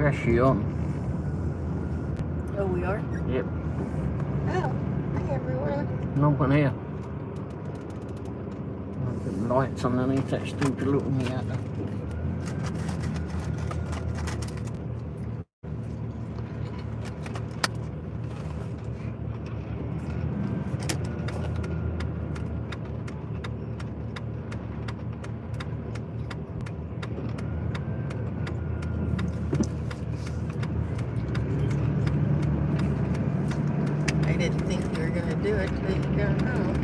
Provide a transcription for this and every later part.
We're actually on. Oh, we are? Yep. Oh, hi everyone. No one here. Put the lights underneath that stupid little Miata. I didn't think you were going to do it till you got home.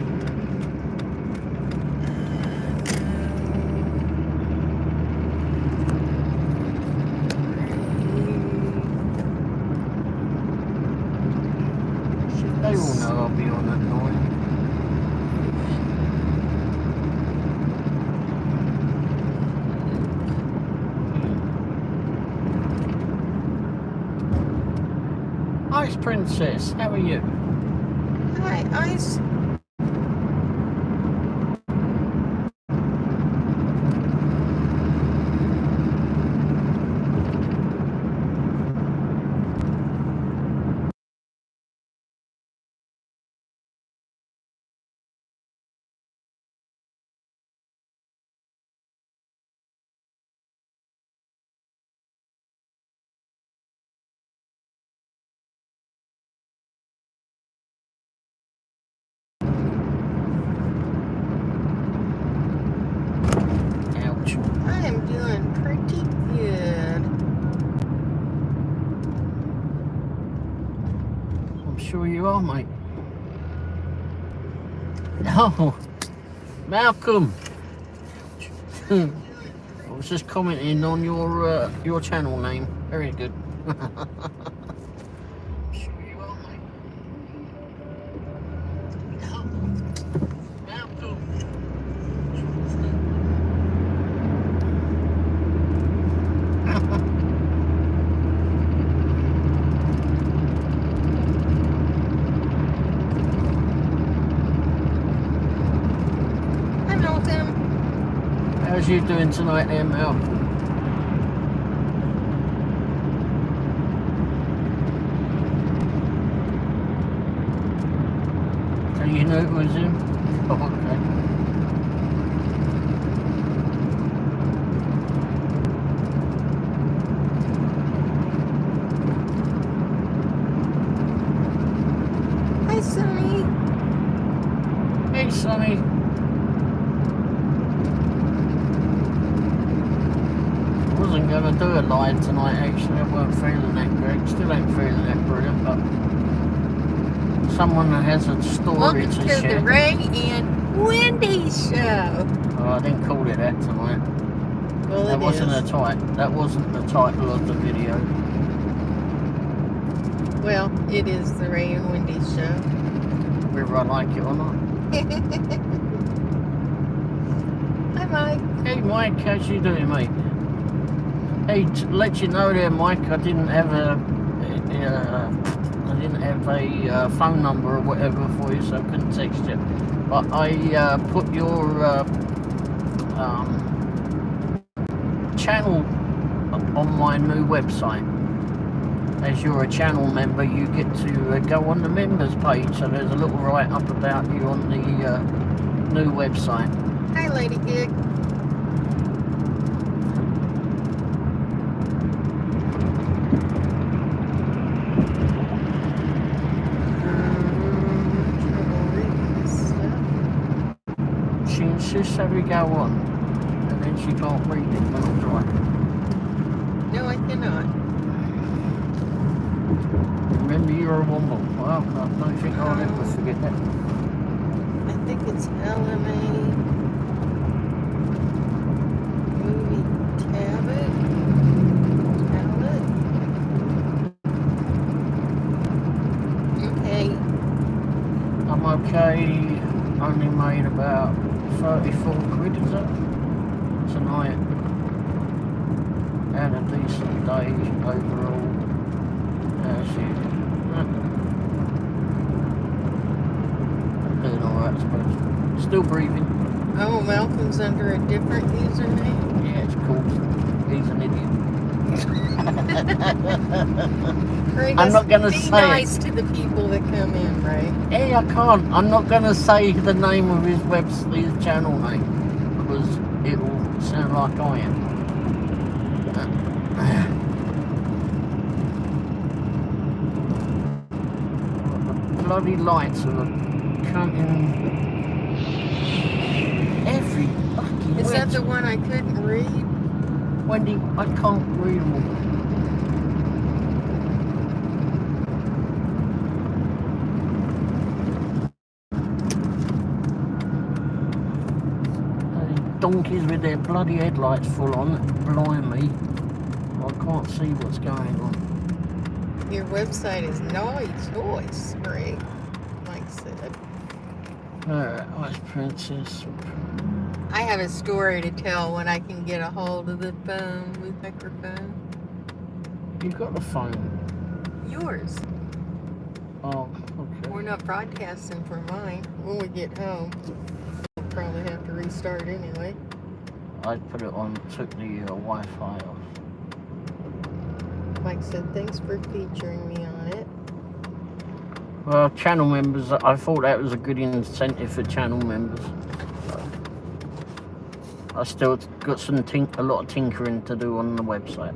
They all know I'll be on at 9. Ice Princess, how are you? Hi, Ice. Ouch. I am doing pretty good. I'm sure you are, mate. Oh, Malcolm. I was just commenting on your channel name. Very good. Hi, Malcolm. How's you doing tonight, there, Malcolm? So you know it was him? Oh, okay. Hi, Sonny. Hey, Sonny. I wasn't going to do a live tonight, actually. I weren't feeling that great. Still ain't feeling that brilliant, but someone that has a story Welcome to to share. the Ray and Wendy show. Oh, I didn't call it that tonight. Well, That wasn't the title of the video. Well, it is the Ray and Wendy show. Whether I like it or not. Hi, Mike. Hey, Mike, how's you doing, mate? Hey, to let you know there, Mike, I didn't have a phone number or whatever for you, so I couldn't text you. But I put your channel on my new website. As you're a channel member, you get to go on the members page, so there's a little write-up about you on the new website. Hi, Lady Gig. She insists that we go on, and then she can't read it when I'm driving. No, I cannot. Remember, you're a Womble. Well, I don't think I'll ever forget that. I think it's LMA movie tablet. Okay. I'm okay. Only made about 34 quid, is it? Tonight. Had a decent day overall. I'm doing alright, I suppose. Still breathing. Oh, Malcolm's under a different username? Yeah, it's cool. He's an idiot. Ray, I'm not going to be say nice it. to the people that come in, Ray. Hey, I can't. I'm not going to say the name of his his channel name because it will sound like I am. The bloody lights are coming every fucking Is that wedge. the one I couldn't read? Wendy, I can't read them all. Donkeys with their bloody headlights full on, blimey. I can't see what's going on. Your website is nice, Ray. Like I said. Alright, Ice Princess. I have a story to tell when I can get a hold of the phone with microphone. You've got the phone. Yours. Oh, okay. We're not broadcasting for mine. When we get home, we'll probably have to restart anyway. I put it on, took the Wi-Fi off. Like I said, thanks for featuring me on it. Well, channel members, I thought that was a good incentive for channel members. I still got a lot of tinkering to do on the website.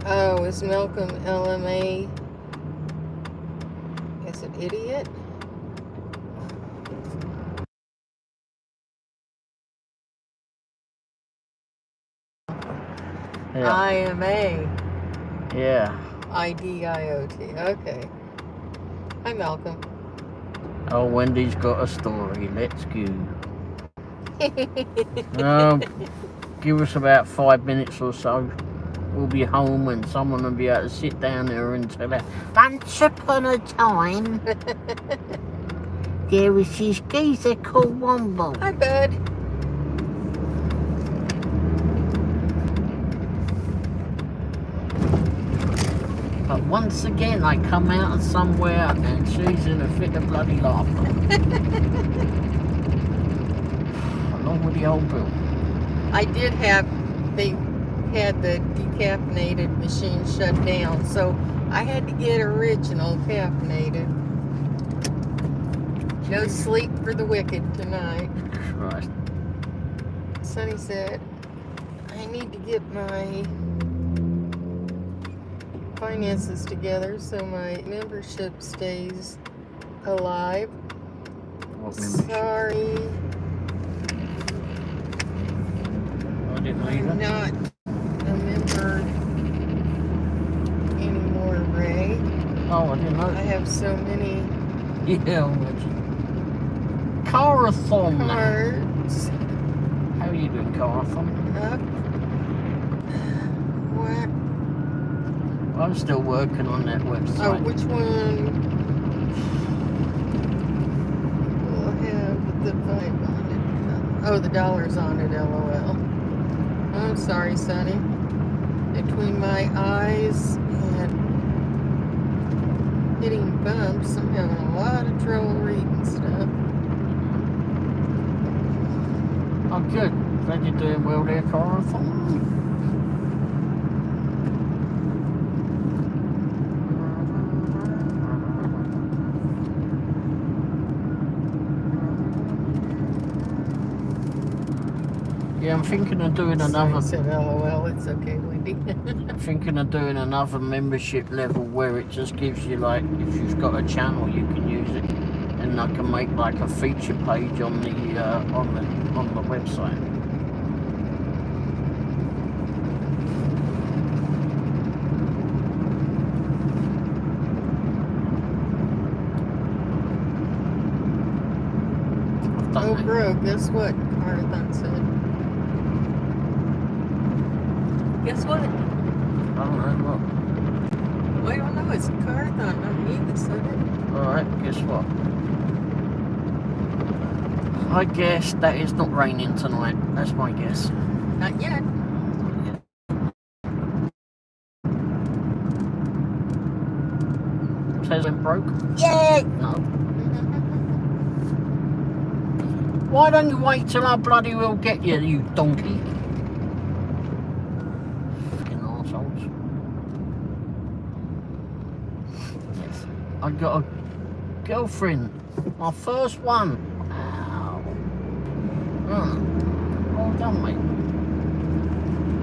Oh, is Malcolm LMA? Is it idiot? Yeah. IMA. Yeah. IDIOT. Okay. Hi, Malcolm. Oh, Wendy's got a story. Let's go. Give us about 5 minutes or so. We'll be home and someone will be able to sit down there and tell her, once upon a time, there was this geezer called Womble. Hi, bud. But once again, I come out of somewhere and she's in a fit of bloody laughter. Along with the old bill. I did have, they had the decaffeinated machine shut down, so I had to get original caffeinated. No sleep for the wicked tonight. Right. Sonny said, I need to get my finances together so my membership stays alive. What membership? Sorry, I didn't know I'm that. not a member anymore, Ray. Oh, I didn't know I that. have so many Yeah, Carathon. cards How are you doing, Carathon? up. What? I'm still working on that Oh, website. which one will have the vibe on it? Oh, the dollars on it, LOL. I'm sorry, Sonny. Between my eyes and hitting bumps, I'm having a lot of trouble reading stuff. Oh, good. Glad you're doing well there, Carathon. Yeah, I'm thinking of doing another. Sonny said, LOL, it's okay, Wendy. I'm thinking of doing another membership level where it just gives you, like, if you've got a channel, you can use it, and I can make like a feature page on the website. I've done Oh, that. bro, guess what? Marathon said. Guess what? I don't know what. Well, I don't know. It's a carathon, not me that said it. Alright, guess what? I guess that it's not raining tonight. That's my guess. Not yet. Says it broke? Yay! No. Why don't you wait till I bloody well get you, you donkey? Fucking arseholes. Yes. I got a girlfriend. My first one. Wow. Well done, mate.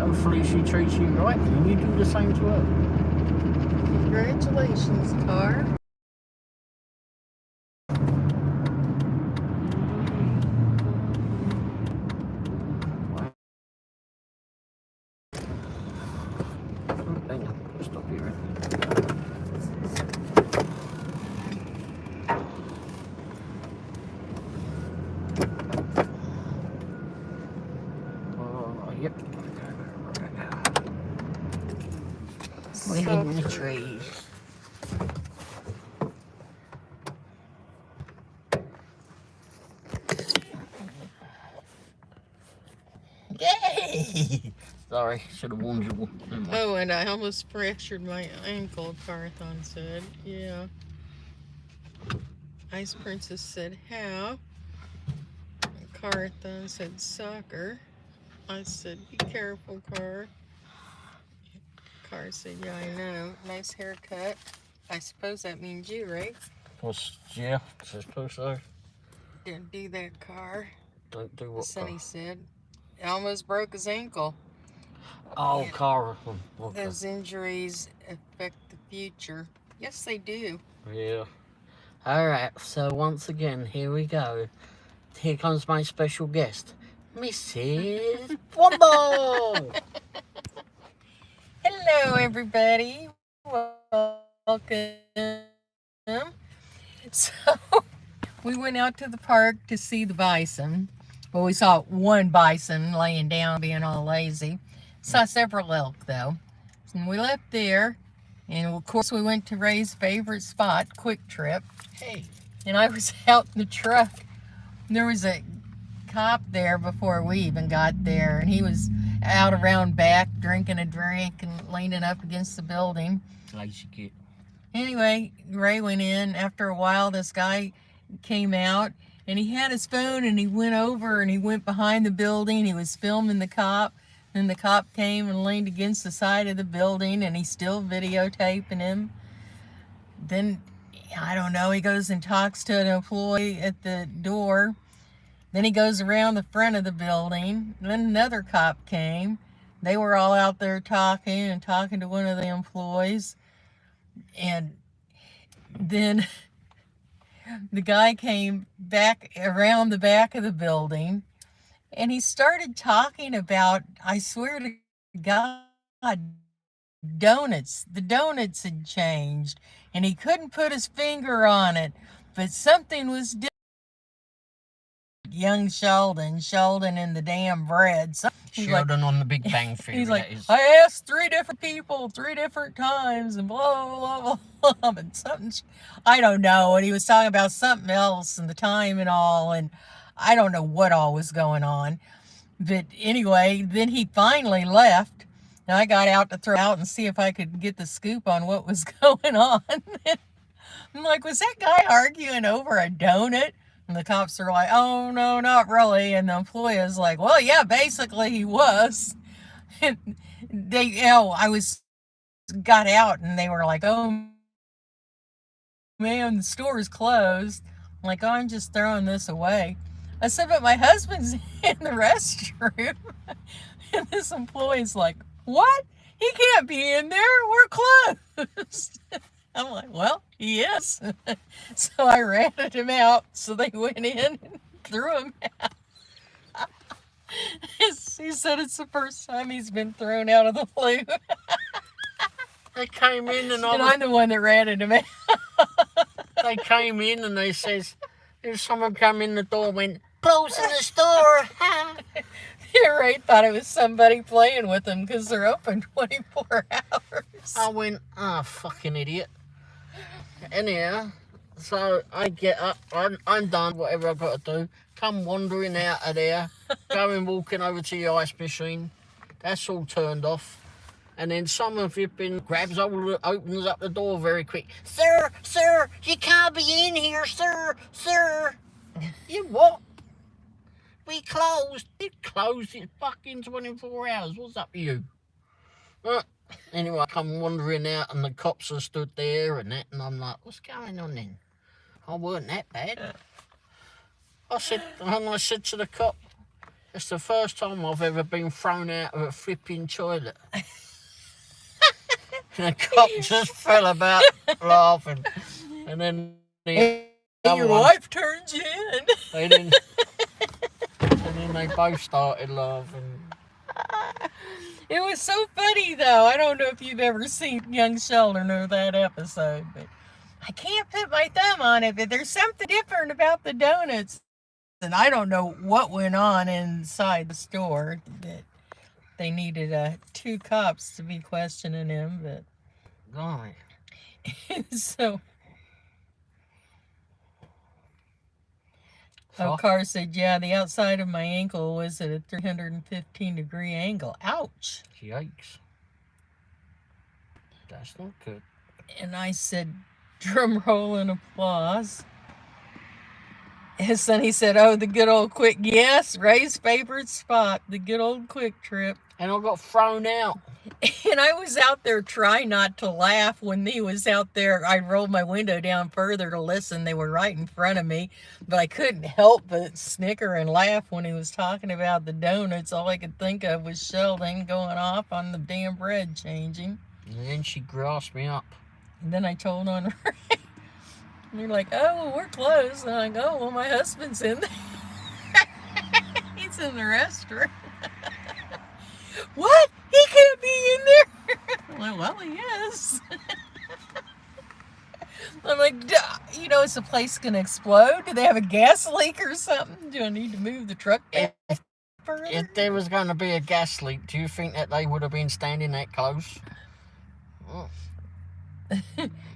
Hopefully she treats you right and you do the same to her. Congratulations, car. Hang on, stop here. Yep. We're hitting the trees. Yay! Sorry, should have warned you. Oh, and I almost fractured my ankle, Carthon said. Yeah. Ice Princess said, how? Carthon said, soccer. I said, be careful, Car. Car said, yeah, I know. Nice haircut. I suppose that means you, right? Yeah, I suppose so. Didn't do that, Car. Don't do what? Sonny said. It almost broke his ankle. Oh, Yeah. Cara. Okay. Those injuries affect the future. Yes, they do. Yeah. Alright, so once again, here we go. Here comes my special guest, Mrs. Womble! Hello, everybody. Welcome. So, we went out to the park to see the bison. Well, we saw one bison laying down, being all lazy. Saw several elk, though. And we left there, and of course, we went to Ray's favorite spot, Quick Trip. Hey. And I was out in the truck. There was a cop there before we even got there, and he was out around back drinking a drink and leaning up against the building. Lazy kid. Anyway, Ray went in. After a while, this guy came out, and he had his phone, and he went over and he went behind the building. He was filming the cop. Then the cop came and leaned against the side of the building, and he's still videotaping him. Then, I don't know, he goes and talks to an employee at the door. Then he goes around the front of the building. Then another cop came. They were all out there talking to one of the employees. And then the guy came back around the back of the building, and he started talking about, I swear to God, donuts. The donuts had changed, and he couldn't put his finger on it, but something was different. Young Sheldon in the damn bread. So Sheldon on the Big Bang Theory. He's like, I asked 3 different people 3 different times, and blah, blah, blah, blah, and something, I don't know, and he was talking about something else and the time and all, and I don't know what all was going on. But anyway, then he finally left, and I got out to throw out and see if I could get the scoop on what was going on. I'm like, was that guy arguing over a donut? And the cops are like, oh, no, not really. And the employee is like, well, yeah, basically he was. And they, got out and they were like, oh, man, the store is closed. I'm like, oh, I'm just throwing this away. I said, but my husband's in the restroom. And this employee's like, what? He can't be in there. We're closed. I'm like, well, he is. So I ratted him out. So they went in and threw him out. He said it's the first time he's been thrown out of the loo. They came in and I'm the one that ratted him out. They came in and they says, there's someone come in the door and went, closing the store. Ray thought it was somebody playing with them because they're open 24 hours. I went, fucking idiot. Anyhow, so I get up, I'm done, whatever I've got to do. Come wandering out of there, going walking over to the ice machine. That's all turned off. And then someone flipping grabs hold, opens up the door very quick. Sir, you can't be in here, sir. You what? be closed. It closed in fucking 24 hours. What's up with you? Anyway, I come wandering out and the cops are stood there and that, and I'm like, what's going on then? I weren't that bad. I said to the cop, it's the first time I've ever been thrown out of a flipping toilet. And the cop just fell about laughing. And then your wife turns you in. And then they both started laughing. It was so funny, though. I don't know if you've ever seen Young Sheldon or that episode, but I can't put my thumb on it, but there's something different about the donuts. And I don't know what went on inside the store that they needed 2 cops to be questioning him, but... Right. So... Carr said, yeah, the outside of my ankle was at a 315-degree angle. Ouch. Yikes. That's not good. And I said, drum roll and applause. And Sonny said, oh, the good old quick, yes, Ray's favorite spot, the good old Quick Trip. And I got thrown out. And I was out there trying not to laugh when he was out there. I rolled my window down further to listen. They were right in front of me, but I couldn't help but snicker and laugh when he was talking about the donuts. All I could think of was Sheldon going off on the damn bread changing. And then she grasped me up. And then I told on her. And they're like, oh, well, we're closed. And I go, oh, well, my husband's in there. He's in the restaurant. What? He can't be in there. I'm like, well, he is. I'm like, you know, is the place going to explode? Do they have a gas leak or something? Do I need to move the truck down further? If there was going to be a gas leak, do you think that they would have been standing that close? Oh.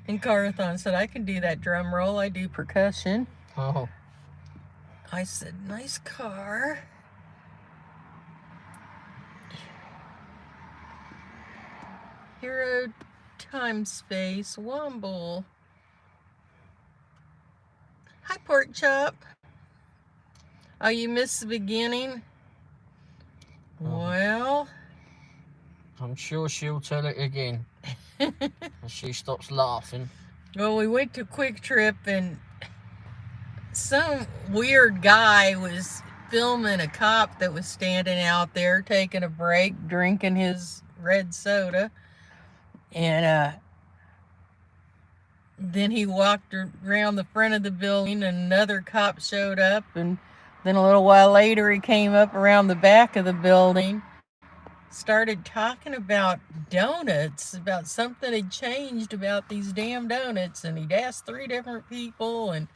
And Carathon said, I can do that drum roll. I do percussion. Oh. I said, nice car. Hero Time Space, Womble. Hi, Pork Chop. Oh, you missed the beginning? Well... I'm sure she'll tell it again. And she stops laughing. Well, we went to Quick Trip and some weird guy was filming a cop that was standing out there taking a break, drinking his red soda. And then he walked around the front of the building and another cop showed up. And then a little while later he came up around the back of the building, started talking about donuts, about something had changed about these damn donuts. And he'd asked 3 different people and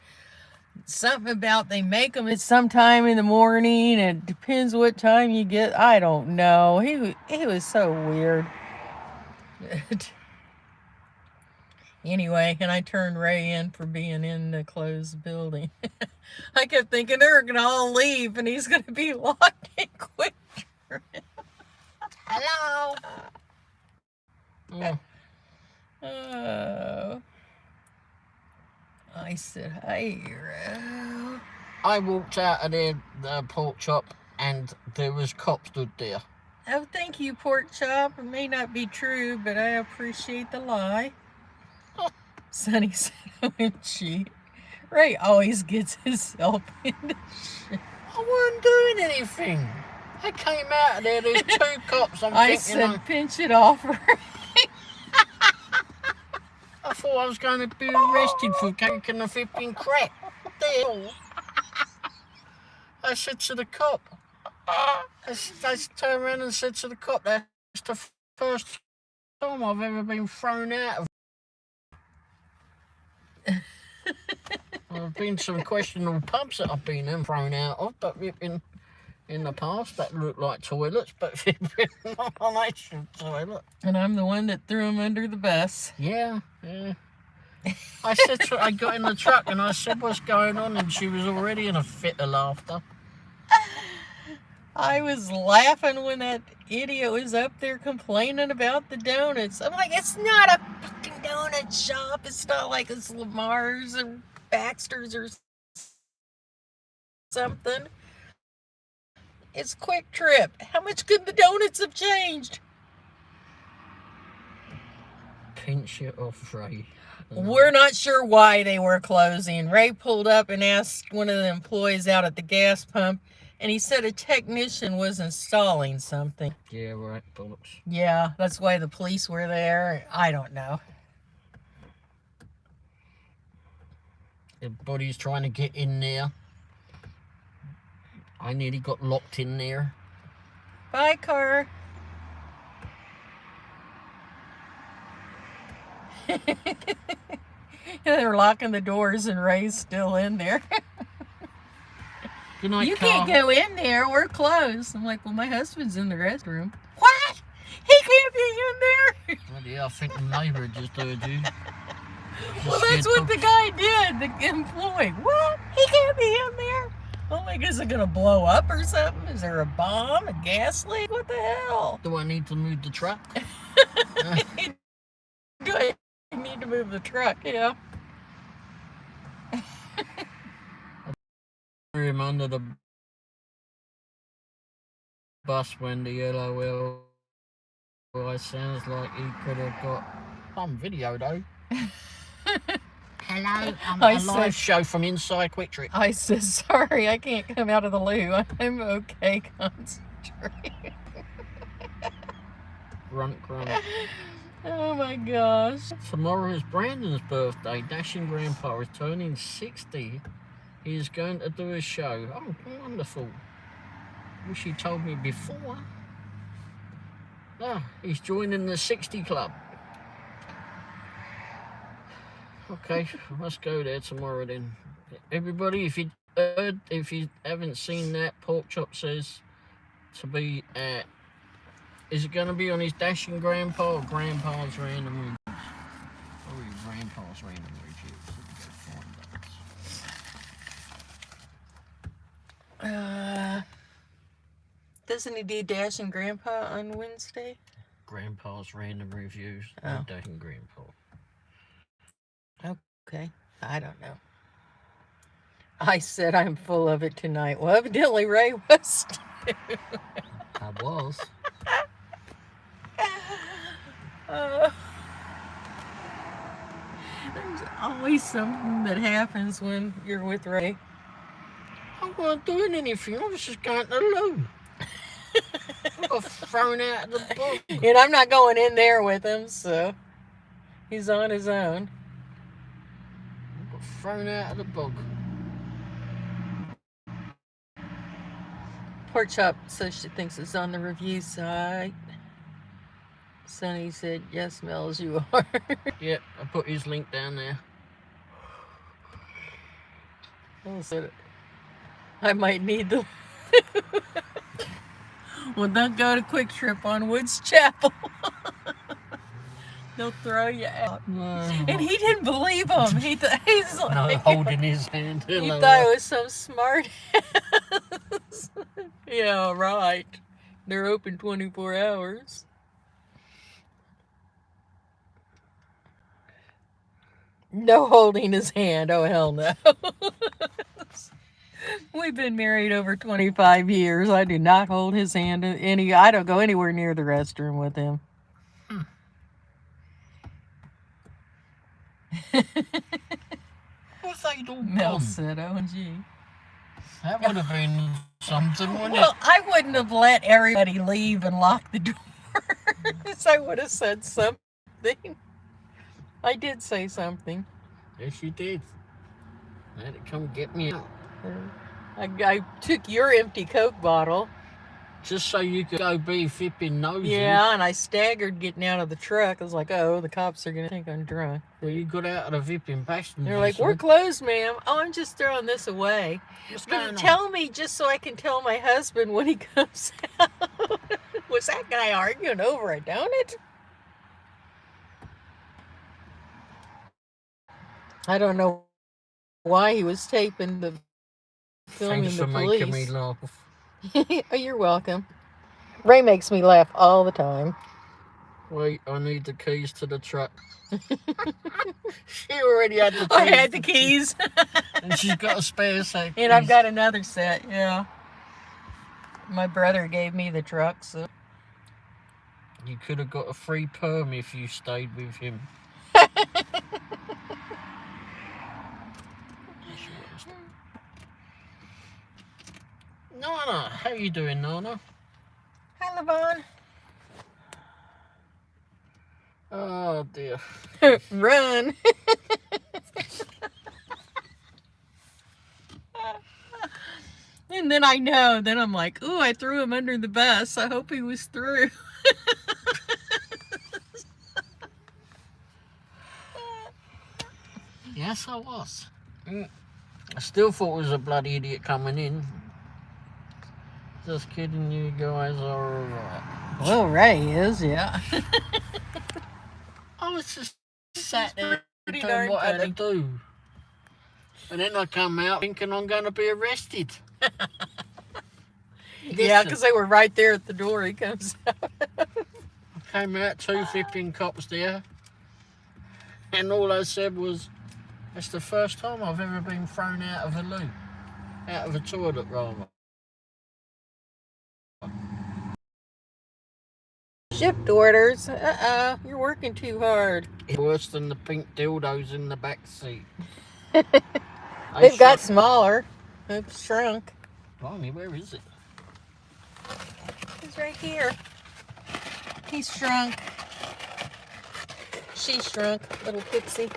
something about they make them at some time in the morning and it depends what time you get. I don't know. He was so weird. Anyway, and I turned Ray in for being in the closed building. I kept thinking they're going to all leave and he's going to be locked in Quick Trip. Hello. Oh. I said, hey, Ray. I walked out of the pork chop and there was cops stood there. Oh, thank you, Pork Chop. It may not be true, but I appreciate the lie. Sonny said, OMG. Ray always gets himself into shit. I wasn't doing anything. I came out of there, there's 2 cops. I said, pinch it off, Ray. I thought I was going to be arrested for taking a flipping crap. What the hell? I said to the cop, I turned around and said to the cop, that's the first time I've ever been thrown out of. There've been some questionable pubs that I've been in thrown out of, but in the past that looked like toilets, but not an actual toilet. And I'm the one that threw him under the bus. Yeah. I said I got in the truck and I said, what's going on? And she was already in a fit of laughter. I was laughing when that idiot was up there complaining about the donuts. I'm like, it's not a fucking donut shop. It's not like it's Lamar's or Baxter's or something. It's Quick Trip. How much could the donuts have changed? Pinch it off, Ray. We're not sure why they were closing. Ray pulled up and asked one of the employees out at the gas pump, and he said a technician was installing something. Yeah, right, bullets. Yeah, that's why the police were there. I don't know. Everybody's trying to get in there. I nearly got locked in there. Bye, car. They're locking the doors and Ray's still in there. Good night, You car. can't go in there. We're closed. I'm like, well, my husband's in the restroom. What? He can't be in there. Bloody hell, I think the neighbour just heard you. Well, that's what the guy did, the employee. What? He can't be in there. Oh my God, is it going to blow up or something? Is there a bomb, a gas leak? What the hell? Do I need to move the truck? Do I need to move the truck? Yeah. Him under the bus when the LOL sounds like he could have got some video though. Hello, I'm a live show from inside Quick Trip. I said, sorry, I can't come out of the loo. I'm okay, concentrate. Grunt, grunt. Oh my gosh. Tomorrow is Brandon's birthday. Dashing Grandpa is turning 60. He's going to do a show. Oh, wonderful. Wish he told me before. Ah, he's joining the 60 club. Okay, let's go there tomorrow then. Everybody, if you haven't seen that, Pork Chop says to be at. Is it going to be on his Dashing Grandpa or Grandpa's Random Reviews? Probably Grandpa's Random Reviews. Let me go find those. Doesn't he do Dashing Grandpa on Wednesday? Grandpa's Random Reviews. Oh. Dashing Grandpa. Okay, I don't know. I said I'm full of it tonight. Well, evidently Ray was too. I was. There's always something that happens when you're with Ray. I wasn't doing anything. I was just going to the loo. I got thrown out of the book. And I'm not going in there with him, so he's on his own. I got thrown out of the book. Pork Chop says she thinks it's on the review site. Sonny said, yes, Mel's, you are. Yep, I put his link down there. I might need the... Well, don't go to Quick Trip on Woods Chapel. They'll throw you out. No. And he didn't believe him. He's like... No, holding his hand. He thought it was some smart ass. Yeah, right. They're open 24 hours. No holding his hand. Oh, hell no. We've been married over 25 years. I do not hold his hand. I don't go anywhere near the restroom with him. What they do? Mel said, OMG. That would have been something, wouldn't Well, it? I wouldn't have let everybody leave and lock the doors. I would have said something. I did say something. Yes, you did. Let it come get me out. I took your empty Coke bottle. Just so you could go be flipping nosy. Yeah, and I staggered getting out of the truck. I was like, oh, the cops are going to think I'm drunk. Well, you got out of the vipping passenger. They're like, we're closed, ma'am. Oh, I'm just throwing this away. What's But going on? tell me just so I can tell my husband when he comes out. Was that guy arguing over a donut? I don't know why he was taping the filming Thanks the for police. making me laugh. Oh, you're welcome. Ray makes me laugh all the time. Wait, I need the keys to the truck. She already had the keys. I had the keys. And she's got a spare set. And I've got another set, yeah. My brother gave me the truck, so. You could have got a free perm if you stayed with him. Nana, how you doing, Nana? Hi, Levon. Oh dear. Run. And then I know, then I'm like, ooh, I threw him under the bus. I hope he was through. Yes, I was. I still thought it was a bloody idiot coming in. Just kidding, you guys are alright. Well, Ray is, yeah. I was just sat there pretty doing darn what I had funny. to do. And then I come out thinking I'm going to be arrested. Yeah, because they were right there at the door. He comes out. I came out, 2 flipping cops there. And all I said was, it's the first time I've ever been thrown out of a loo. Out of a toilet, rather. Shift orders. You're working too hard. It's worse than the pink dildos in the back seat. They've got smaller. They've shrunk. Blimey, where is it? He's right here. He's shrunk. She shrunk, little pixie.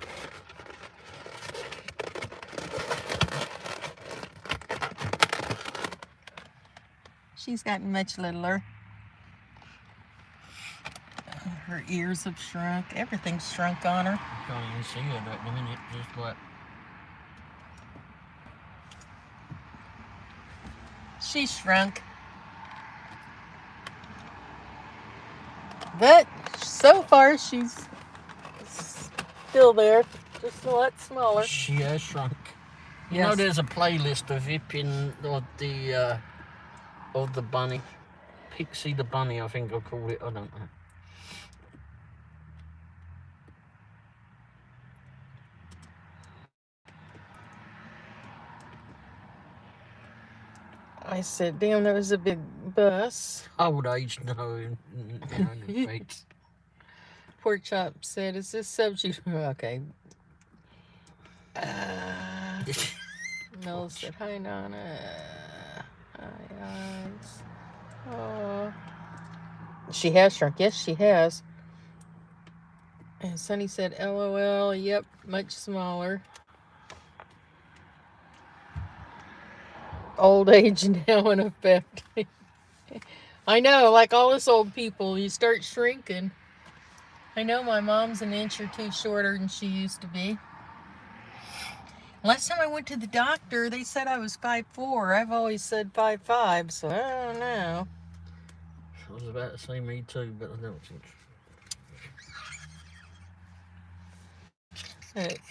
She's gotten much littler. Her ears have shrunk. Everything's shrunk on her. I can't even see her at the minute. Just like... She shrunk. But so far she's still there, just a lot smaller. She has shrunk. You know, there's a playlist of Hippin of the bunny. Pixie the bunny, I think I'll call it. I don't know. I said, damn, that was a big bus. Old age, no effects. Pork Chop said, is this subject? Okay. Mel said, hi, Nana. Hi, eyes. Oh. She has shrunk. Yes, she has. And Sonny said, LOL. Yep, much smaller. Old age now in effect. I know, like all us old people, you start shrinking. I know my mom's an inch or two shorter than she used to be. Last time I went to the doctor, they said I was 5'4". I've always said 5'5", so I don't know. I was about to say me too, but I don't think.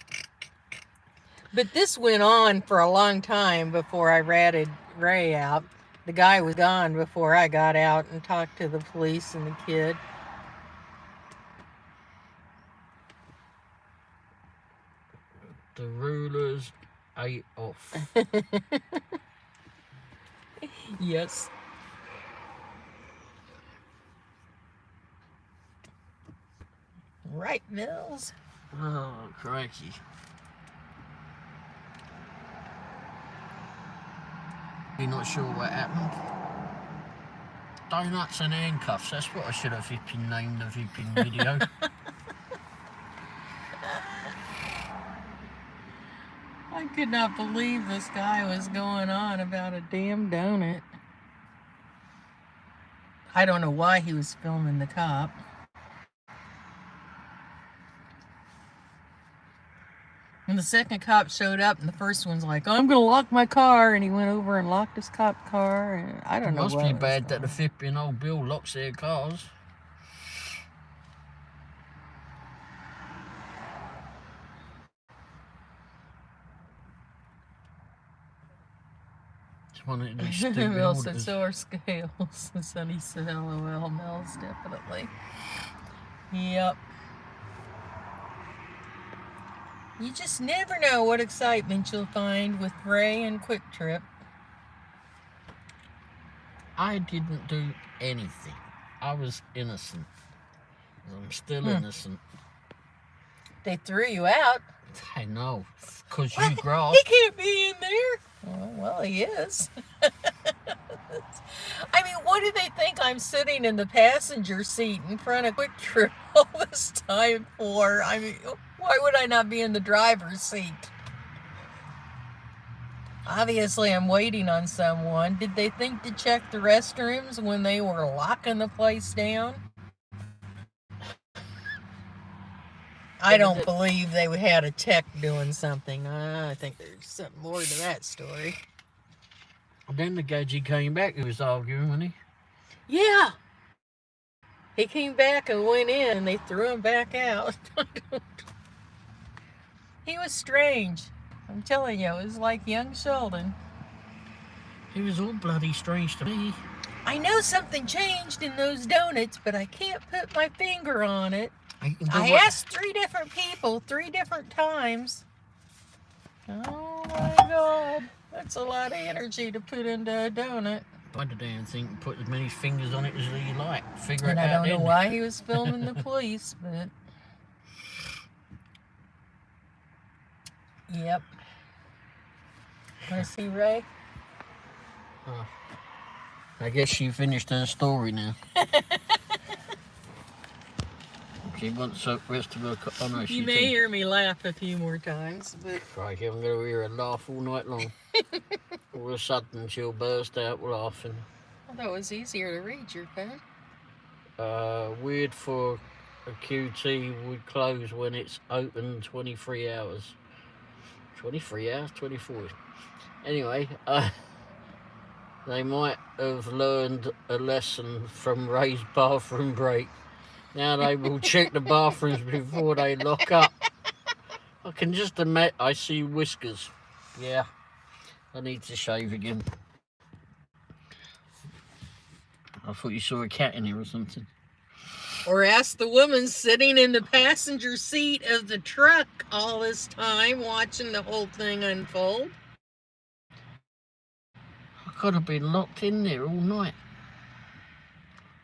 But this went on for a long time before I ratted Ray out. The guy was gone before I got out and talked to the police and the kid. The rulers ate off. Yes. Right, Mills? Oh, crikey. You're not sure what happened? Donuts and handcuffs, that's what I should have flipping named the flipping video. I could not believe this guy was going on about a damn donut. I don't know why he was filming the cop. And the second cop showed up, and the first one's like, I'm going to lock my car. And he went over and locked his cop car. And I don't know what. It must be bad that the flipping old Bill locks their cars. It's one of these stupid Mel orders. said, so are scales. And Sonny said, LOL, Mel's definitely. Yep. You just never know what excitement you'll find with Ray and Quick Trip. I didn't do anything. I was innocent. I'm still innocent. They threw you out. I know, because you grasped. He can't be in there. Well, he is. I mean, what do they think I'm sitting in the passenger seat in front of Quick Trip all this time for? I mean, why would I not be in the driver's seat? Obviously, I'm waiting on someone. Did they think to check the restrooms when they were locking the place down? I don't believe they had a tech doing something. I think there's something more to that story. Then the gadget came back. He was arguing, wasn't he? Yeah. He came back and went in, and they threw him back out. He was strange. I'm telling you, it was like young Sheldon. He was all bloody strange to me. I know something changed in those donuts, but I can't put my finger on it. I asked 3 different people 3 different times. Oh my God. That's a lot of energy to put into a donut. Buy the damn thing, put as many fingers on it as you like. Figure it out. And I don't know why he was filming the police, but... Yep. Want to see Ray? I guess you finished her story now. She wants the rest of her... Oh no, she You may hear me laugh a few more times, but... Crikey, I'm going to hear her laugh all night long. All of a sudden, she'll burst out laughing. I thought it was easier to read your phone. Weird for a QT would close when it's open 23 hours. 23 hours? 24. Anyway, they might have learned a lesson from Ray's bathroom break. Now they will check the bathrooms before they lock up. I can just admit I see whiskers. Yeah, I need to shave again. I thought you saw a cat in here or something. Or ask the woman sitting in the passenger seat of the truck all this time watching the whole thing unfold. I could have been locked in there all night.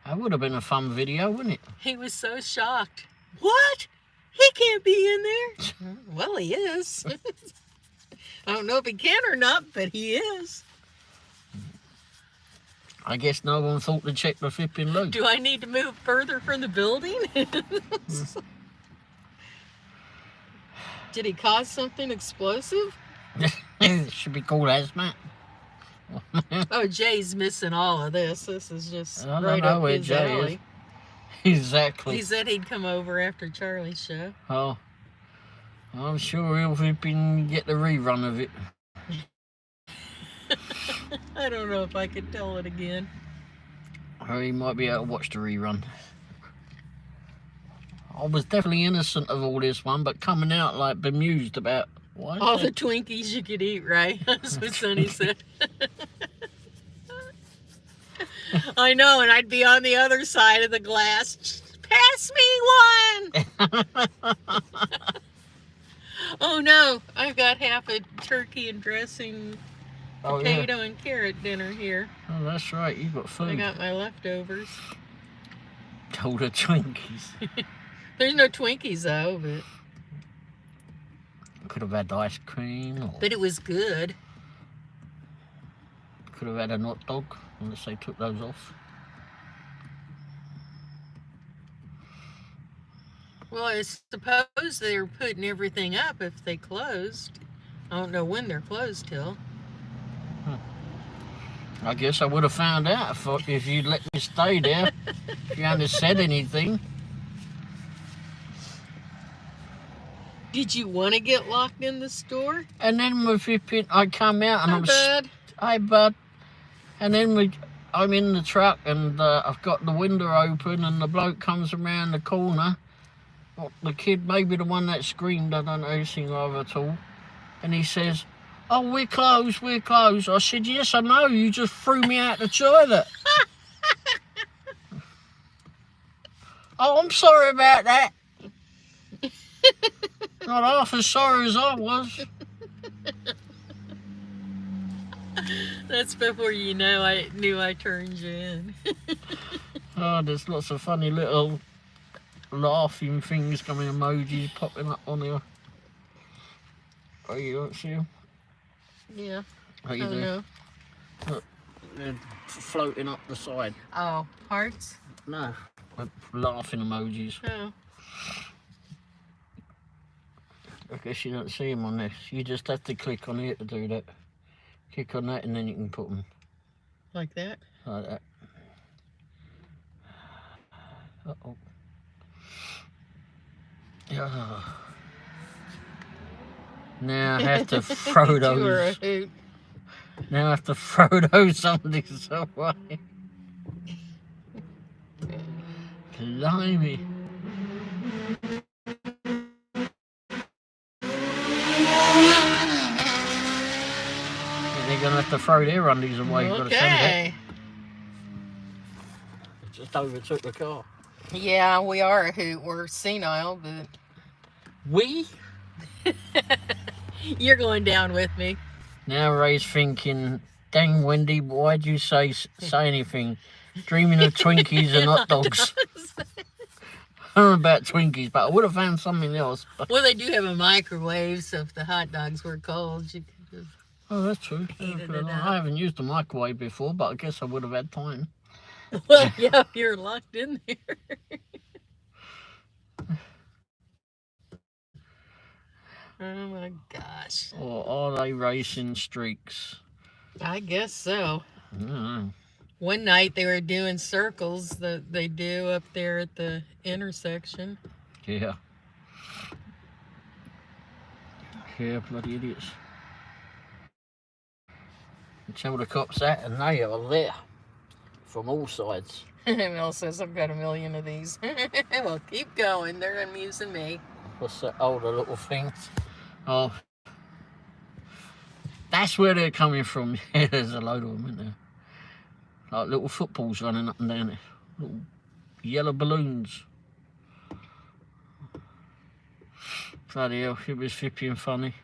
That would have been a fun video, wouldn't it? He was so shocked. What? He can't be in there? Well, he is. I don't know if he can or not, but he is. I guess no one thought to check the flipping loop. Do I need to move further from the building? Did he cause something explosive? It should be called hazmat. Oh, Jay's missing all of this. This is just I don't right know up where his Jay alley. Is. Exactly. He said he'd come over after Charlie's show. Oh, I'm sure he'll flipping get the rerun of it. I don't know if I could tell it again. Or he might be able to watch the rerun. I was definitely innocent of all this one, but coming out like bemused about what? All the Twinkies you could eat, right? That's what Sonny said. I know, and I'd be on the other side of the glass. Pass me one! Oh no, I've got half a turkey and dressing, potato and carrot dinner here. Oh, that's right, you've got food. I got my leftovers. All the Twinkies. There's no Twinkies though, but... Could have had ice cream. Or But it was good. could have had a hot dog, unless they took those off. Well, I suppose they were putting everything up if they closed. I don't know when they're closed till. I guess I would have found out if you'd let me stay there. If you hadn't said anything. Did you want to get locked in the store? And then I come out and Hi, bud. Hey, bud. And then I'm in the truck and I've got the window open and the bloke comes around the corner. Well, the kid, maybe the one that screamed, I don't know anything of at all. And he says, "Oh, we're closed, we're closed." I said, "Yes, I know, you just threw me out the toilet." "Oh, I'm sorry about that." Not half as sorry as I was. That's before you know I knew I turned you in. Oh, there's lots of funny little laughing things coming, emojis popping up on here. Oh, you don't see them? Yeah. How you Oh doing? no. Look, they're floating up the side. Oh, hearts? No, laughing emojis. Oh. I guess you don't see them on this. You just have to click on here to do that. Click on that and then you can put them. Like that? Like that. Uh-oh. Yeah. Now I have to throw You are a those. hoot. Now I have to throw those something away. Blimey. They're going to have to throw their undies away. You've got to send it. Just overtook the car. Yeah, we are a hoot. We're senile, but... We? You're going down with me. Now Ray's thinking, dang Wendy, why'd you say anything? Dreaming of Twinkies and hot dogs. I don't know about Twinkies, but I would have found something else. Well, they do have a microwave, so if the hot dogs were cold, you could just... Oh, that's true. I haven't used a microwave before, but I guess I would have had time. Well, yeah, you're locked in there. Oh my gosh. Or are they racing streaks? I guess so. I don't know. One night they were doing circles that they do up there at the intersection. Yeah. Yeah, bloody idiots. You tell the cops that and they are there. From all sides. Mel says, I've got a million of these. Well, keep going. They're amusing me. What's that? Oh, the little things. Oh. That's where they're coming from. Yeah, there's a load of them, isn't there? Like little footballs running up and down there. Little yellow balloons. Bloody hell, it was flipping funny.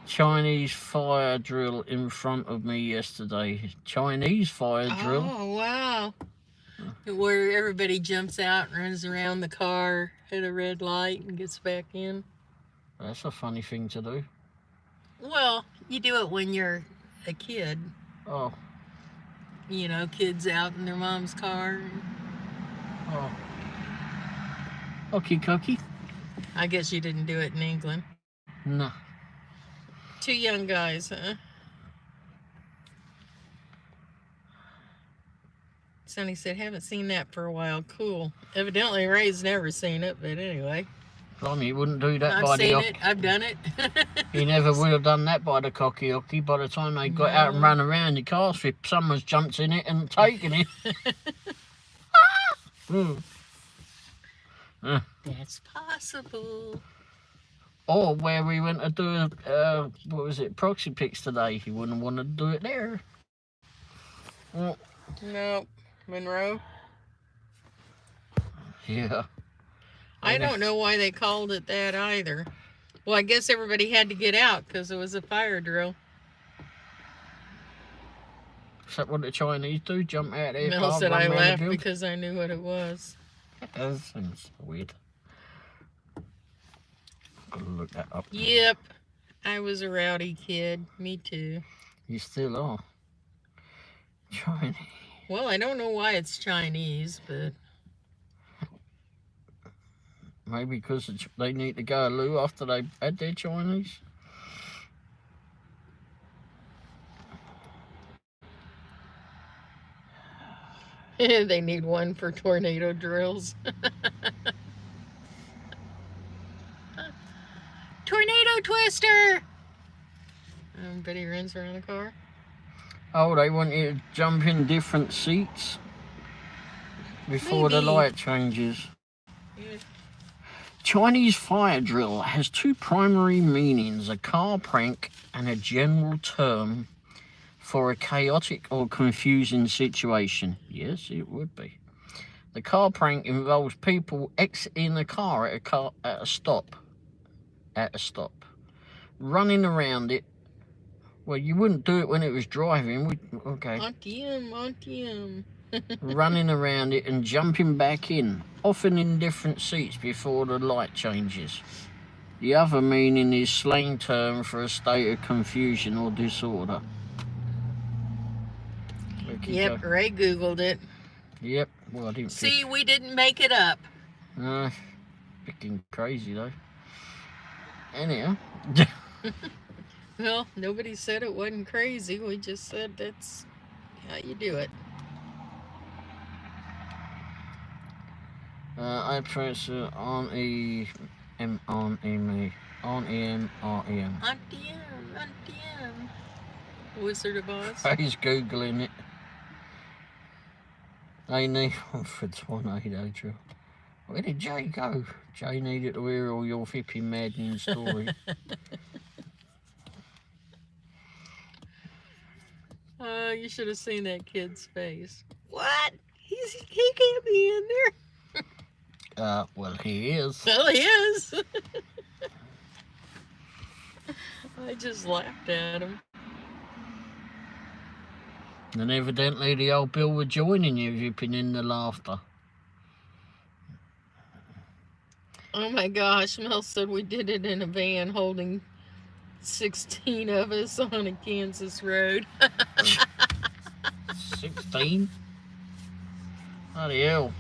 Chinese fire drill in front of me yesterday. Chinese fire drill. Oh, wow. Where everybody jumps out and runs around the car at a red light and gets back in. That's a funny thing to do. Well, you do it when you're a kid. Oh. You know, kids out in their mom's car. Oh. Okie dokie. I guess you didn't do it in England. No. Two young guys, huh? Sonny said, haven't seen that for a while. Cool. Evidently, Ray's never seen it, but anyway. Blimey, he wouldn't do that I've by the seen it. I've done it. He never would have done that by the cocky hockey. By the time they got out and ran around the car strip, someone's jumped in it and taken it. That's possible. Or where we went to do what was it, proxy pics today. He wouldn't want to do it there. No, Monroe. Yeah. I don't know why they called it that either. Well, I guess everybody had to get out because it was a fire drill. Is that what the Chinese do? Jump out there? Mel said I laughed because I knew what it was. That sounds weird. Gotta look that up. Yep. I was a rowdy kid. Me too. You still are. Chinese. Well, I don't know why it's Chinese, but... Maybe because they need to go to loo after they had their Chinese. They need one for tornado drills. Tornado twister! Everybody runs around the car. Oh, they want you to jump in different seats before the light changes. Yeah. Chinese fire drill has two primary meanings, a car prank and a general term for a chaotic or confusing situation. Yes, it would be. The car prank involves people exiting the car at a stop, running around it Well, you wouldn't do it when it was driving. Okay. Auntie him. Running around it and jumping back in, often in different seats before the light changes. The other meaning is slang term for a state of confusion or disorder. Yep, Ray Googled it. Yep, well, I didn't see, we didn't make it up. No, freaking crazy though. Anyhow. Well, nobody said it wasn't crazy. We just said that's how you do it. I press Auntie M. Auntie me. Auntie M. Auntie M. Auntie M. Wizard of Oz. He's Googling it. They need one for tornado drill. Where did Jay go? Jay needed to hear all your flipping maddening story. You should have seen that kid's face. What? He can't be in there. Well, he is. Well, he is. I just laughed at him. And evidently the old Bill were joining you, yipping in the laughter. Oh my gosh, Mel said we did it in a van holding 16 of us on a Kansas road. 16? Bloody hell.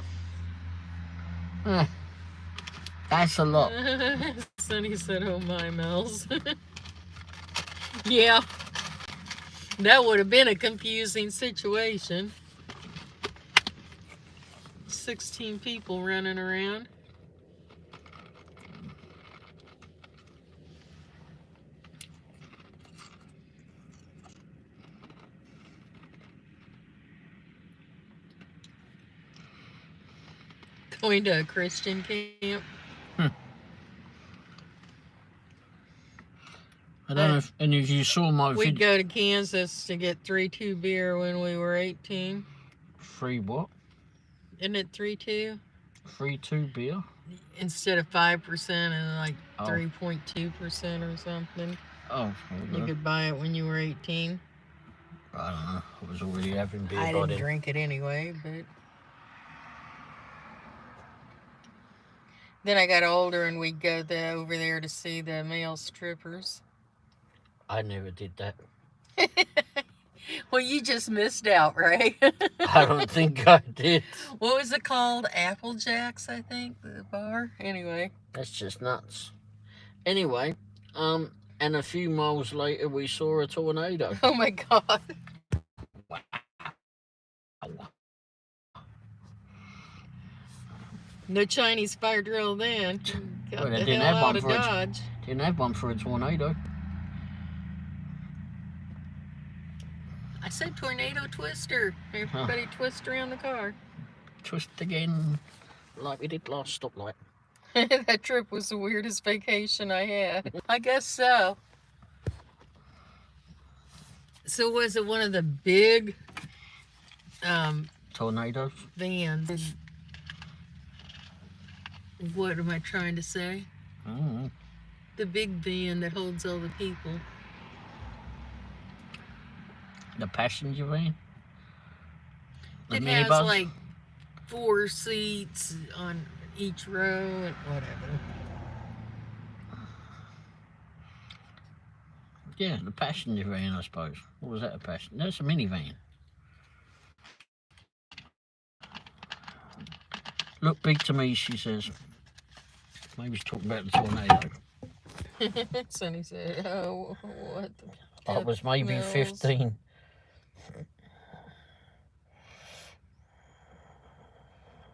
That's a lot. Sonny said, oh my, Mel's. Yeah, that would have been a confusing situation. 16 people running around. Going to a Christian camp. I don't know if any of you saw my video. We'd go to Kansas to get 3-2 beer when we were 18. Free what? Isn't it 3-2? 3-2 beer? Instead of 5% and like 3.2% or something. Oh. You could buy it when you were 18. I don't know. I was already having beer. I didn't drink it anyway, but... Then I got older and we'd go over there to see the male strippers. I never did that. Well, you just missed out, right? I don't think I did. What was it called? Applejack's, I think, the bar. Anyway. That's just nuts. Anyway, and a few miles later we saw a tornado. Oh my God. Wow. No Chinese fire drill then. Got Well, the didn't hell have out one of for Dodge. Didn't have one for a tornado. I said tornado twister. Everybody twist around the car. Twist again, like we did last stoplight. That trip was the weirdest vacation I had. I guess so. So was it one of the big Tornadoes? vans? What am I trying to say? The big van that holds all the people. The passenger van? The It minibus? has like 4 seats on each row and whatever. Yeah, the passenger van, I suppose. What was that, a passenger? That's a minivan. Look big to me, she says. Maybe she's talking about the tornado. Sonny said, oh, what the... I was maybe smells. 15.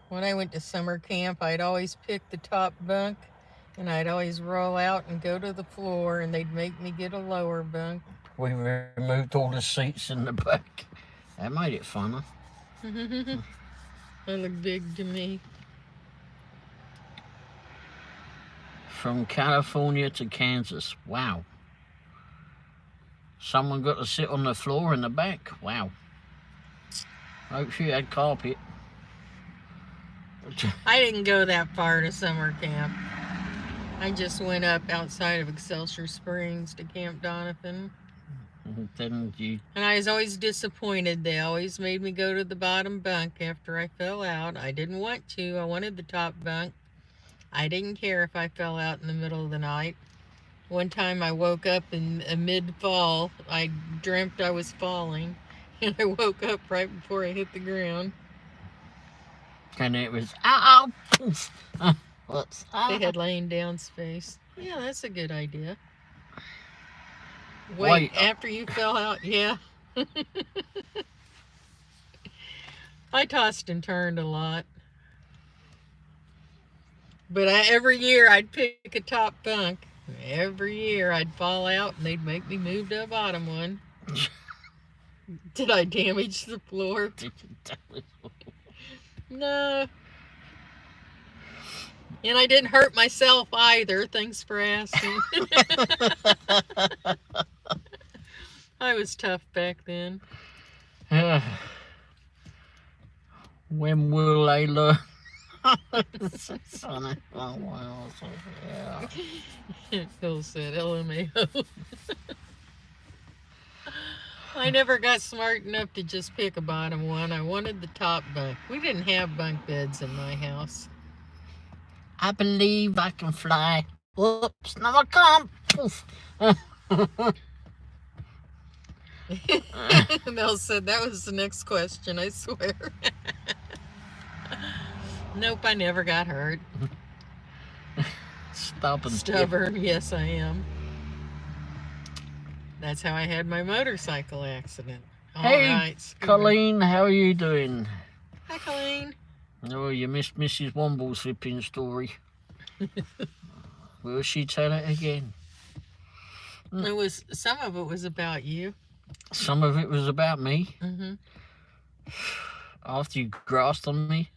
When I went to summer camp, I'd always pick the top bunk, and I'd always roll out and go to the floor, and they'd make me get a lower bunk. We removed all the seats in the back. That made it funner. That looked big to me. From California to Kansas. Wow. Someone got to sit on the floor in the back. Wow. Hope she had carpet. I didn't go that far to summer camp. I just went up outside of Excelsior Springs to Camp Donovan. Then you... And I was always disappointed. They always made me go to the bottom bunk after I fell out. I didn't want to. I wanted the top bunk. I didn't care if I fell out in the middle of the night. One time I woke up in mid-fall. I dreamt I was falling. And I woke up right before I hit the ground. And it was, ow! What's that? They had laying down space. Yeah, that's a good idea. Wait. After you fell out, yeah. I tossed and turned a lot. But every year I'd pick a top bunk. Every year I'd fall out and they'd make me move to a bottom one. Did I damage the floor? No. And I didn't hurt myself either. Thanks for asking. I was tough back then. When will I learn? Funny. Oh, wow. Yeah. Phil said, LMAO. I never got smart enough to just pick a bottom one. I wanted the top bunk. We didn't have bunk beds in my house. I believe I can fly. Whoops, no I can't. Poof. Mel said that was the next question, I swear. Nope, I never got hurt. Stubborn, yes I am. That's how I had my motorcycle accident. Hey, right, Colleen, how are you doing? Hi, Colleen. Oh, you missed Mrs. Womble's flipping story. Will she tell it again? Some of it was about you. Some of it was about me? Mm-hmm. After you grasped on me?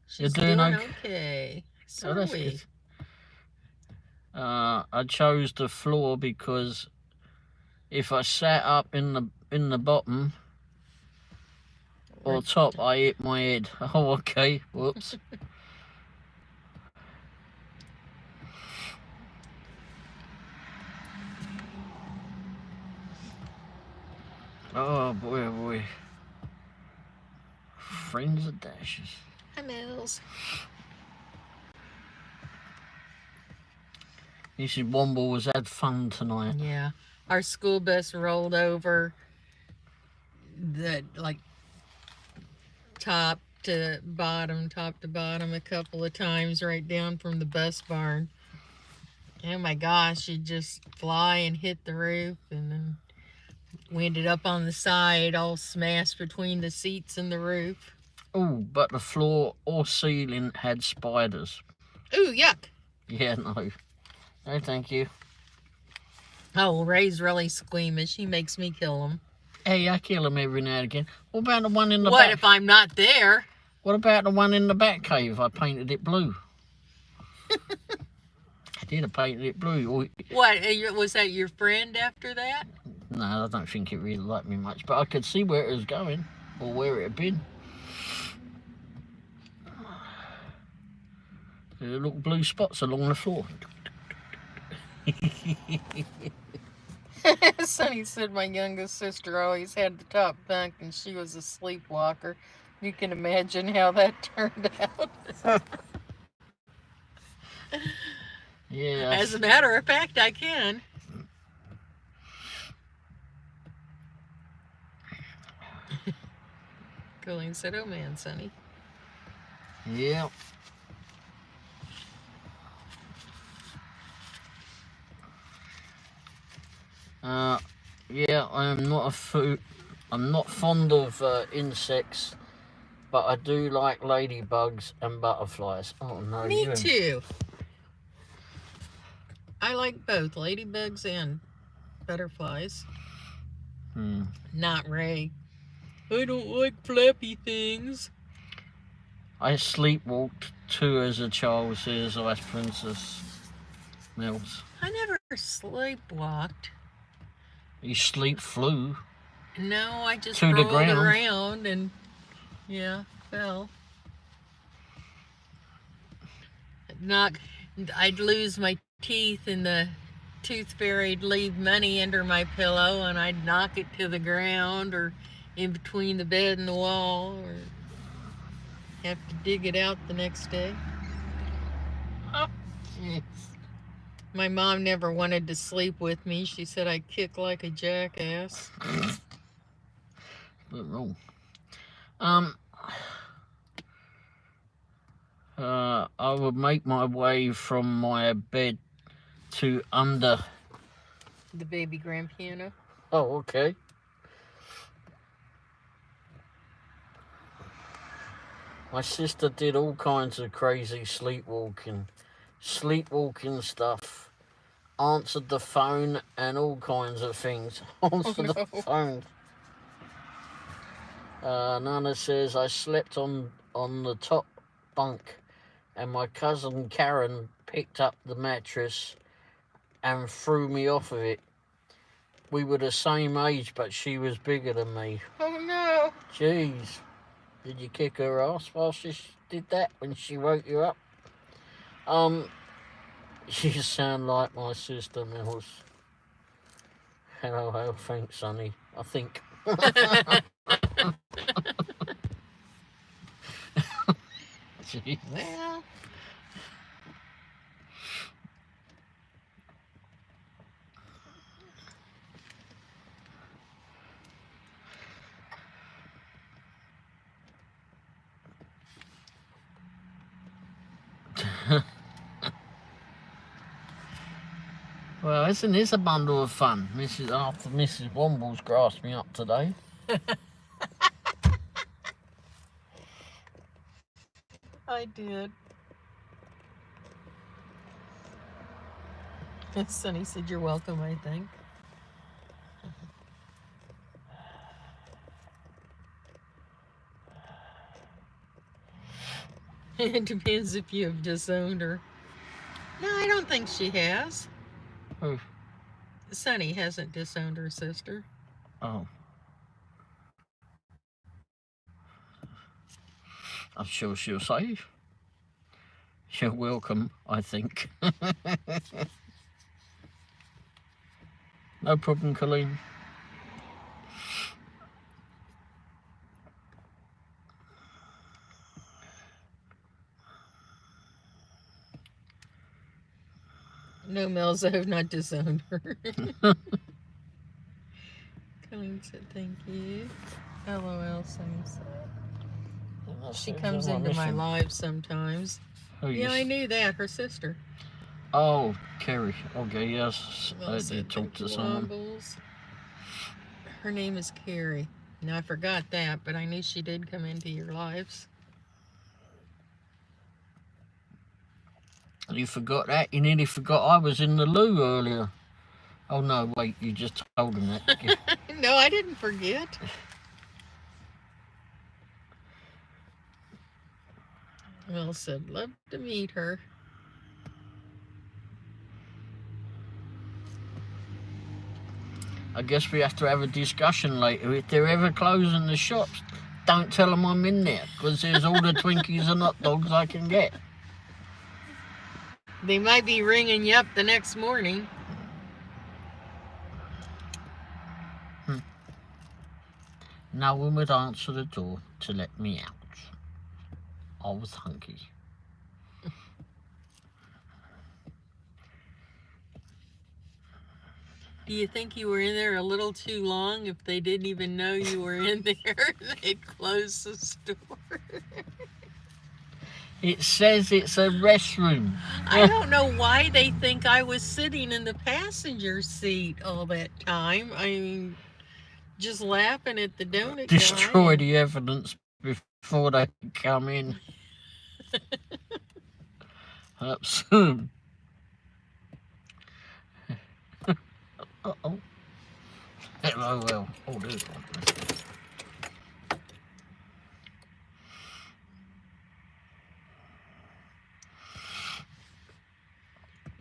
She's doing okay. So that's good. I chose the floor because if I sat up in the bottom or top, I hit my head. Oh, okay. Whoops. Oh boy, oh boy. Friends of Dashes. Hi, Mills. Mrs. Womble has had fun tonight. Yeah. Our school bus rolled over the, top to bottom a couple of times right down from the bus barn. Oh my gosh, you'd just fly and hit the roof, and then we ended up on the side all smashed between the seats and the roof. Oh, but the floor or ceiling had spiders. Ooh, yuck. Yeah, no. No, thank you. Oh, Ray's really squeamish. He makes me kill him. Hey, I kill him every now and again. What about the one in the back? What if I'm not there? What about the one in the back cave? I painted it blue. I did. I painted it blue. What? Was that your friend after that? No, I don't think it really liked me much, but I could see where it was going, or where it had been. There were little blue spots along the floor. Sonny said my youngest sister always had the top bunk and she was a sleepwalker. You can imagine how that turned out. Yeah. As a matter of fact, I can. Colleen said, oh man, Sonny. Yeah. Yeah, I'm not fond of insects, but I do like ladybugs and butterflies. Oh no, me too. I like both ladybugs and butterflies. Not Ray. I don't like flappy things. I sleepwalked too as a child, says Ice Princess Mills. I never sleepwalked. You sleep flew. No, I just to the rolled ground. Around and yeah, fell. I'd lose my teeth in the Tooth Fairy'd leave money under my pillow and I'd knock it to the ground or in between the bed and the wall, or have to dig it out the next day. Oh, jeez. My mom never wanted to sleep with me. She said I kick like a jackass. But wrong. I would make my way from my bed to under The baby grand piano. Oh, okay. My sister did all kinds of crazy sleepwalking stuff. Answered the phone and all kinds of things. Answered the phone. Nana says I slept on the top bunk, and my cousin Karen picked up the mattress and threw me off of it. We were the same age, but she was bigger than me. Oh no! Jeez. Did you kick her ass while she did that when she woke you up? You sound like my sister, Mills. Hello, thanks, Sonny. I think. Jeez. Well. Well, isn't this a bundle of fun? After Mrs. Womble's grasped me up today. I did. Sonny said you're welcome, I think. It depends if you have disowned her. No, I don't think she has. Who? Sonny hasn't disowned her sister. Oh. I'm sure she'll say you're welcome, I think. No problem, Colleen. No, Melza, have not disowned her. Colleen said thank you. LOL, Sonny said. She comes into my live sometimes. Yeah, I knew that. Her sister. Oh, Kerry. Okay, yes. Well, I did talk to someone. Wombles. Her name is Carrie. Now, I forgot that, but I knew she did come into your lives. You forgot that? You nearly forgot I was in the loo earlier. Oh, no, wait, you just told him that. No, I didn't forget. Well said, love to meet her. I guess we have to have a discussion later. If they're ever closing the shops, don't tell them I'm in there, because there's all the Twinkies and hot dogs I can get. They might be ringing you up the next morning. No one would answer the door to let me out. I was hungry. Do you think you were in there a little too long? If they didn't even know you were in there, they'd close the store. It says it's a restroom. I don't know why they think I was sitting in the passenger seat all that time. I mean, just laughing at the donut Destroy guy. the evidence before they come in. Soon. Uh-oh. Oh, well. Oh, there's one.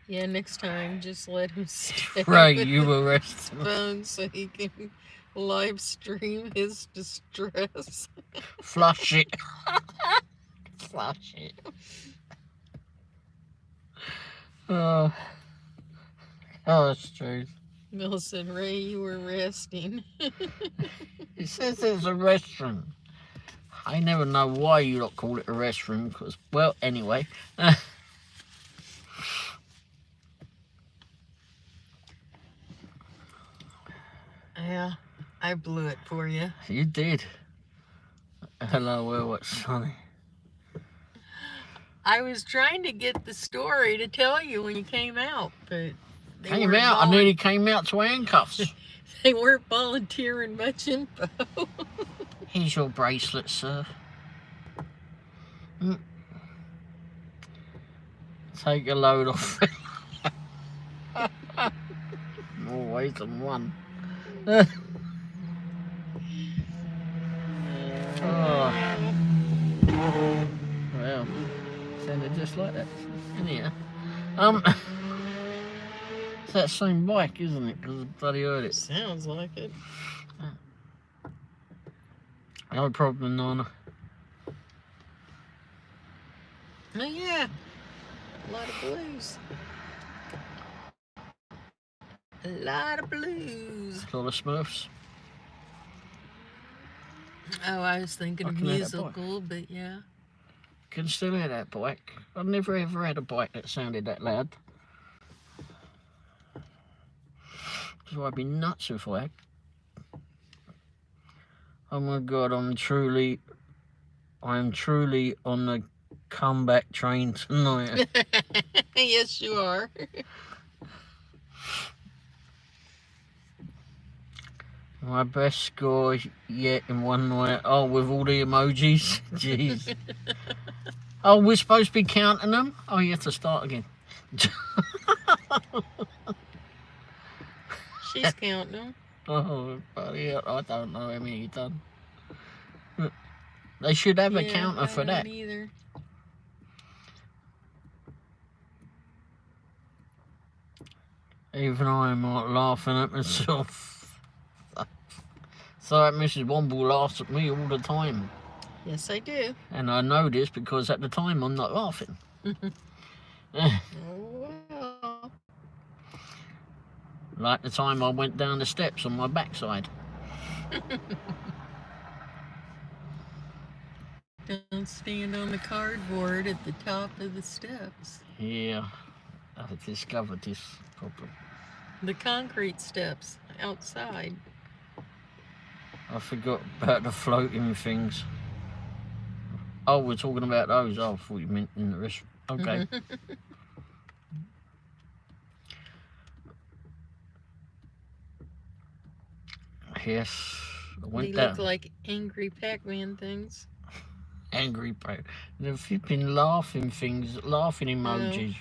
Yeah, next time, just let him stay Right, with you the arrest him. phone so he can live stream his distress. Flush it. Flush it. Oh. Oh, that's true. Bill said, Ray, you were resting. It says it's a restroom. I never know why you lot call it a restroom, because, well, anyway. Yeah, I blew it for you. You did. Hello, well, what's sunny? I was trying to get the story to tell you when you came out, but Came out. I nearly came out to handcuffs. They weren't volunteering much info. Here's your bracelet, sir. Take a load off. More ways than one. Oh. Well, sounded just like that. Anyhow, it's that same bike, isn't it? Because I bloody heard it. Sounds like it. No problem, Nana. Oh yeah, a lot of blues. A lot of blues. A lot of Smurfs. Oh, I was thinking of musical, but yeah. Can still hear that bike. I've never ever had a bike that sounded that loud. So I'd be nuts if I had. Oh my God, I'm truly on the comeback train tonight. Yes, you are. My best score yet in one night. Oh, with all the emojis. Jeez. Oh, we're supposed to be counting them? Oh, you have to start again. She's counting them. Oh, buddy, I don't know how many you've done. They should have a counter for that. Either. Even I'm not laughing at myself. So that Mrs. Womble laughs at me all the time. Yes, I do. And I know this because at the time I'm not laughing. Oh, well. Like the time I went down the steps on my backside. Don't stand on the cardboard at the top of the steps. Yeah, I've discovered this problem. The concrete steps outside. I forgot about the floating things. Oh, we're talking about those. Oh, I thought you meant in the restaurant. Okay. Yes. They look like angry Pac-Man things. Angry Pac. The flipping laughing things, laughing emojis.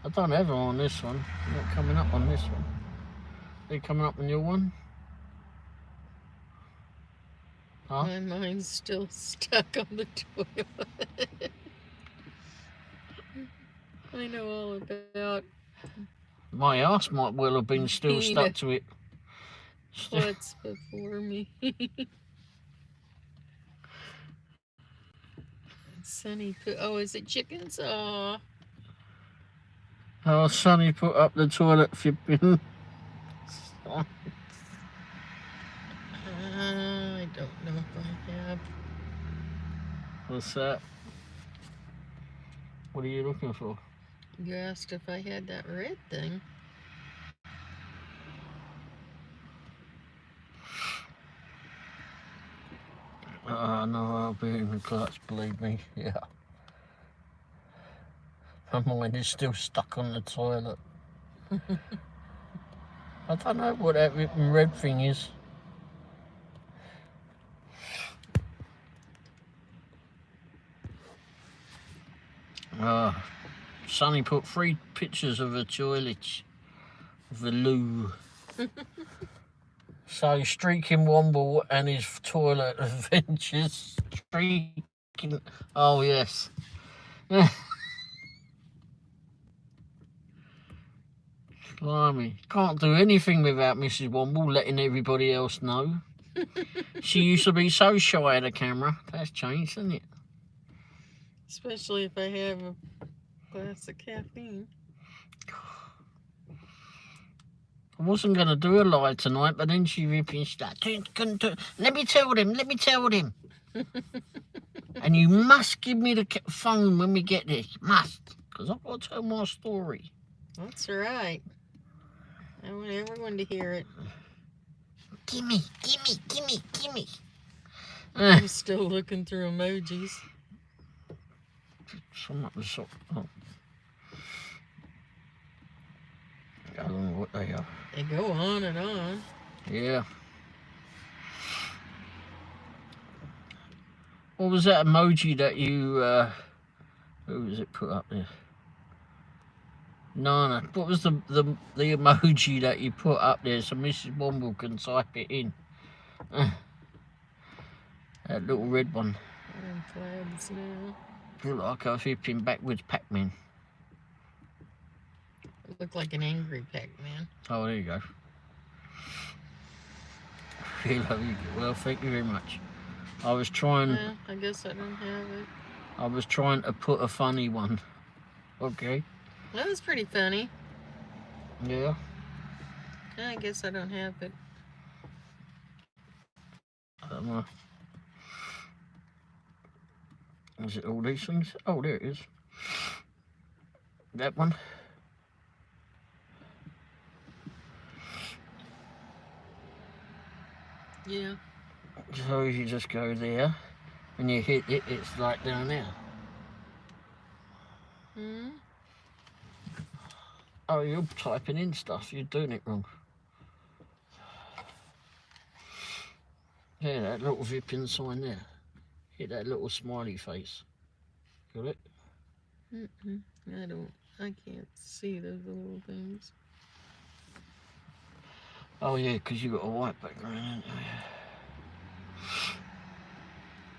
I don't have them on this one. They're not coming up on this one. They're coming up on your one? Huh? My mind's still stuck on the toilet. I know all about. My ass might well have been still stuck to it. What's before me? Sonny put. Oh, is it chickens? Oh, Sonny put up the toilet flipping. I don't know if I have. What's that? What are you looking for? You asked if I had that red thing. No, I'll be in the clutch, believe me. Yeah. My mind is still stuck on the toilet. I don't know what that red thing is. Sonny put 3 pictures of a toilet, of the loo. So streaking Womble and his toilet adventures. Streaking. Oh yes. Blimey, can't do anything without Mrs. Womble letting everybody else know. She used to be so shy of the camera. That's changed, hasn't it? Especially if I have a glass of caffeine. I wasn't going to do a live tonight, but then she ripping stuff. Let me tell them. And you must give me the phone when we get there. You must. Because I've got to tell my story. That's right. I want everyone to hear it. Gimme. I'm still looking through emojis. Oh. I don't know what they are. They go on and on. Yeah. What was that emoji that you, who was it put up there? No. What was the emoji that you put up there so Mrs. Womble can type it in? That little red one. I'm flags now. Feel like I was flipping backwards Pac-Man. It looked like an angry Pac-Man. Oh, there you go. Well, thank you very much. I was trying... Well, I guess I don't have it. I was trying to put a funny one. Okay. That was pretty funny. Yeah. I guess I don't have it. I don't know. Is it all these things? Oh, there it is. That one. Yeah. So you just go there, and you hit it, it's like down there. Hmm? Oh, you're typing in stuff, you're doing it wrong. Yeah, that little vipping sign there. Hit that little smiley face. Got it? I can't see those little things. Oh yeah, because you got a white background, haven't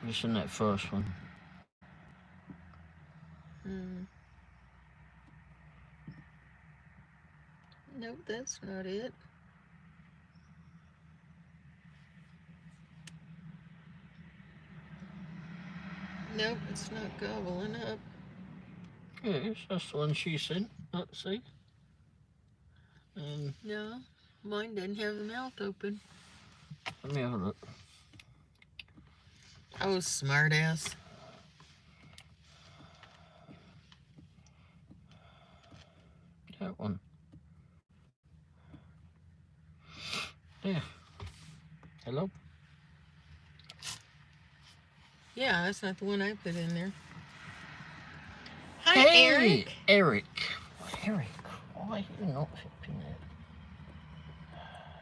you? Just in that first one. Nope, that's not it. Nope, it's not gobbling up. Yeah, that's the one she sent. Let's see. No, mine doesn't have the mouth open. Let me have a look. Oh, smartass. That one. Yeah. Hello? Yeah, that's not the one I put in there. Hi, hey, Eric. Eric, why are you not flipping there?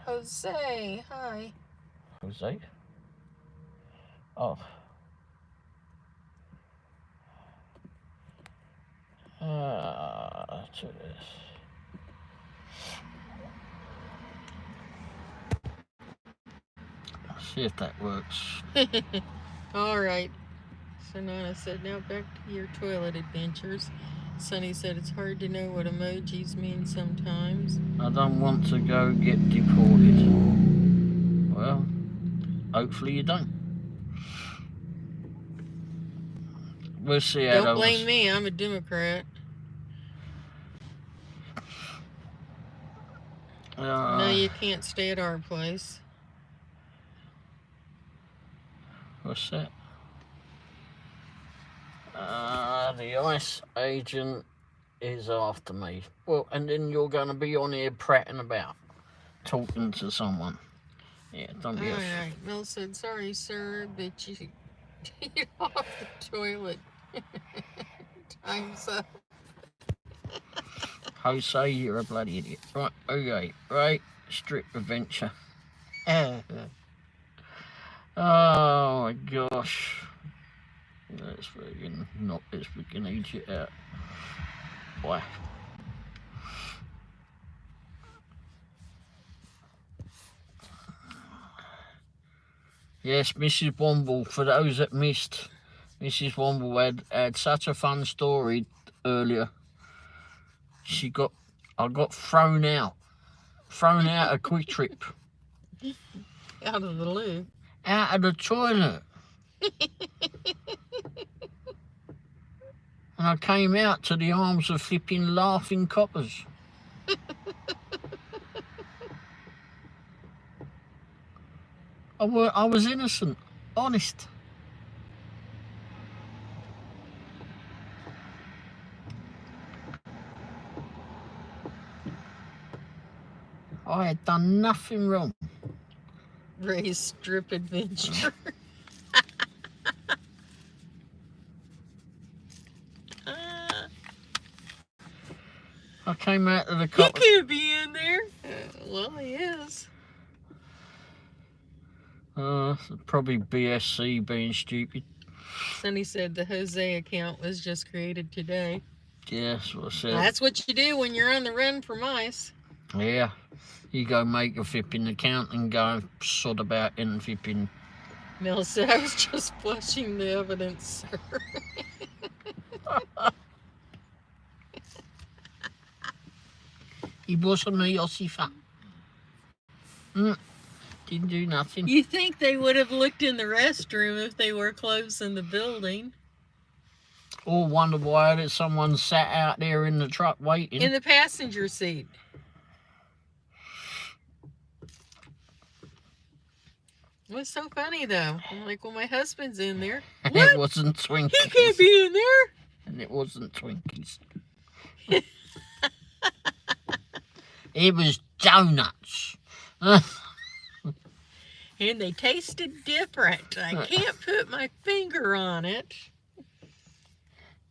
Jose, hi. Jose? Oh. To this. See if that works. All right. So Nana said, now back to your toilet adventures. Sonny said it's hard to know what emojis mean sometimes. I don't want to go get deported. Well, hopefully you don't. We'll see how Don't blame me, I'm a Democrat. No, you can't stay at our place. What's that? The ICE agent is after me. Well, and then you're going to be on here prattling about, talking to someone. Yeah, don't be. All right. Mel said, sorry, sir, but you get off the toilet. Time's up. Jose, you're a bloody idiot. Right, okay, right. Strip adventure. Oh my gosh. Let's freaking knock this freaking idiot out. Why? Yes, Mrs. Womble, for those that missed, Mrs. Womble had such a fun story earlier. I got thrown out of Quick Trip. Out of the loo. Out of the toilet. And I came out to the arms of flipping laughing coppers. I was innocent. Honest. I had done nothing wrong. Ray's strip adventure. I came out of the He cop. can't be in there. Well, he is. Probably BSC being stupid. Sonny said the Jose account was just created today. Yeah, that's what I said. That's what you do when you're on the run for mice. Yeah. You go make a flipping account and go sod about in flipping. Mel said, I was just flushing the evidence, sir. He wasn't a Yossifa. Didn't do nothing. You think they would have looked in the restroom if they were closing the building? Or wonder why that someone sat out there in the truck waiting. In the passenger seat. What's so funny though? I'm like, well, my husband's in there. What? It wasn't Twinkies. He can't be in there. And it wasn't Twinkies. It was donuts. And they tasted different. I can't put my finger on it.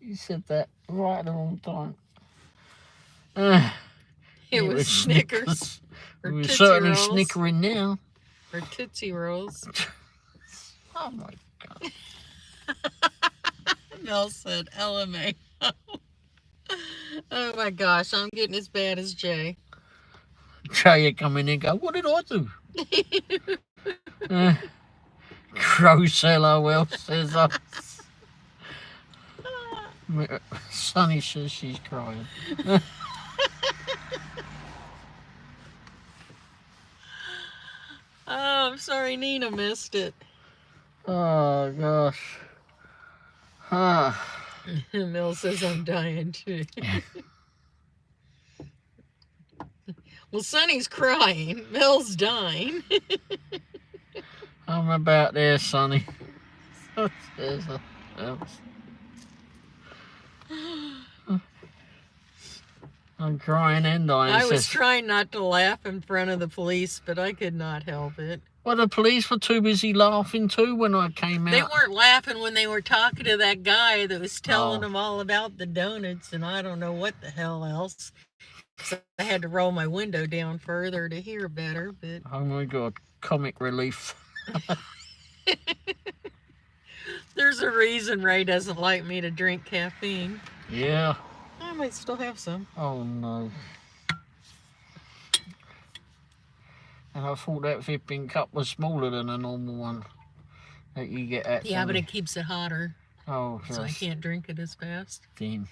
You said that right at the wrong time. It was Snickers. Or We're Tootsie certainly Rolls. snickering now. Or Tootsie Rolls. Oh my God. Mel said LMAO. Oh my gosh, I'm getting as bad as Jay. Jay come in and go, what did I do? Crow seller well says us. Sonny says she's crying. Oh, I'm sorry Nina missed it. Oh gosh. Mel says I'm dying too. Well, Sonny's crying. Mel's dying. I'm about there, Sonny. I'm crying and dying. I was trying not to laugh in front of the police, but I could not help it. Well, the police were too busy laughing too when I came out. They weren't laughing when they were talking to that guy that was telling them all about the donuts and I don't know what the hell else. So I had to roll my window down further to hear better, but... Oh my God, comic relief. There's a reason Ray doesn't like me to drink caffeine. Yeah. I might still have some. Oh no. And I thought that 15 cup was smaller than a normal one that you get at. Yeah, but it keeps it hotter. Oh, so I can't drink it as fast. Damn.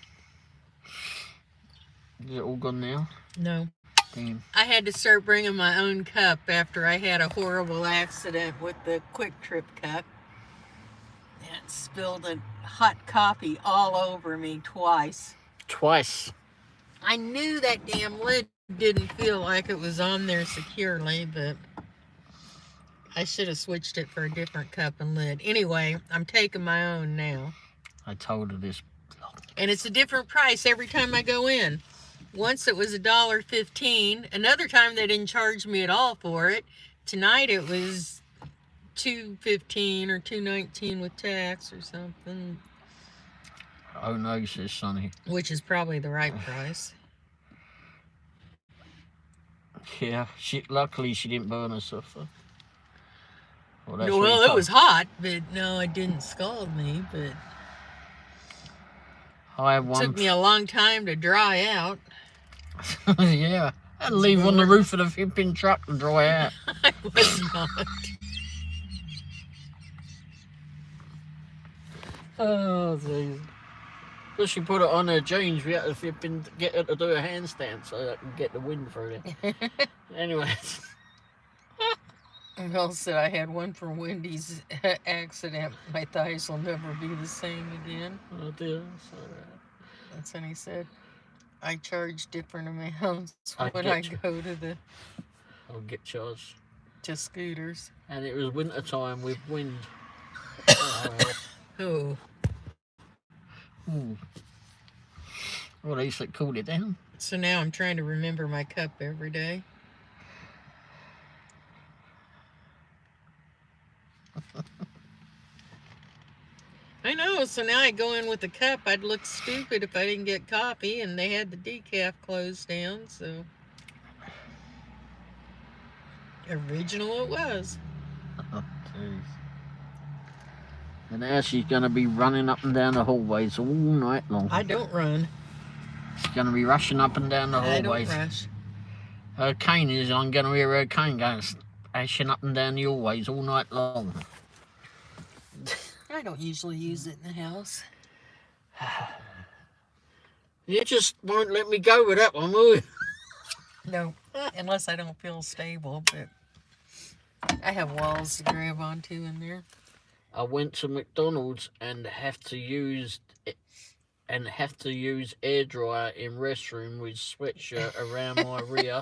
Is it all gone now? No. Damn. I had to start bringing my own cup after I had a horrible accident with the Quick Trip cup. And spilled a hot coffee all over me twice. Twice. I knew that damn lid didn't feel like it was on there securely, but I should have switched it for a different cup and lid. Anyway, I'm taking my own now. I told her this. And it's a different price every time I go in. Once it was $1.15. Another time they didn't charge me at all for it. Tonight it was $2.15 or $2.19 with tax or something. Oh no, says Sonny. Which is probably the right price. Yeah, luckily she didn't burn herself. Well, it was hot, but no, it didn't scald me. But I have one. It took me a long time to dry out. Yeah, I had to leave on the roof of the flipping truck to dry out. I was not. Oh, jeez. But she put it on her jeans. We had to flipping get her to do a handstand so I can get the wind through it. Anyway. Mel said I had one from Wendy's accident. My thighs will never be the same again. Oh dear. That's what he said. I charge different amounts when I go to the... I'll get charged. to scooters. And it was winter time with wind. Oh. Ooh. Well, at least it cooled it down. So now I'm trying to remember my cup every day. I know, so now I go in with a cup. I'd look stupid if I didn't get coffee, and they had the decaf closed down, so... Original it was. Oh, jeez. And now she's going to be running up and down the hallways all night long. I don't run. She's going to be rushing up and down the hallways. I don't rush. Her cane is, I'm going to hear her cane going, ashing up and down the hallways all night long. I don't usually use it in the house. You just won't let me go with that one, will you? No, unless I don't feel stable, but I have walls to grab onto in there. I went to McDonald's and have to use air dryer in restroom with sweatshirt around my rear.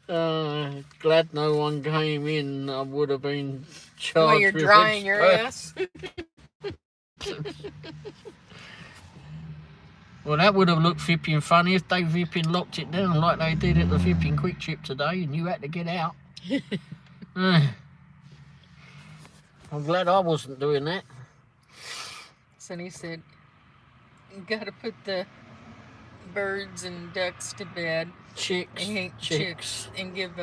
Glad no one came in. I would have been charged. While you're drying your ass. Well, that would have looked flipping funny if they flipping locked it down like they did at the flipping Quick Trip today, and you had to get out. I'm glad I wasn't doing that. Sonny said, "You gotta put the birds and ducks to bed. Chicks, and give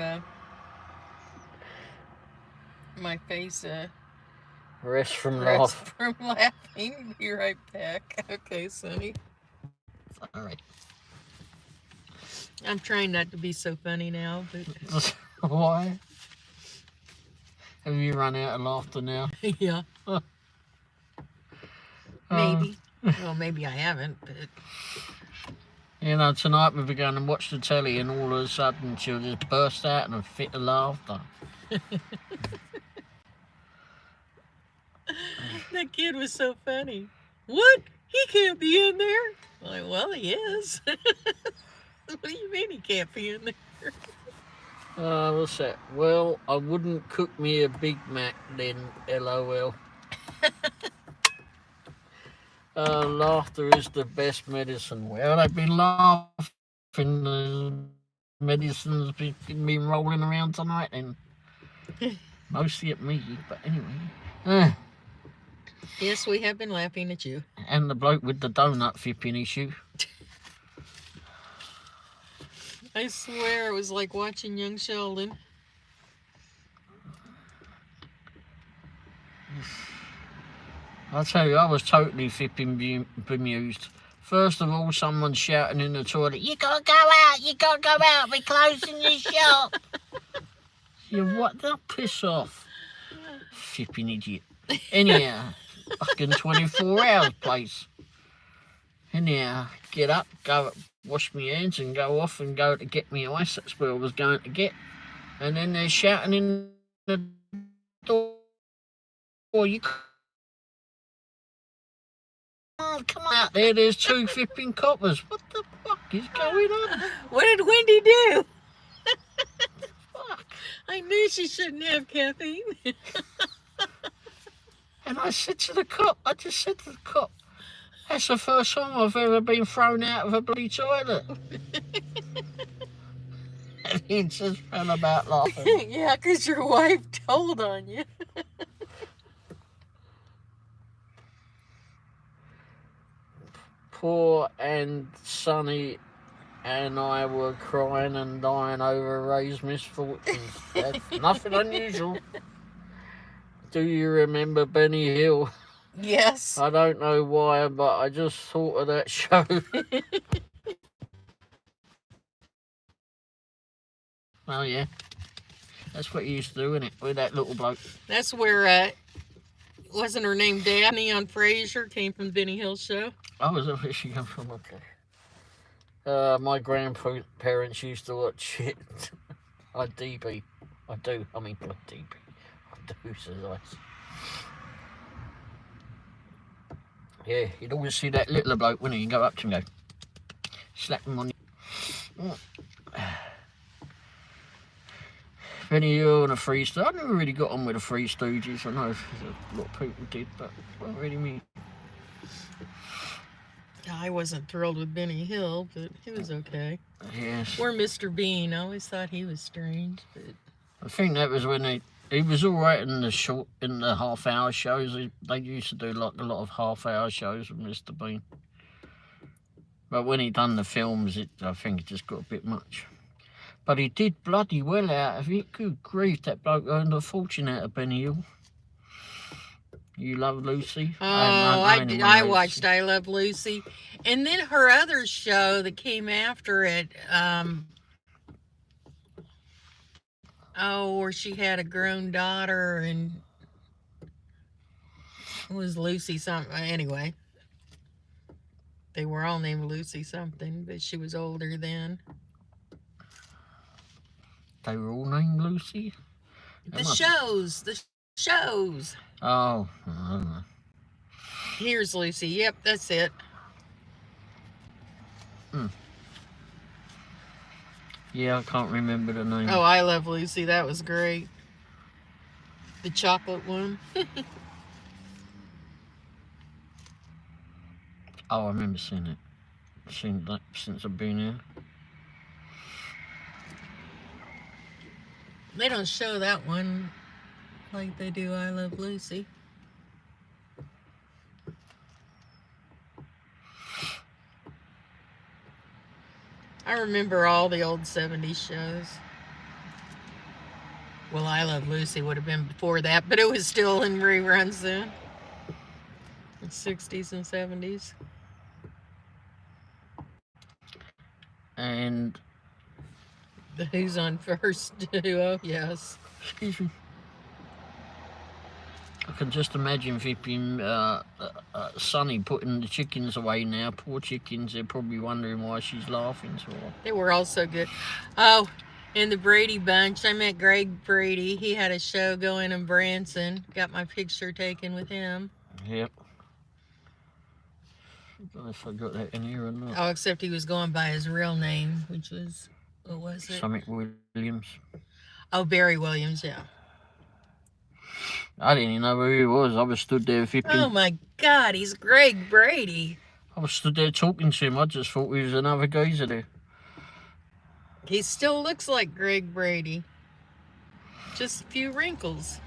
my face a rest from laughing. Be right back." Okay, Sonny. Alright. I'm trying not to be so funny now, but why? Have you run out of laughter now? Yeah. Maybe. Well, maybe I haven't, but... You know, tonight we were going to watch the telly and all of a sudden she'll just burst out in a fit of laughter. That kid was so funny. What? He can't be in there? I'm like, well, he is. What do you mean he can't be in there? What's that? Well, I wouldn't cook me a Big Mac then, LOL. Laughter is the best medicine. Well, they've been laughing. The medicine's been rolling around tonight, and mostly at me, but anyway. Yes, we have been laughing at you. And the bloke with the donut flipping issue. I swear it was like watching young Sheldon. I'll tell you, I was totally flipping bemused. First of all, someone's shouting in the toilet, "You gotta go out, you gotta go out, we're closing the shop." You what the piss off? Flipping idiot. Anyhow, fucking 24 hours place. Anyhow, get up, go wash my hands and go off and go to get me ice. That's where I was going to get. And then they're shouting in the door, "You can't come out there, there's two flipping coppers." What the fuck is going on? What did Wendy do? Fuck. I knew she shouldn't have caffeine. And I said to the cop, "That's the first time I've ever been thrown out of a bloody toilet." And he just fell about laughing. Yeah, because your wife told on you. Poor and Sonny and I were crying and dying over Ray's misfortunes. That's nothing unusual. Do you remember Benny Hill? Yes. I don't know why, but I just thought of that show. Well, yeah. That's what you used to do, innit? With that little bloke. That's where, wasn't her name Daphne on Frasier? Came from Benny Hill's show. Oh, is that where she come from? Okay. My grandparents used to watch it. I mean, DB. I do, says I. Yeah, you'd always see that little bloke, wouldn't you? You go up to him and go, slap him on the... Benny Hill and the Three Stooges. I never really got on with the Three Stooges. I know a lot of people did, but not really me. I wasn't thrilled with Benny Hill, but he was okay. Yes. Or Mr. Bean. I always thought he was strange, but I think that was when he was all right in the half-hour shows. They used to do like a lot of half-hour shows with Mr. Bean. But when he done the films, I think it just got a bit much. But he did bloody well out of it. Good grief, that bloke earned a fortune out of Benny Hill. You Love Lucy? Oh, I watched I Love Lucy. And then her other show that came after it, where she had a grown daughter and it was Lucy something. Anyway, they were all named Lucy something, but she was older then. They were all named Lucy? The shows. Oh, I don't know. Here's Lucy. Yep, that's it. Yeah, I can't remember the name. Oh, I Love Lucy. That was great. The chocolate one. Oh, I remember seeing it. Seen that since I've been here. They don't show that one like they do I Love Lucy. I remember all the old 70s shows. Well, I Love Lucy would have been before that, but it was still in reruns then. The 60s and 70s. And The Who's on First duo, yes. excuse me. I can just imagine flipping Sonny putting the chickens away now. Poor chickens, they're probably wondering why she's laughing so hard. They were all so good. Oh, in the Brady Bunch, I met Greg Brady. He had a show going in Branson. Got my picture taken with him. Yep. I don't know if I got that in here or not. Oh, except he was going by his real name, which was, what was it? Summit Williams. Oh, Barry Williams, yeah. I didn't even know who he was. I was stood there flipping. Oh my God, he's Greg Brady. I was stood there talking to him. I just thought he was another geezer there. He still looks like Greg Brady. Just a few wrinkles.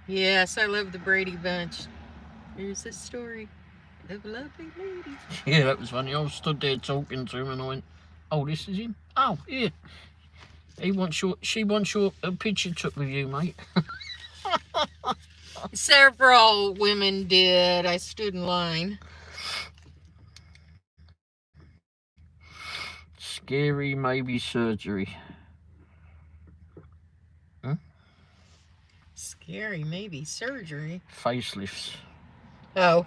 Yes, I love the Brady Bunch. Here's the story of a lovely lady. Yeah, that was funny. I was stood there talking to him and I went, oh, this is him? Oh, yeah. She wants your picture took with you, mate. Several women did. I stood in line. Scary maybe surgery. Scary, maybe surgery. Facelifts. Oh.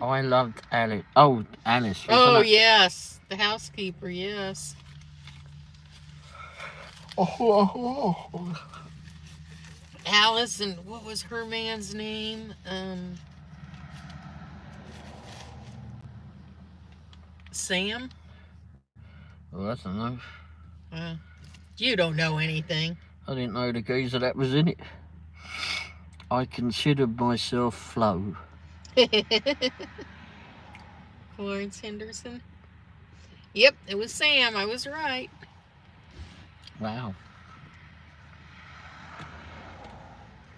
I loved Alice. Oh, Alice. Oh, yes. The housekeeper, yes. Oh. Alice, and what was her man's name? Sam? Well, I don't know. You don't know anything. I didn't know the geezer that was in it. I considered myself Flo. Florence Henderson? Yep, it was Sam. I was right. Wow.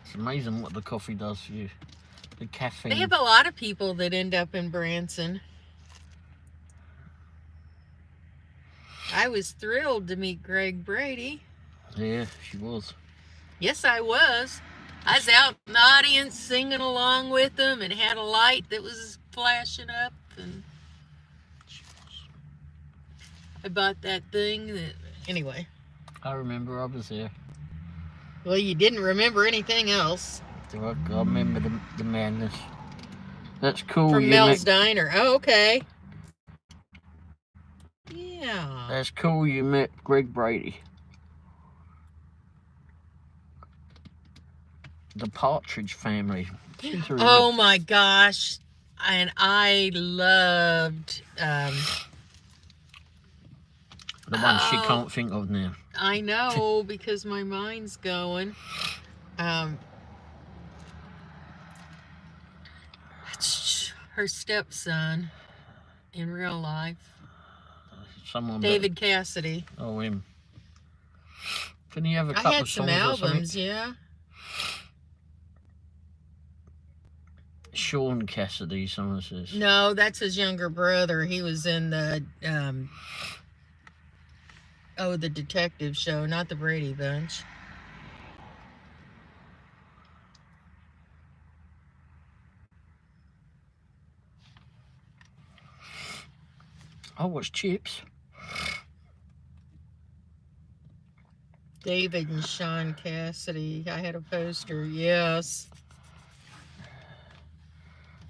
It's amazing what the coffee does for you. The caffeine. They have a lot of people that end up in Branson. I was thrilled to meet Greg Brady. Yeah, she was. Yes, I was. I was out in the audience singing along with them and had a light that was flashing up. And I bought that thing that, anyway. I remember I was there. Well, you didn't remember anything else. I remember the madness. That's cool. From Mel's Diner. Oh, okay. Yeah. That's cool you met Greg Brady. The Partridge Family. Oh my gosh. And I loved The one she can't think of now. I know, because my mind's going. Her stepson in real life. Someone David Cassidy. Oh, him. Can he have a couple of songs? I had some albums, yeah. Sean Cassidy, someone says. No, that's his younger brother. He was in the the detective show, not the Brady Bunch. I watched Chips. David and Sean Cassidy. I had a poster, yes.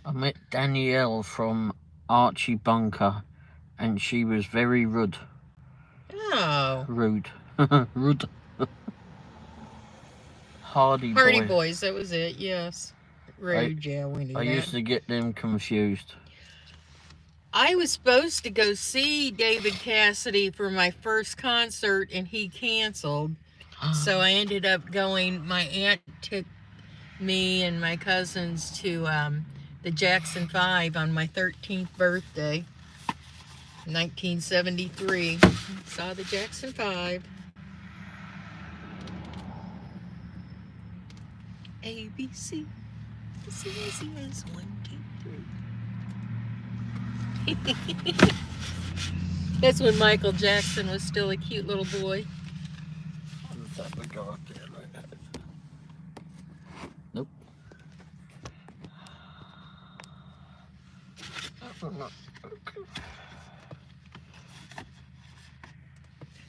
I met Danielle from Archie Bunker, and she was very rude. Oh. Rude. Rude. Hardy Boys, that was it, yes. Rude, yeah, we knew I that. used to get them confused. I was supposed to go see David Cassidy for my first concert, and he canceled. So I ended up going, my aunt took me and my cousins to the Jackson 5 on my 13th birthday, 1973. Saw the Jackson 5. A, B, C. C, C, S, 1, 2, 3. That's when Michael Jackson was still a cute little boy. Nope.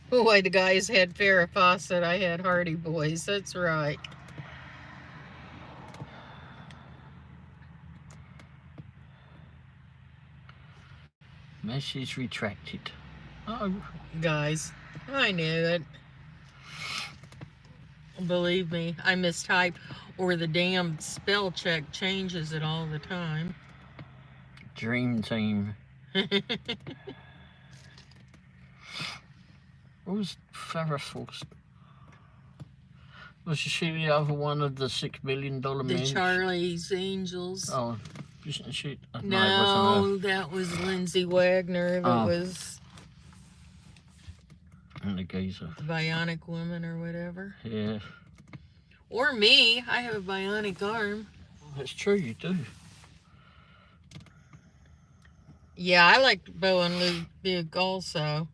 Boy, the guys had Farrah Fawcett, I had Hardy Boys, that's right. Message retracted. Oh. Guys, I knew it. Believe me, I mistype, or the damn spell check changes it all the time. Dream Team. What was Farrah Fawcett? Was she the other one of the $6 million men? The Charlie's Angels. Oh, isn't she? No, that was Lindsay Wagner. It was... And the geezer. Bionic Woman or whatever. Yeah. Or me. I have a bionic arm. That's true, you do. Yeah, I liked Bo and Luke Big also.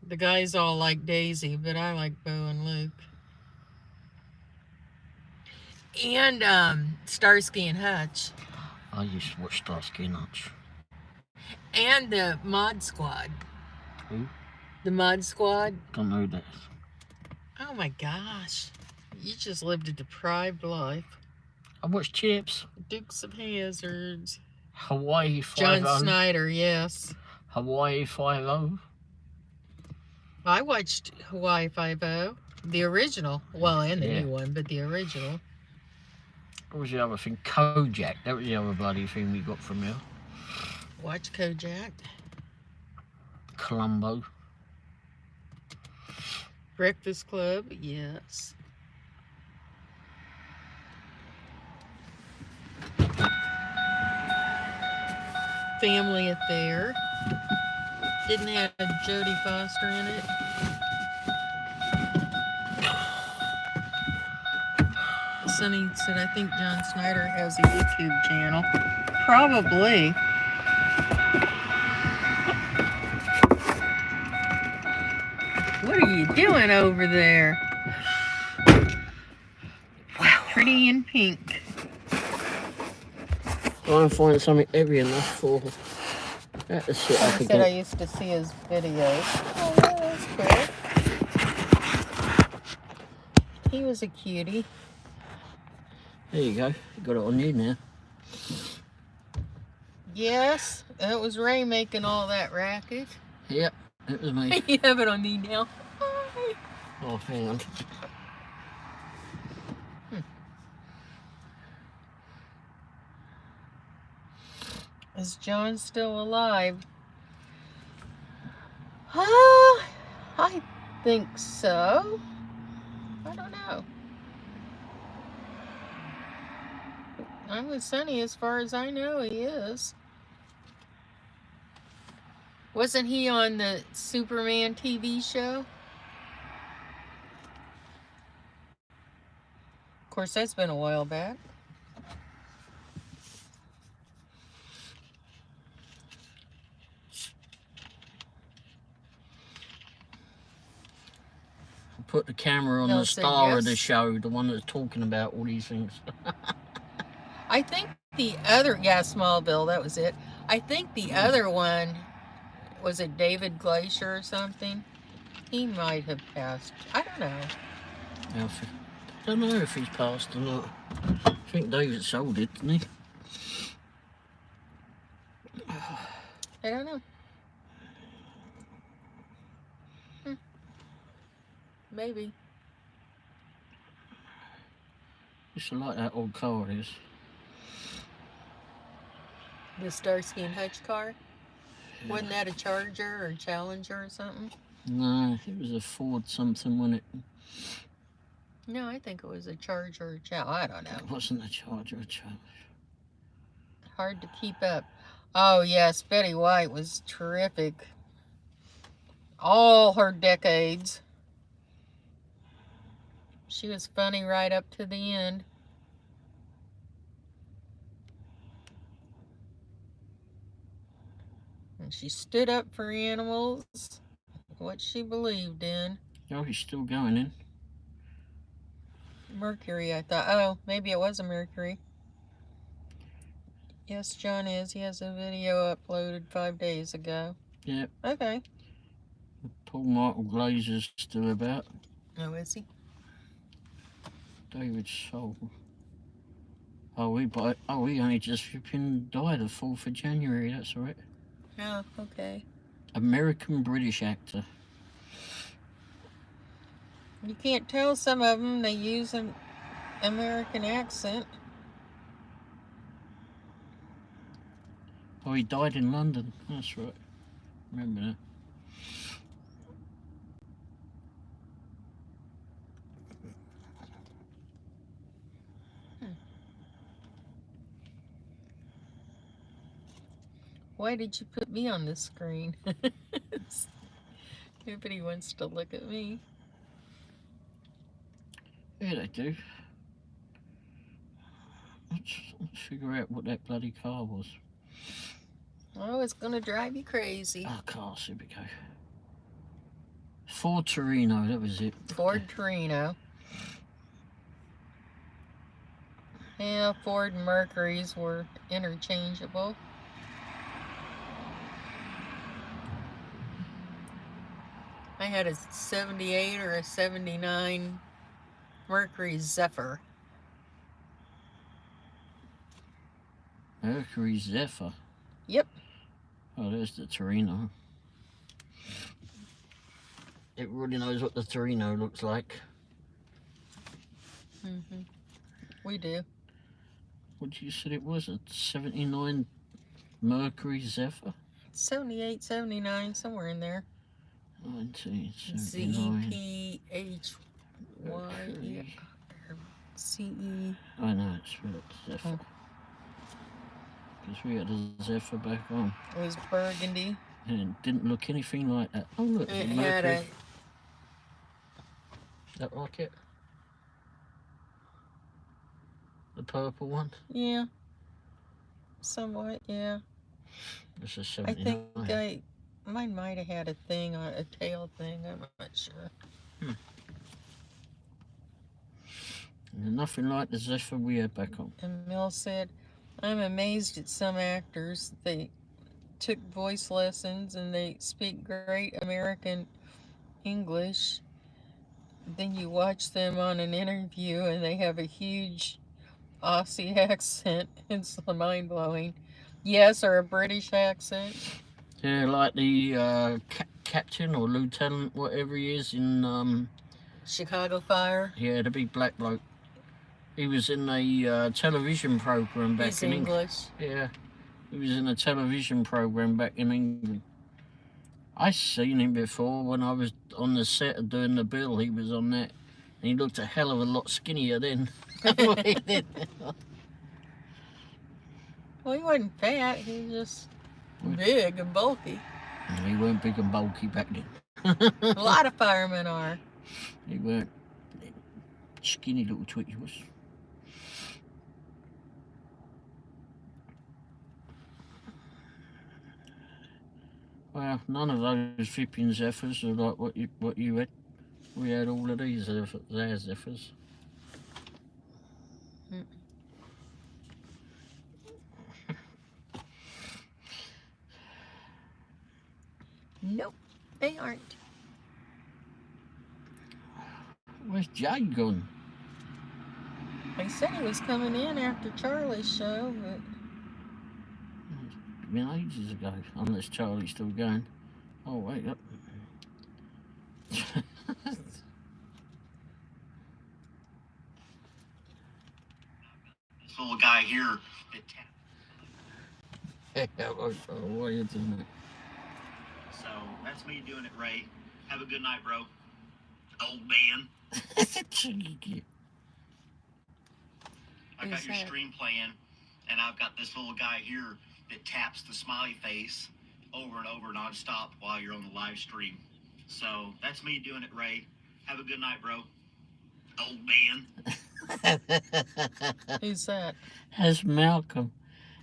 The guys all like Daisy, but I like Bo and Luke. And Starsky and Hutch. I used to watch Starsky and Hutch. And the Mod Squad. Who? The Mod Squad. Don't know that. Oh my gosh. You just lived a deprived life. I watched Chips. Dukes of Hazzards. Hawaii 5-0. John Snyder, yes. Hawaii 5-0. I watched Hawaii 5-0. The original. Well, and the new one, but the original. What was the other thing? Kojak. That was the other bloody thing we got from here. Watch Kojak. Columbo. Breakfast Club, yes. Family Affair. Didn't have Jodie Foster in it. Sonny said, I think John Snyder has a YouTube channel. Probably. What are you doing over there? Wow. Pretty in pink. Try and find something heavy enough for that to sit up again. I used to see his videos. Oh, yeah, that's cool. He was a cutie. There you go. You got it on you now. Yes, that was Ray making all that racket. Yep, it was me. You have it on me now. Hi. Oh, hang on. Is John still alive? I think so. I don't know. I'm with Sonny as far as I know he is. Wasn't he on the Superman TV show? Of course, that's been a while back. Put the camera on Mel the said star of the yes. show, the one that's talking about all these things. I think the other, yeah, Smallville, that was it. I think the other one, was it David Glacier or something? He might have passed. I don't know. I don't know if he's passed or not. I think David sold it, didn't he? I don't know. Maybe. Just like that old car it is. The Starsky and Hutch car? Yeah. Wasn't that a Charger or Challenger or something? No, it was a Ford something, wasn't it? No, I think it was a Charger or Challenger. I don't know. It wasn't a Charger or Challenger. Hard to keep up. Oh, yes, Betty White was terrific. All her decades. She was funny right up to the end. And she stood up for animals, what she believed in. Oh, he's still going in. Mercury, I thought. Oh, maybe it was a Mercury. Yes, John is. He has a video uploaded 5 days ago. Yep. Okay. Paul Michael Glazer's still about. Oh, is he? David Soul. Oh, he only just flipping died the 4th of January, that's right. Oh, okay. American-British actor. You can't tell some of them, they use an American accent. Oh, he died in London, that's right. Remember that. Why did you put me on this screen? Nobody wants to look at me. Yeah, they do. Let's figure out what that bloody car was. Oh, it's going to drive you crazy. Oh, cars, here we go. Ford Torino, that was it. Ford Torino. Yeah, Ford and Mercuries were interchangeable. I had a 78 or a 79 Mercury Zephyr. Mercury Zephyr? Yep. Oh, there's the Torino. Everybody knows what the Torino looks like. Mm-hmm. We do. What did you say it was? A 79 Mercury Zephyr? 78, 79, somewhere in there. 1979. ZEPHY CE. I know, it's spelled Zephyr. Because we had a Zephyr back on. It was burgundy. And it didn't look anything like that. Oh, look, It Mercury. had a... That like it? The purple one? Yeah. Somewhat, yeah. It's a I 79. think mine might have had a thing on a tail thing. I'm not sure. Nothing like the Zephyr we had back on. And Mel said, I'm amazed at some actors. They took voice lessons and they speak great American English. Then you watch them on an interview and they have a huge Aussie accent. It's mind-blowing. Yes, or a British accent. Yeah, like the captain or lieutenant, whatever he is in... Chicago Fire. Yeah, the big black bloke. He was in a television program back He's in English. England. Yeah, he was in a television program back in England. I seen him before when I was on the set of doing the bill. He was on that. And he looked a hell of a lot skinnier then. Well, he wasn't fat. He was just big and bulky. He weren't big and bulky back then. A lot of firemen are. He weren't. Skinny little twitch was. Well, none of those flipping Zephyrs are like what you had. We had all of these Zephyrs. Nope, they aren't. Where's Jay gone? They said he was coming in after Charlie's show, but It's been ages ago, unless Charlie's still going. Oh, wait up. This little guy here. Why are you doing that? So that's me doing it, Ray. Have a good night, bro. Old man. I got your stream playing, and I've got this little guy here that taps the smiley face over and over nonstop while you're on the live stream. So that's me doing it, Ray. Have a good night, bro. Old man. who's that? That's Malcolm.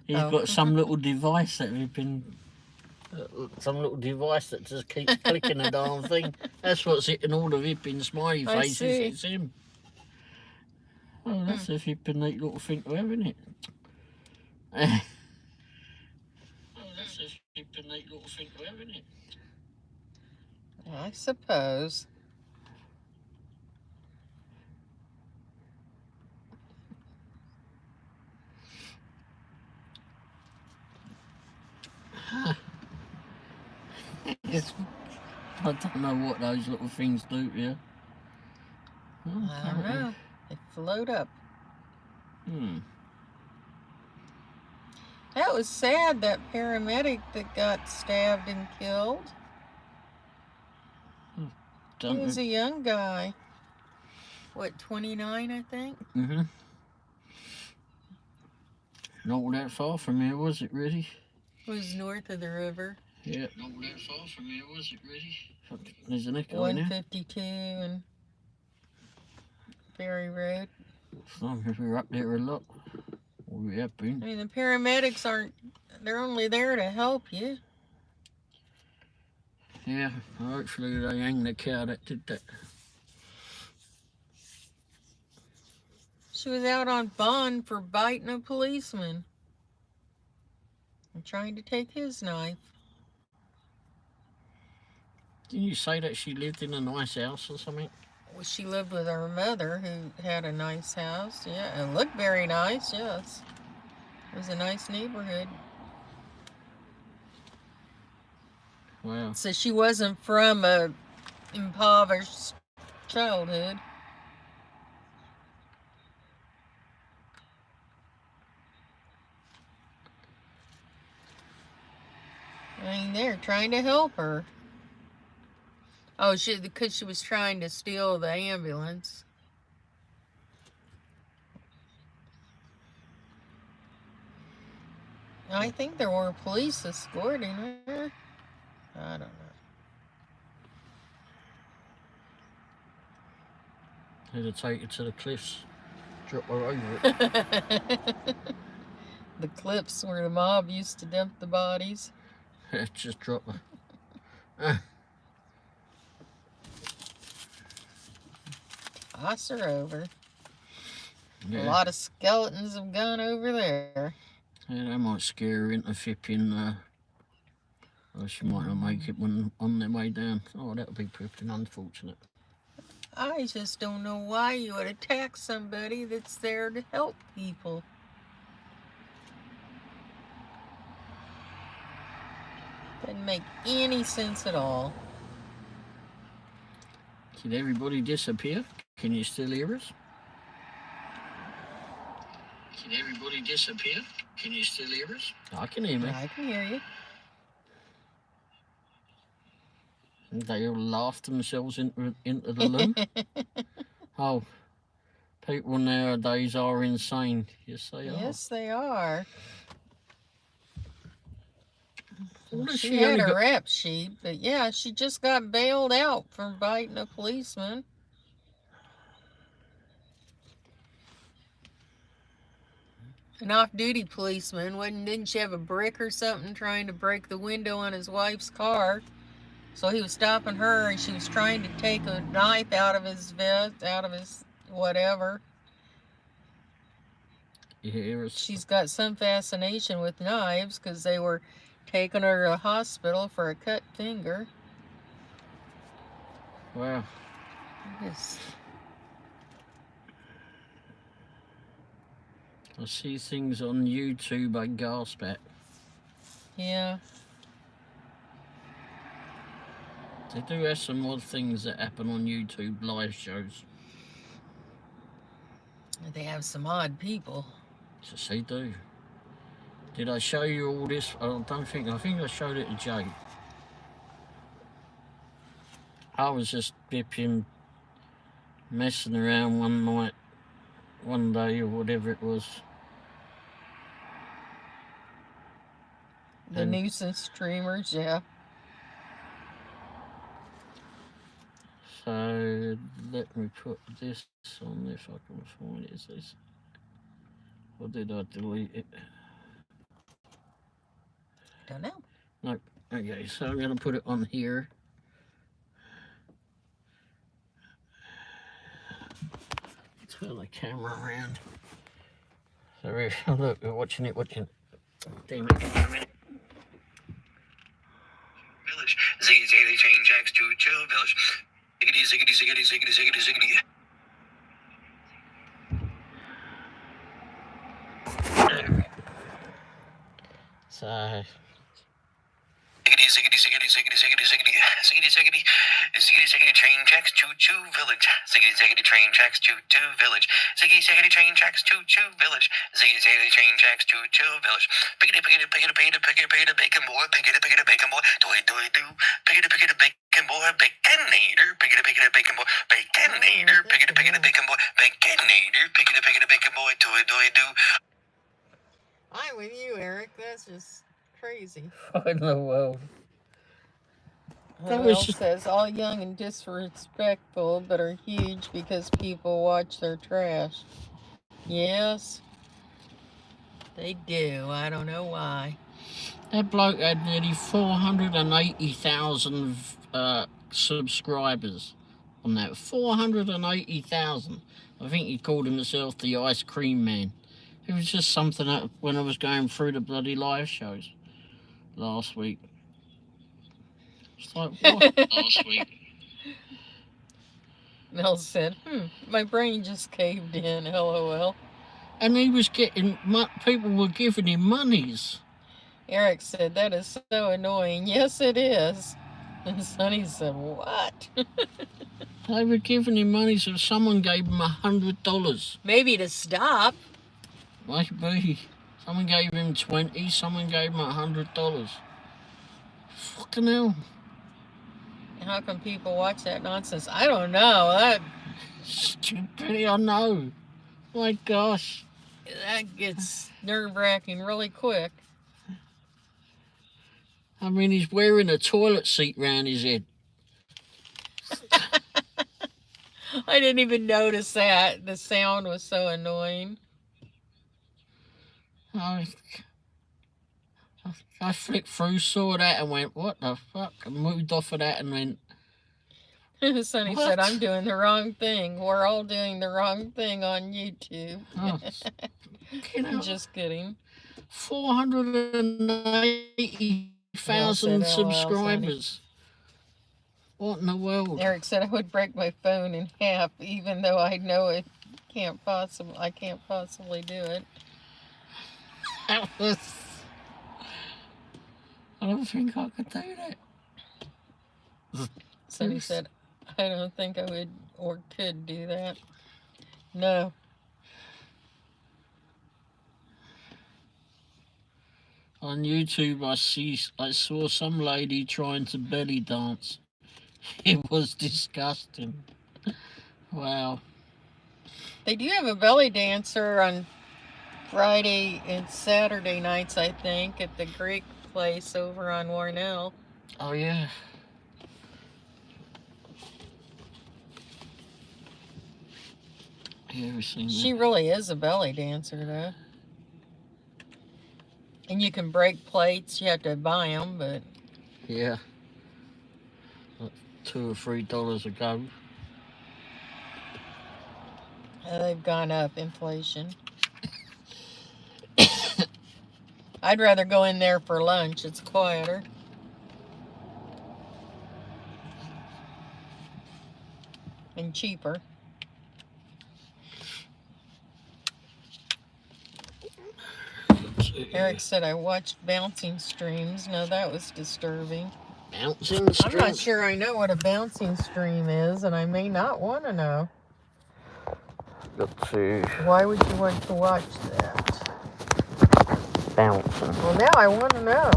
He's Oh. got some little device that we've been... some little device that just keeps clicking the darn thing. That's what's hitting all the vipping smiley I faces. see. It's him. Oh, that's a flipping neat little thing to have, isn't it? Oh, that's a flipping neat little thing to have, isn't it? I suppose. I don't know what those little things do to you. Oh, I don't know. They float up. That was sad, that paramedic that got stabbed and killed. He was a young guy. What, 29, I think? Mm-hmm. Not all that far from here, was it, really? It was north of the river. Yeah. Not all that far from here, was it, really? There's an echo in there. 152 and Ferry Road. We were up there a lot. Well, we have been. I mean, the paramedics aren't, they're only there to help you. Yeah, hopefully they hang the cow that did that. She was out on bond for biting a policeman and trying to take his knife. Didn't you say that she lived in a nice house or something? Well, she lived with her mother, who had a nice house. Yeah, it looked very nice, yes. It was a nice neighborhood. Wow. So she wasn't from a impoverished childhood. I mean, they're trying to help her. Oh, because she was trying to steal the ambulance. I think there were police escorting her. I don't know. They'd have taken her to the cliffs, drop her over it. The cliffs where the mob used to dump the bodies. Just drop her. Toss her over. Yeah. A lot of skeletons have gone over there. Yeah, they might scare her into flipping. Or she might not make it when on their way down. Oh, that would be flipping unfortunate. I just don't know why you would attack somebody that's there to help people. Doesn't make any sense at all. Did everybody disappear? Can you still hear us? Did everybody disappear? Can you still hear us? I can hear me. I can hear you. They all laughed themselves into the loo. Oh, people nowadays are insane. Yes, they are. Yes, they are. What has She had only a got? rap sheet, but yeah, she just got bailed out for biting a policeman. An off-duty policeman. Didn't she have a brick or something trying to break the window on his wife's car? So he was stopping her, and she was trying to take a knife out of his vest, out of his whatever. Yeah, She's got some fascination with knives because they were taking her to the hospital for a cut finger. wow. Yes. I see things on YouTube I gasp at. Yeah. They do have some odd things that happen on YouTube live shows. They have some odd people. Yes, they do. Did I show you all this? I think I showed it to Jay. I was just bipping, messing around one day or whatever it was. The nuisance streamers, yeah. So let me put this on if I can find it. Is this? Or did I delete it? Don't know. Nope. Okay, so I'm going to put it on here. Turn the camera around. So look, we're watching it. Damn it. Village. Ziggy ziggy chain jacks to chill village. Ziggity ziggity ziggity ziggity ziggity ziggity. So Ziggity ziggity ziggity ziggity ziggity ziggity ziggity ziggity ziggity ziggity train tracks to village. Ziggity ziggity train tracks to village. Ziggity ziggity train tracks to village. Ziggity ziggity train tracks to village. Pickety pickety pickety pickety pickety pickety bacon boy. Pickety pickety bacon boy. Doy doy do. Pickety pickety bacon boy. Baconator. Pickety pickety bacon boy. Baconator. Pickety pickety bacon boy. Baconator. Pickety pickety bacon boy. Doy doy do. I'm with you, Eric. That's just crazy. in the world. That Who was else just- says all young and disrespectful, but are huge because people watch their trash? Yes, they do. I don't know why. That bloke had nearly 480,000 subscribers on that. 480,000. I think he called himself the Ice Cream Man. It was just something that when I was going through the bloody live shows last week. It's like, what? Last week. Mel said, my brain just caved in, LOL. And he was getting, people were giving him monies. Eric said, that is so annoying. Yes, it is. And Sonny said, what? They were giving him money, so someone gave him $100. Maybe to stop. Maybe. Someone gave him 20, someone gave him $100. Fucking hell. How can people watch that nonsense? I don't know. That Stupid, I know. My gosh. that gets nerve-wracking really quick. I mean, he's wearing a toilet seat round his head. I didn't even notice that. The sound was so annoying. I flicked through, saw that, and went, what the fuck? I moved off of that and went, Sonny What? said, I'm doing the wrong thing. We're all doing the wrong thing on YouTube. oh, you know, Just kidding. 480,000 Well said, LOL, subscribers. What in the world? Eric said I would break my phone in half, even though I know I can't possibly do it. That was... I don't think I could do that. Sonny said, I don't think I would or could do that. No. On YouTube, I saw some lady trying to belly dance It was disgusting. Wow. They do have a belly dancer on Friday and Saturday nights, I think, at the Greek place over on Warnell. Oh, yeah. Yeah, we've seen She that. really is a belly dancer, though. And you can break plates. You have to buy them, but... Yeah. Like $2 or $3 a go. They've gone up, inflation. I'd rather go in there for lunch. It's quieter. And cheaper. Eric said I watched bouncing streams. No, that was disturbing. Bouncing streams? I'm not sure I know what a bouncing stream is, and I may not want to know. Got to... Why would you want to watch that? Bouncing. Well, now I want to know.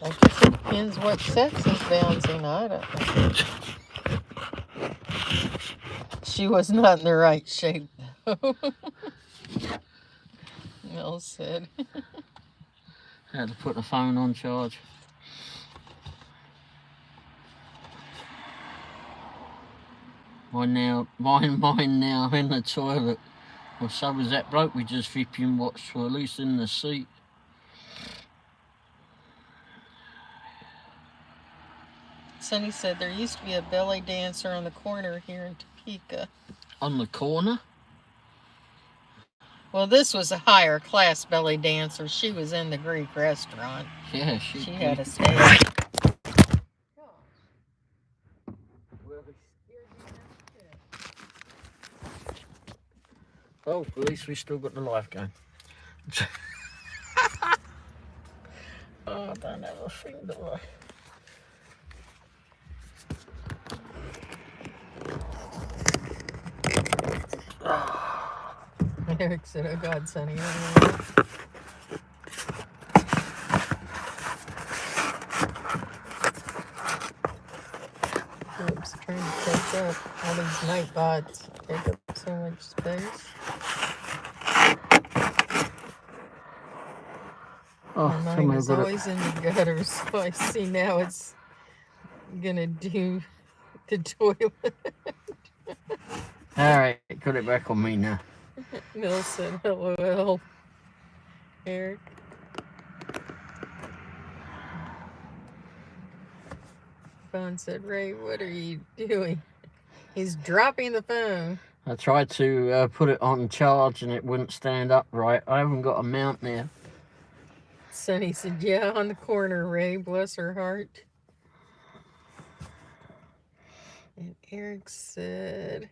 I guess it depends what sex is bouncing. I don't know. She was not in the right shape, though. Mel said. Had to put the phone on charge. Mine now in the toilet. Well, so was that bloke we just flipping watched for loose in the seat. Sonny said there used to be a belly dancer on the corner here in Topeka. On the corner? Well, this was a higher class belly dancer. She was in the Greek restaurant. Yeah, She had a stage. Oh, at least we still got the live going. Oh, I don't have a thing, do I? Eric said, oh God, Sonny. Oops, trying to catch up. All these night bots take up so much space. Oh, My mind is always in the gutters, so I see now it's gonna do the toilet. Alright, got it back on me now. Mel said, LOL. Eric. Phone said, Ray, what are you doing? He's dropping the phone. I tried to put it on charge and it wouldn't stand up right. I haven't got a mount there. Sonny said, yeah, on the corner, Ray. Bless her heart. And Eric said...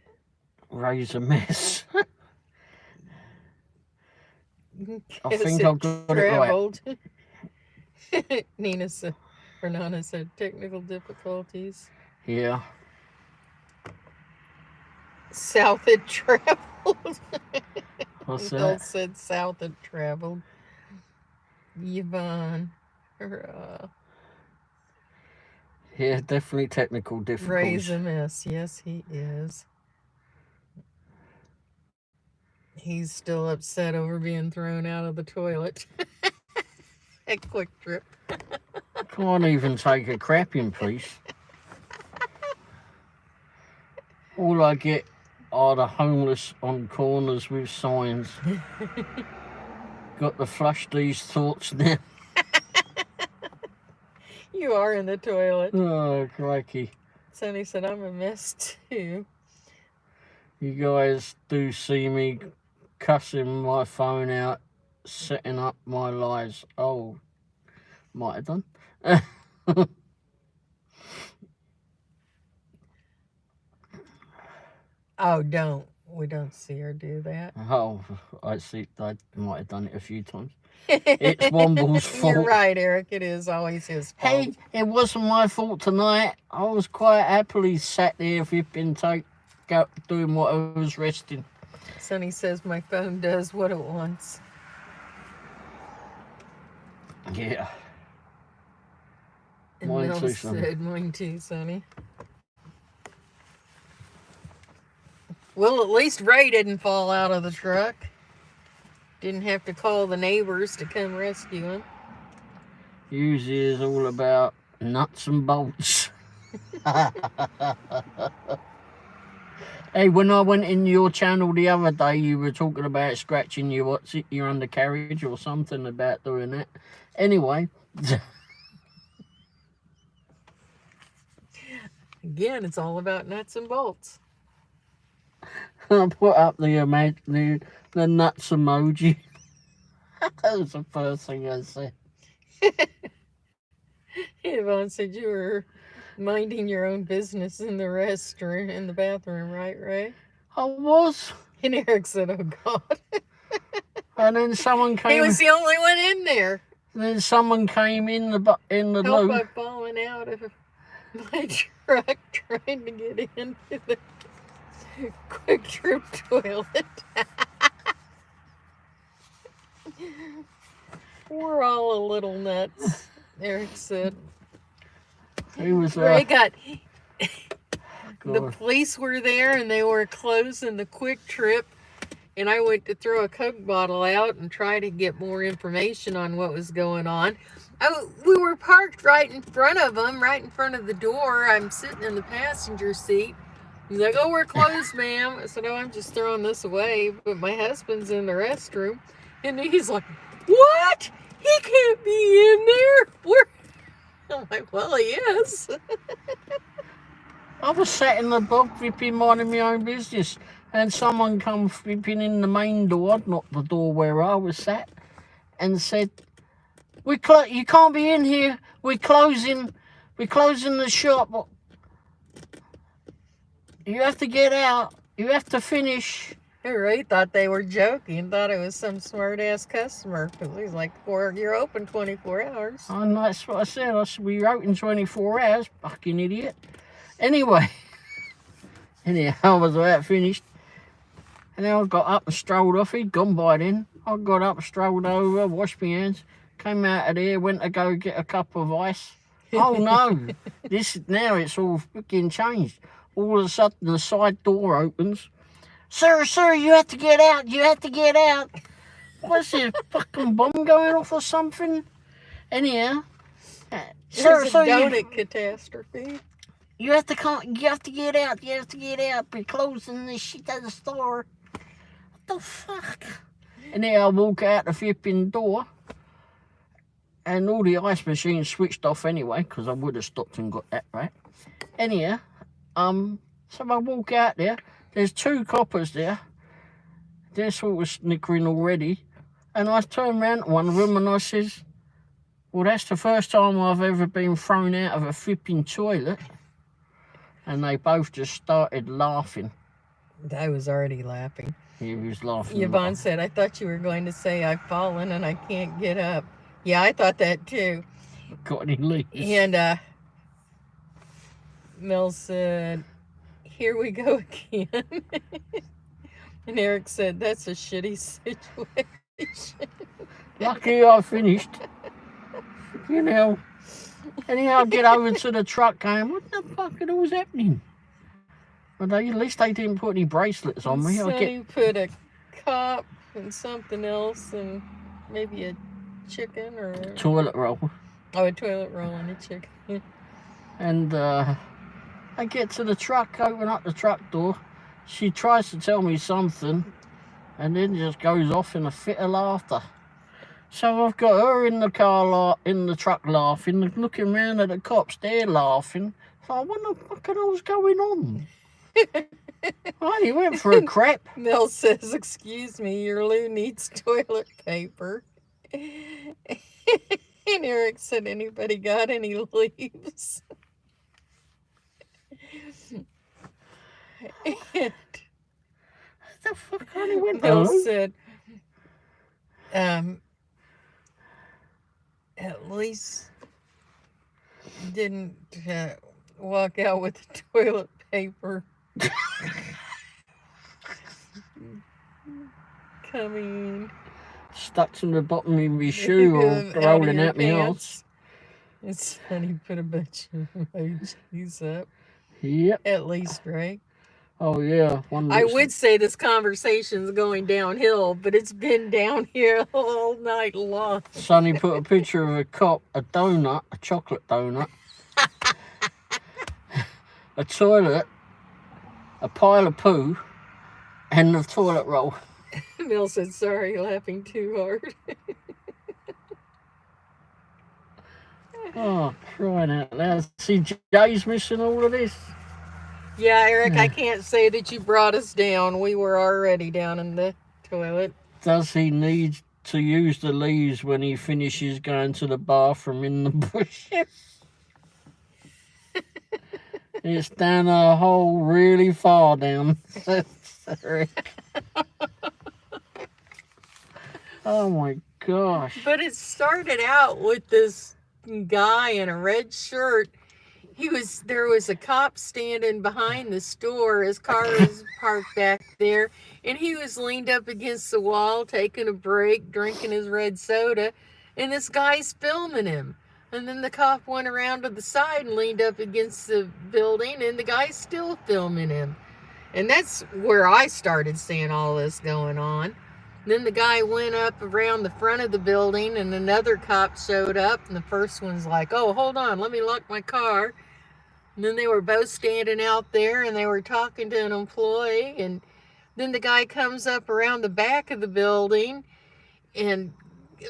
Ray's a mess. I Guess think it I've got traveled. it right. Nina said, Fernanda said, technical difficulties. Yeah. South it traveled. What's Bill that? said south it traveled. Yvonne. Yeah, definitely technical difficulties. Ray's a mess. Yes, he is. He's still upset over being thrown out of the toilet. A quick trip. Can't even take a crap in peace. All I get are the homeless on corners with signs. Got to flush these thoughts now. You are in the toilet. Oh, crikey. Sonny said, I'm a mess too. You guys do see me cussing my phone out, setting up my lies. Oh, might have done. Oh, don't. We don't see her do that. Oh, I see. I might have done it a few times. It's Womble's fault. You're right, Eric. It is always his fault. Hey, it wasn't my fault tonight. I was quite happily sat there flipping doing what I was resting. Sonny says my phone does what it wants. Yeah. And Mine Mel too, Sonny. said, mine too, Sonny. Well, at least Ray didn't fall out of the truck. Didn't have to call the neighbors to come rescue him. Usually is all about nuts and bolts. Hey, when I went in your channel the other day, you were talking about scratching your your undercarriage or something about doing that. Anyway. Again, it's all about nuts and bolts. I put up the nuts emoji. That was the first thing I said. Yvonne said you were minding your own business in the restroom, in the bathroom, right, Ray? I was. And Eric said, oh, God. And then someone came. He was the only one in there. Then someone came in the Help loo. by falling out of my truck trying to get into the quick trip toilet. We're all a little nuts, Eric said. He was Ray got... The God. police were there and they were closing the quick trip, and I went to throw a Coke bottle out and try to get more information on what was going on. We were parked right in front of them, right in front of the door. I'm sitting in the passenger seat. He's like, oh, we're closed, ma'am. I said, oh, I'm just throwing this away, but my husband's in the restroom. And he's like, what? He can't be in there. I'm like, well, he is. I was sat in the bog flipping, minding my own business, and someone come flipping in the main door, not the door where I was sat, and said, you can't be in here. We're closing the shop. You have to get out. You have to finish. Ray thought they were joking, thought it was some smart-ass customer, because he's like, you're open 24 hours. And that's what I said. I said, we're open 24 hours, fucking idiot. Anyway, anyhow, I was about finished. And then I got up and strolled off. He'd gone by then. I got up, strolled over, washed my hands, came out of there, went to go get a cup of ice. Oh no, now it's all freaking changed. All of a sudden the side door opens. Sir, you have to get out. You have to get out. What's there, a fucking bomb going off or something? Anyhow, Sir, donut catastrophe. You have to get out. You have to get out. We're closing this shit at the store. What the fuck? And then I walk out the flipping door, and all the ice machines switched off anyway, because I would have stopped and got that right. Anyhow, so I walk out there. There's two coppers there. They're sort of snickering already, and I turn around to one of them and I says, "Well, that's the first time I've ever been thrown out of a flipping toilet." And they both just started laughing. I was already laughing. He was laughing. Yvonne said, I thought you were going to say I've fallen and I can't get up. Yeah, I thought that too. Got any leaves? And Mel said, here we go again. And Eric said, that's a shitty situation. Lucky I finished. You know. Anyhow, I get over to the truck going, what the fuck was happening? Well, at least they didn't put any bracelets on me. Sonny put a cup and something else and maybe a chicken or... toilet roll. Oh, a toilet roll and a chicken. And I get to the truck, open up the truck door. She tries to tell me something and then just goes off in a fit of laughter. So I've got her in the car, in the truck laughing, looking around at the cops, they're laughing. So what the fuck was going on? I only went for a crap. Mel says, excuse me, your loo needs toilet paper. And Eric said, anybody got any leaves? And the fuck I only went Mel said, at least didn't walk out with the toilet paper. Coming. Stuck to the bottom of my shoe or rolling out my arse. It's funny, put a bunch of emojis up. Yep. At least, right? Oh yeah. I would say this conversation's going downhill, but it's been downhill all night long. Sonny put a picture of a donut, a chocolate donut, a toilet, a pile of poo, and the toilet roll. Mill said, sorry, laughing too hard. Oh, crying out loud. See, Jay's missing all of this. Yeah, Eric, I can't say that you brought us down. We were already down in the toilet. Does he need to use the leaves when he finishes going to the bathroom in the bushes? It's down a hole really far down. Oh my gosh. But it started out with this guy in a red shirt. There was a cop standing behind the store. His car was parked back there, and he was leaned up against the wall, taking a break, drinking his red soda, and this guy's filming him. And then the cop went around to the side and leaned up against the building, and the guy's still filming him. And that's where I started seeing all this going on. Then the guy went up around the front of the building, and another cop showed up, and the first one's like, oh, hold on, let me lock my car. And then they were both standing out there, and they were talking to an employee, and then the guy comes up around the back of the building and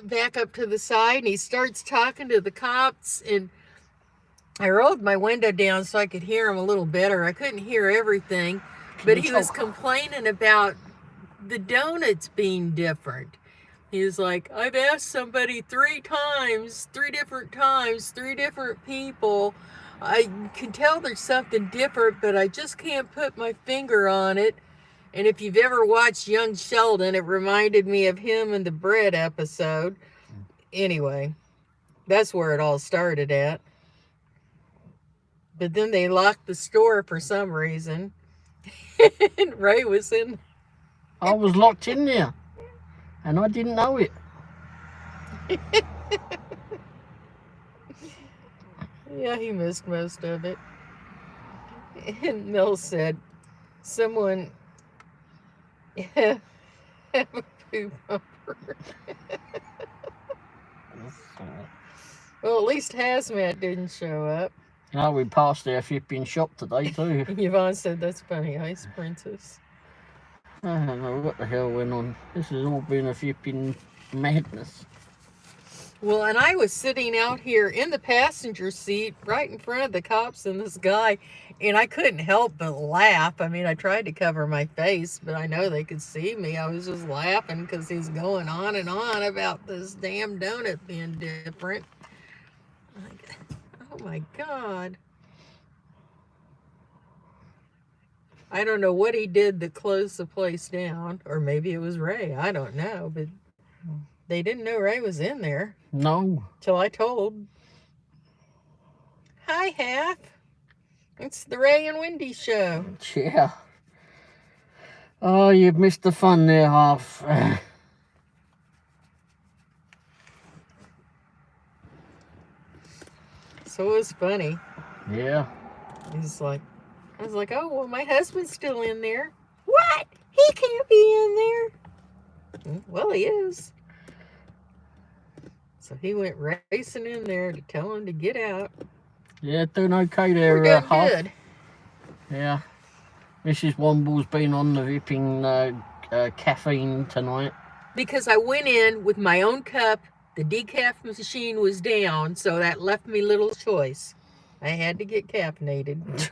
back up to the side, and he starts talking to the cops, and I rolled my window down so I could hear him a little better. I couldn't hear everything, but he was complaining about the donuts being different. He was like, I've asked somebody 3 different times, 3 different people. I can tell there's something different, but I just can't put my finger on it. And if you've ever watched Young Sheldon, it reminded me of him in the bread episode. Anyway, that's where it all started at. But then they locked the store for some reason. And Ray was in. I was locked in there, and I didn't know it. Yeah, he missed most of it. And Mill said, someone have a poo bumper. Well, at least Hazmat didn't show up. No, we passed their flipping shop today too. Yvonne said, that's funny, Ice Princess. I don't know what the hell went on. This has all been a flipping madness. Well, and I was sitting out here in the passenger seat right in front of the cops and this guy, and I couldn't help but laugh. I mean, I tried to cover my face, but I know they could see me. I was just laughing because he's going on and on about this damn donut being different. Oh my God. I don't know what he did that closed the place down, or maybe it was Ray. I don't know, but they didn't know Ray was in there. No. Till I told. Hi, Half. It's the Ray and Wendy show. Yeah. Oh, you've missed the fun there, Half. So it was funny. Yeah. He's like, I was like, oh, well, my husband's still in there. What? He can't be in there. Well, he is. So he went racing in there to tell him to get out. Yeah, doing okay there. We're doing Half. good. Yeah. Mrs. Womble's been on the vipping caffeine tonight. Because I went in with my own cup. The decaf machine was down, so that left me little choice. I had to get caffeinated.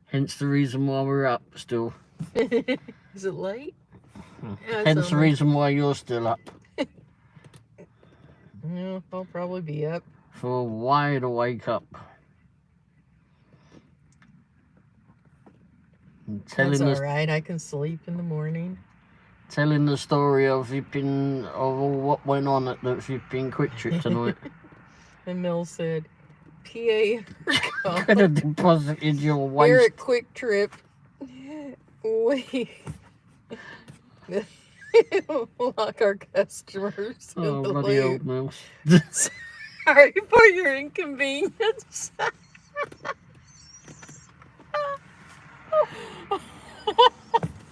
Hence the reason why we're up still. Is it late? Yeah, Hence the reason why you're still up. Yeah, I'll probably be up. For a wide awake up. That's all right. I can sleep in the morning. Telling the story of all what went on at the flipping Quick Trip tonight. And Mill said, PA Could have deposited your waste. Here at Quick Trip, we lock our customers in the bloody loop. old mouse. sorry for your inconvenience.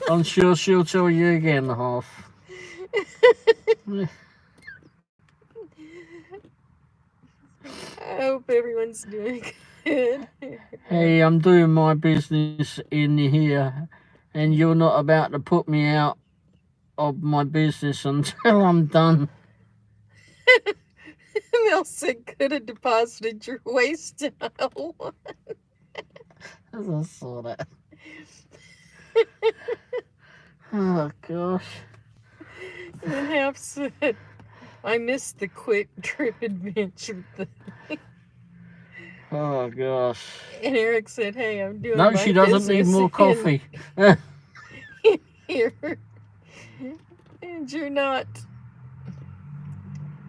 I'm sure she'll tell you again, half. I hope everyone's doing good. Hey, I'm doing my business in here, and you're not about to put me out of my business until I'm done. Mel said could have deposited your waste in aisle 1. I saw that. Oh, gosh. And Half said, I missed the quick trip adventure thing. Oh, gosh. And Eric said, hey, I'm doing No, my she doesn't need business more coffee. in here. And you're not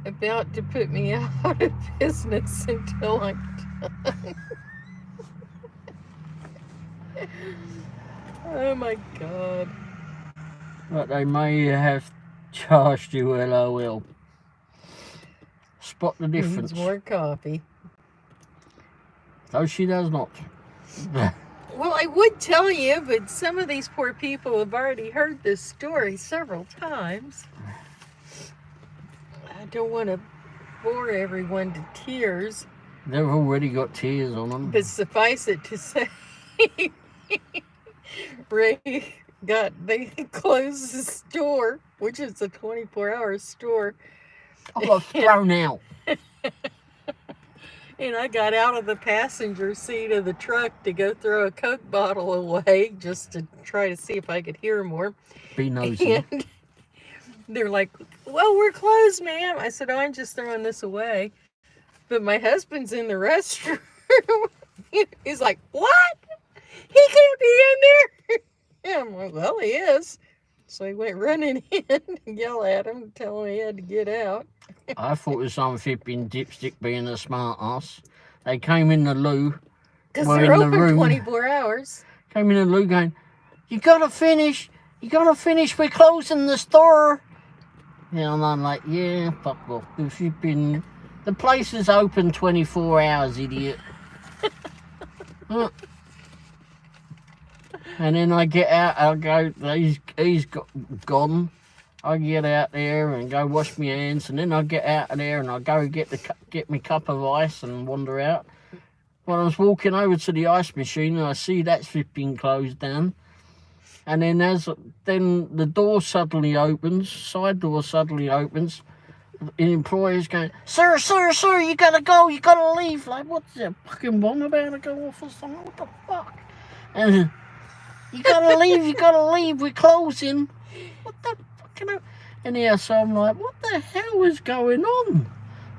about to put me out of business until I'm done. Oh my God. But they may have charged you LOL. Spot the difference. Needs more coffee. No, she does not. Well, I would tell you, but some of these poor people have already heard this story several times. I don't want to bore everyone to tears, They've already got tears on them. but suffice it to say, Ray they closed the store, which is a 24-hour store. I got thrown out. And I got out of the passenger seat of the truck to go throw a Coke bottle away just to try to see if I could hear more. Be nosy. And they're like, well, we're closed, ma'am. I said, oh, I'm just throwing this away. But my husband's in the restroom. He's like, what? He can't be in there. And I'm like, well, he is. So he went running in and yelled at him, telling him he had to get out. I thought it was some flipping dipstick being a smart ass. They came in the loo. Because We're they're in the open room. 24 hours. Came in the loo going, you gotta finish. You gotta finish. We're closing the store. Yeah, and I'm like, yeah, fuck off. If you've been... The place is open 24 hours, idiot. And then I get out, I go, he's gone. I get out there and go wash my hands, and then I get out of there and I go get my cup of ice and wander out. When I was walking over to the ice machine, and I see that's been closed down. And then then the door suddenly opens, side door suddenly opens. The employer's going, sir, you gotta go, you gotta leave. Like, what's that fucking bomb about to go off or something? What the fuck? And you gotta leave, we're closing. What the fucking hell? And yeah, so I'm like, what the hell is going on?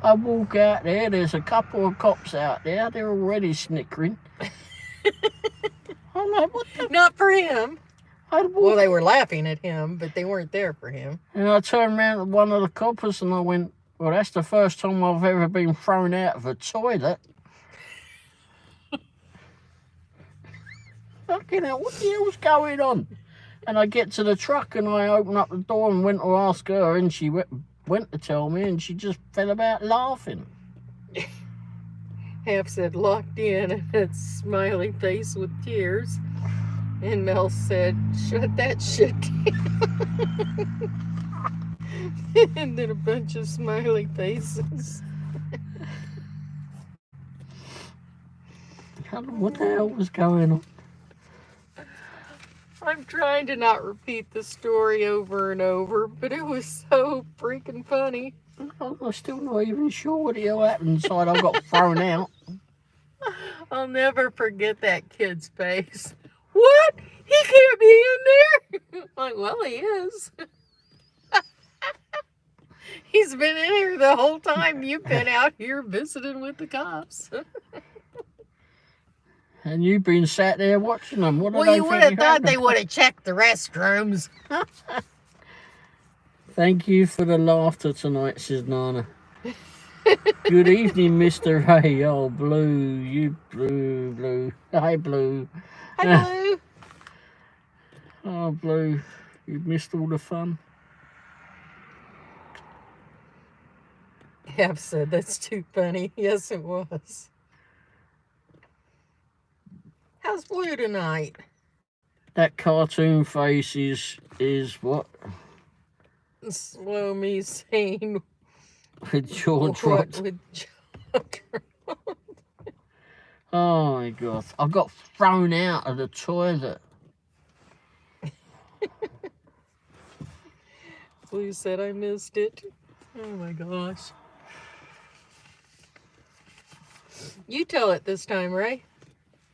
I walk out there, there's a couple of cops out there, they're already snickering. I'm like, what the? Not for him. Well, they were laughing at him, but they weren't there for him. And I turned around to one of the coppers and I went, well, that's the first time I've ever been thrown out of a toilet. Fucking hell, what the hell's going on? And I get to the truck and I open up the door and went to ask her, and she went to tell me, and she just fell about laughing. Half said locked in and had smiley face with tears. And Mel said, shut that shit down. And then a bunch of smiley faces. I don't know what the hell was going on. I'm trying to not repeat the story over and over, but it was so freaking funny. I'm still not even sure what the hell happened inside. I got thrown out. I'll never forget that kid's face. What? He can't be in there? Like, well, he is. He's been in here the whole time you've been out here visiting with the cops. And you've been sat there watching them. What do Well, they you think would have you thought happened? they would have checked the restrooms. Thank you for the laughter tonight, says Nana. Good evening, Mr. Ray. Oh, Blue. You Blue. Hi, Blue. Hello. Oh, Blue. You've missed all the fun. Half said, that's too funny. Yes, it was. How's Blue tonight? That cartoon face is what? Slow me saying With jaw what dropped. with jaw dropped. Oh my god. I got thrown out of the toilet. Blue said I missed it. Oh my gosh. You tell it this time, Ray.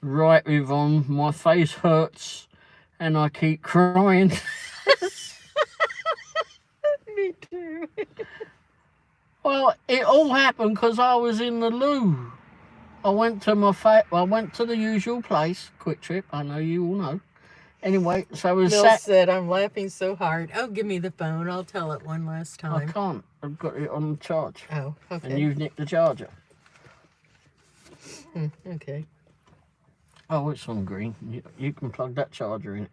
Right, Yvonne, my face hurts and I keep crying. Me too. Well, it all happened because I was in the loo. I went to the usual place, Quick Trip. I know you all know. Anyway, so I was Mel said, I'm laughing so hard. Oh, give me the phone. I'll tell it one last I time. can't. I've got it on charge. Oh, okay. And you've nicked the charger. Okay. Oh, it's on green. You can plug that charger in.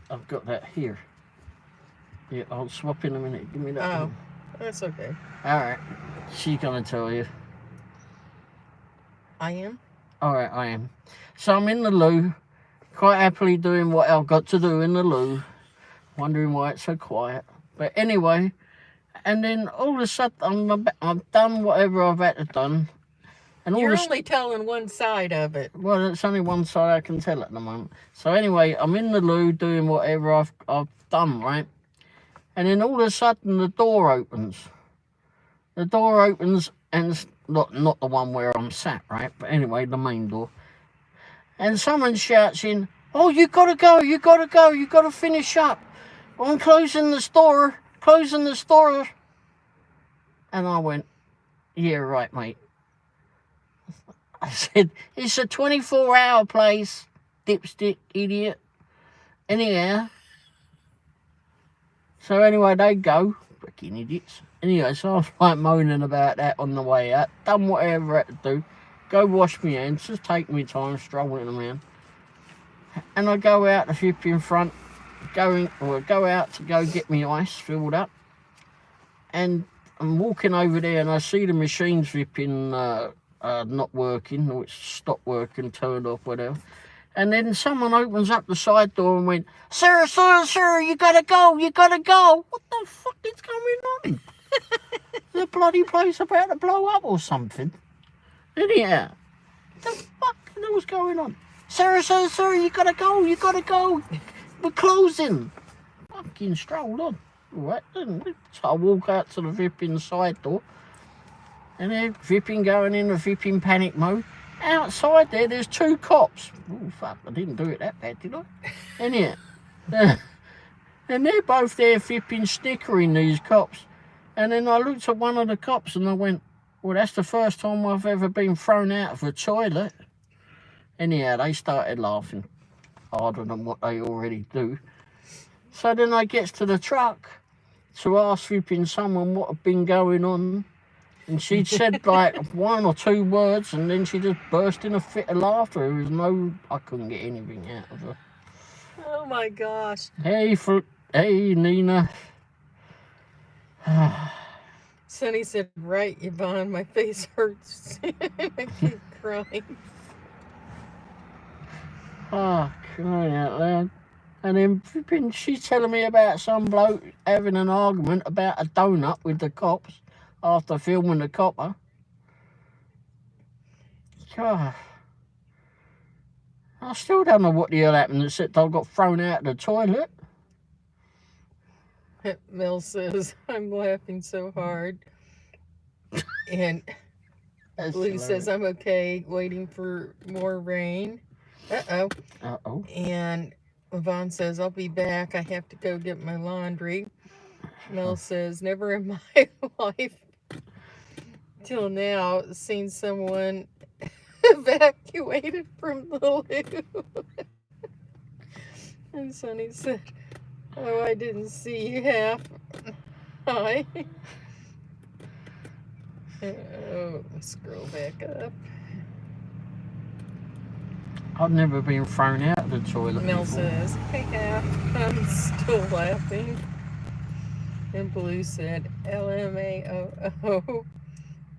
I've got that here. Yeah, I'll swap in a minute. Give me that. Oh, one. that's okay. All right. She's going to tell you. I am? All right, I am. So I'm in the loo, quite happily doing what I've got to do in the loo, wondering why it's so quiet. But anyway, and then all of a sudden I've done whatever I've had to done. And You're only telling one side of it. Well, it's only one side I can tell at the moment. So anyway, I'm in the loo doing whatever I've done, right? And then all of a sudden the door opens. The door opens and it's not the one where I'm sat, right? But anyway, the main door. And someone shouts in, "Oh, you gotta go, you gotta go, you gotta finish up. I'm closing the store, closing the store." And I went, "Yeah, right, mate." I said, "It's a 24-hour place, dipstick idiot." Anyhow. So anyway, they go, freaking idiots. Anyway, so I was like moaning about that on the way out. Done whatever I had to do. Go wash my hands, just take me time, strolling around. And I go out the flip in front, go out to go get my ice filled up. And I'm walking over there and I see the machines flipping not working, or it's stopped working, turned off, whatever. And then someone opens up the side door and went, "Sir, sir, sir, you gotta go, you gotta go." What the fuck is going on? The bloody place about to blow up or something. Anyhow, what the fuck was going on? "Sir, sir, sir, you gotta go, you gotta go. We're closing." Fucking stroll on. All right, then. So I walk out to the flipping side door. And they're flipping, going in the flipping panic mode. Outside there's two cops. Oh, fuck, I didn't do it that bad, did I? Anyhow. And they're both there flipping, snickering, these cops. And then I looked at one of the cops and I went, "Well, that's the first time I've ever been thrown out of a toilet." Anyhow, they started laughing harder than what they already do. So then I gets to the truck to ask flipping someone what had been going on. And she'd said like one or two words and then she just burst in a fit of laughter. I couldn't get anything out of her. Oh my gosh. Hey, Nina. Sonny said, "Right, Yvonne, my face hurts." I keep crying. Oh, crying out loud. And then she's telling me about some bloke having an argument about a donut with the cops after filming the copper. God. I still don't know what the hell happened except I got thrown out of the toilet. Mel says, "I'm laughing so hard." And Blue says, "I'm okay, waiting for more rain." Uh-oh. Uh-oh. And Yvonne says, "I'll be back. I have to go get my laundry." Mel says, "Never in my life till now seen someone evacuated from the loo." And Sonny said, "Oh, I didn't see half." Hi. Oh, scroll back up. I've never been thrown out of the toilet Mel before. says, "Hey, half." I'm still laughing. And Blue said LMAOO.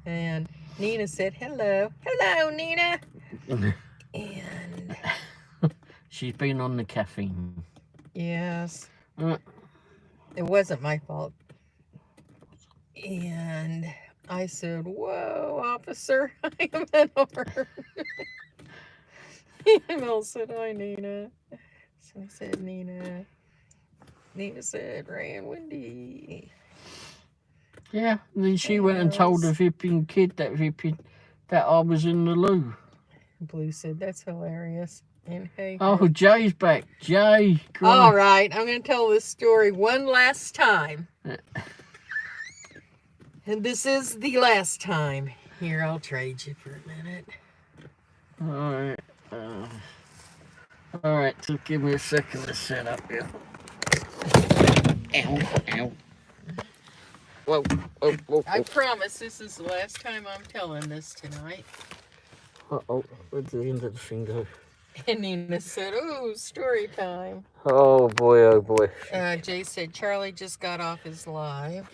And Nina said hello. Hello, Nina. And she's been on the caffeine. yes, it wasn't my fault. And I said, whoa, officer, I am an alert. And Mel said, hi, Nina. So I said, Nina. Nina said, Ray and Wendy. Yeah, and then she went and told the Vipping kid that I was in the loo. Blue said, that's hilarious. And hey, oh, Jay's back. Jay, come on. All right, I'm going to tell this story one last time. And this is the last time. Here, I'll trade you for a minute. All right, so give me a second to set up here. Ow, ow. Whoa, whoa, whoa. I promise this is the last time I'm telling this tonight. Uh-oh, where'd the end of the thing go? And Nina said, oh, story time. Oh, boy, oh, boy. Jay said, Charlie just got off his live.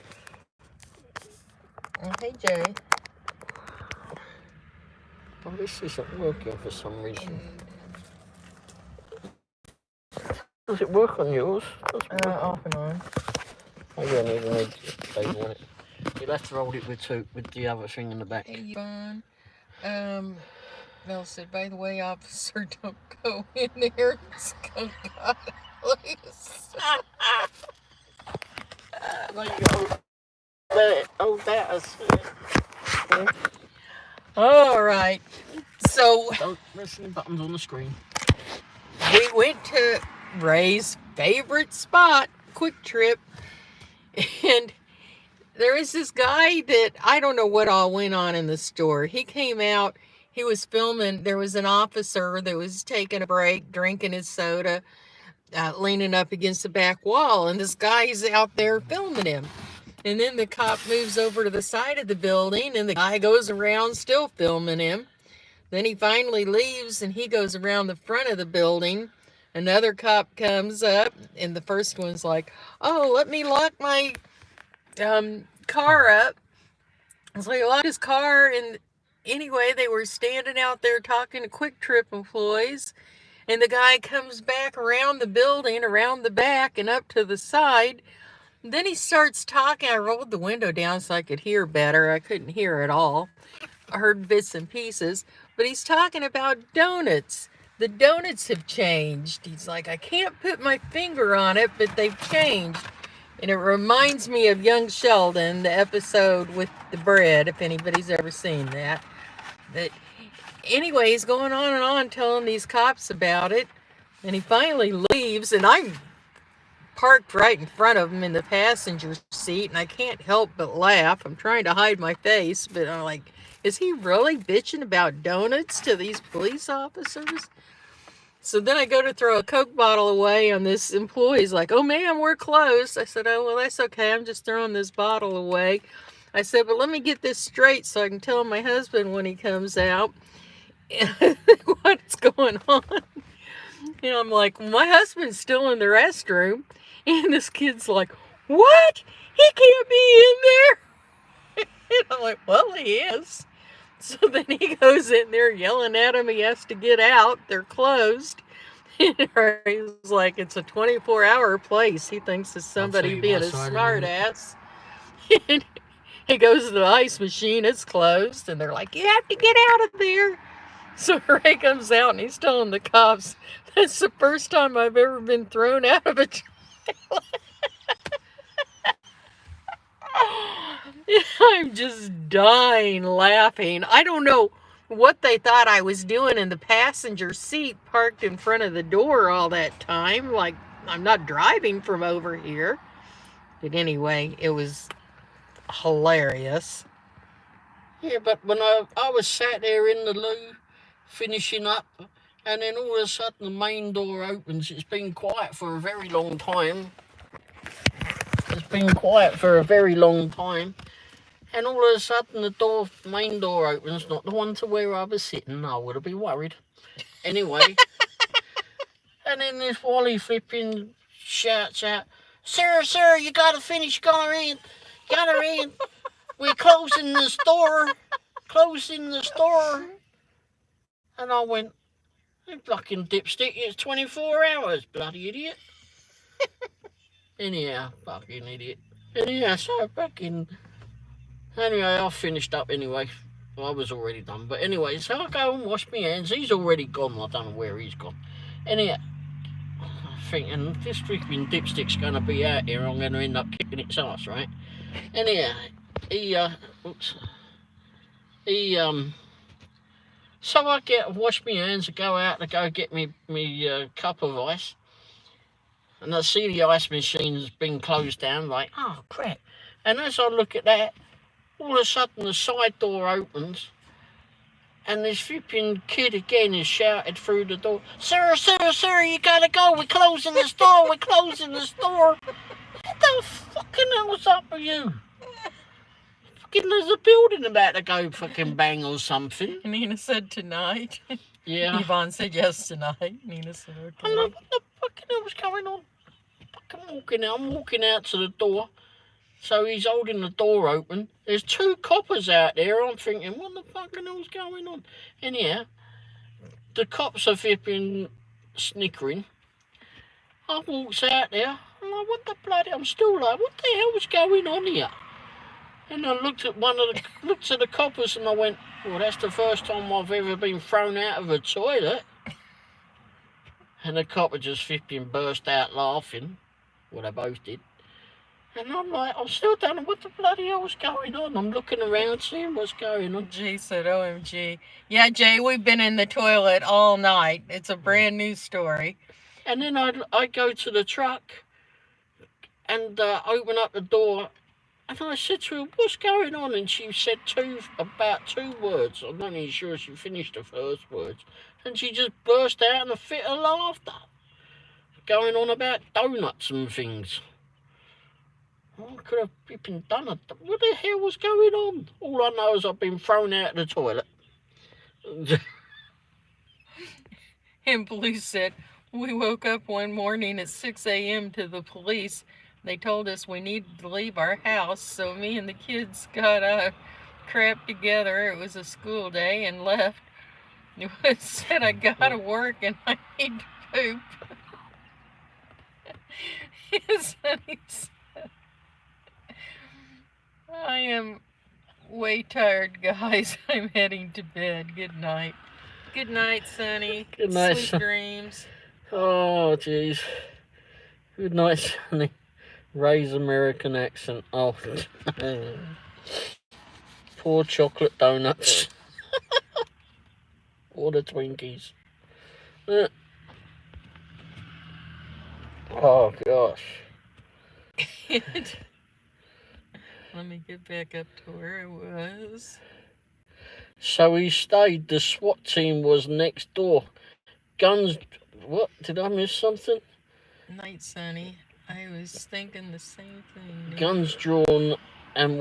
Oh, hey, Jay. Oh, this isn't working for some reason. Does it work on yours? Off and on. Oh, yeah, I need a cable on it. You'll have to hold it with the other thing in the back. Hey, Yvonne. Mel said, by the way, officer, don't go in there. Skunk got loose. There you go. Oh, that's it. All right. So, don't press any buttons on the screen. We went to Ray's favorite spot, Quick Trip, and there was this guy that I don't know what all went on in the store. He came out, he was filming. There was an officer that was taking a break, drinking his soda, leaning up against the back wall, and this guy's out there filming him. And then the cop moves over to the side of the building, and the guy goes around still filming him. Then he finally leaves, and he goes around the front of the building. Another cop comes up, and the first one's like, oh, let me lock my car up. So he locked his car, and anyway, they were standing out there talking to Quick Trip employees, and the guy comes back around the building, around the back, and up to the side. And then he starts talking. I rolled the window down so I could hear better. I couldn't hear at all. I heard bits and pieces. But he's talking about donuts. The donuts have changed. He's like, I can't put my finger on it, but they've changed. And it reminds me of Young Sheldon, the episode with the bread, if anybody's ever seen that. That anyway, he's going on and on telling these cops about it. And he finally leaves, and I'm parked right in front of him in the passenger seat, and I can't help but laugh. I'm trying to hide my face, but I'm like, is he really bitching about donuts to these police officers? So then I go to throw a Coke bottle away, and this employee's like, oh, ma'am, we're closed. I said, oh, well, that's okay. I'm just throwing this bottle away. I said, but let me get this straight so I can tell my husband when he comes out what's going on. And I'm like, my husband's still in the restroom. And this kid's like, what? He can't be in there. And I'm like, well, he is. So then he goes in there yelling at him. He has to get out. They're closed. And he's like, it's a 24-hour place. He thinks it's somebody being a smart ass. And he goes to the ice machine. It's closed. And they're like, you have to get out of there. So Ray comes out and he's telling the cops, that's the first time I've ever been thrown out of a trailer. I'm just dying laughing. I don't know what they thought I was doing in the passenger seat parked in front of the door all that time. Like, I'm not driving from over here. But anyway, it was hilarious. Yeah, but when I was sat there in the loo, finishing up, and then all of a sudden the main door opens. It's been quiet for a very long time. And all of a sudden the main door opens, not the one to where I was sitting. I would have been worried. Anyway. And then this Wally flipping shouts out, Sir, you gotta finish going in. Got her in. We're closing the store. Closing the store. And I went, you fucking dipstick, it's 24 hours, bloody idiot. Anyhow, fucking idiot. Anyhow, so fucking... Anyway, I finished up anyway. Well, I was already done. But anyway, so I go and wash my hands. He's already gone. I don't know where he's gone. Anyhow, I'm thinking, this freaking dipstick's going to be out here. I'm going to end up kicking its ass, right? Anyhow, so I wash my hands and go out to go get me cup of ice. And I see the ice machine's been closed down, like, oh, crap. And as I look at that, all of a sudden the side door opens and this flipping kid again is shouted through the door, Sir, you gotta go, we're closing the store, What the fucking hell's up with you? Fucking there's a building about to go fucking bang or something. Nina said tonight. Yeah. Yvonne said yes tonight. Nina said okay. I'm like, what the fucking hell was going on? I'm walking out to the door. So he's holding the door open. There's two coppers out there. I'm thinking, what the fucking hell's going on? Anyhow, the cops are flipping snickering. I walks out there. I'm like, what the bloody... I'm still like, what the hell was going on here? And I looked at the coppers and I went, well, that's the first time I've ever been thrown out of a toilet. And the copper just flipping burst out laughing. Well, they both did. And I'm like, I'm still don't know what the bloody hell was going on. I'm looking around, seeing what's going on. Jay said, OMG. Yeah, Jay, we've been in the toilet all night. It's a brand new story. And then I go to the truck and open up the door. And I said to her, what's going on? And she said about two words. I'm not even sure she finished the first words. And she just burst out in a fit of laughter. Going on about donuts and things. I could have flipping done it. What the hell was going on? All I know is I've been thrown out of the toilet. And police said, we woke up one morning at 6 a.m. to the police. They told us we needed to leave our house, so me and the kids got crap together. It was a school day and left. It said I gotta work and I need to poop. His honey said, I am way tired, guys. I'm heading to bed. Good night. Good night, Sonny. Good night, Sweet dreams. Oh, jeez. Good night, Sonny. Ray's American accent. Oh. Poor chocolate donuts. Or the Twinkies. Oh, gosh. Let me get back up to where it was. So he stayed. The SWAT team was next door. Guns... What? Did I miss something? Night, Sonny. I was thinking the same thing. Guns drawn and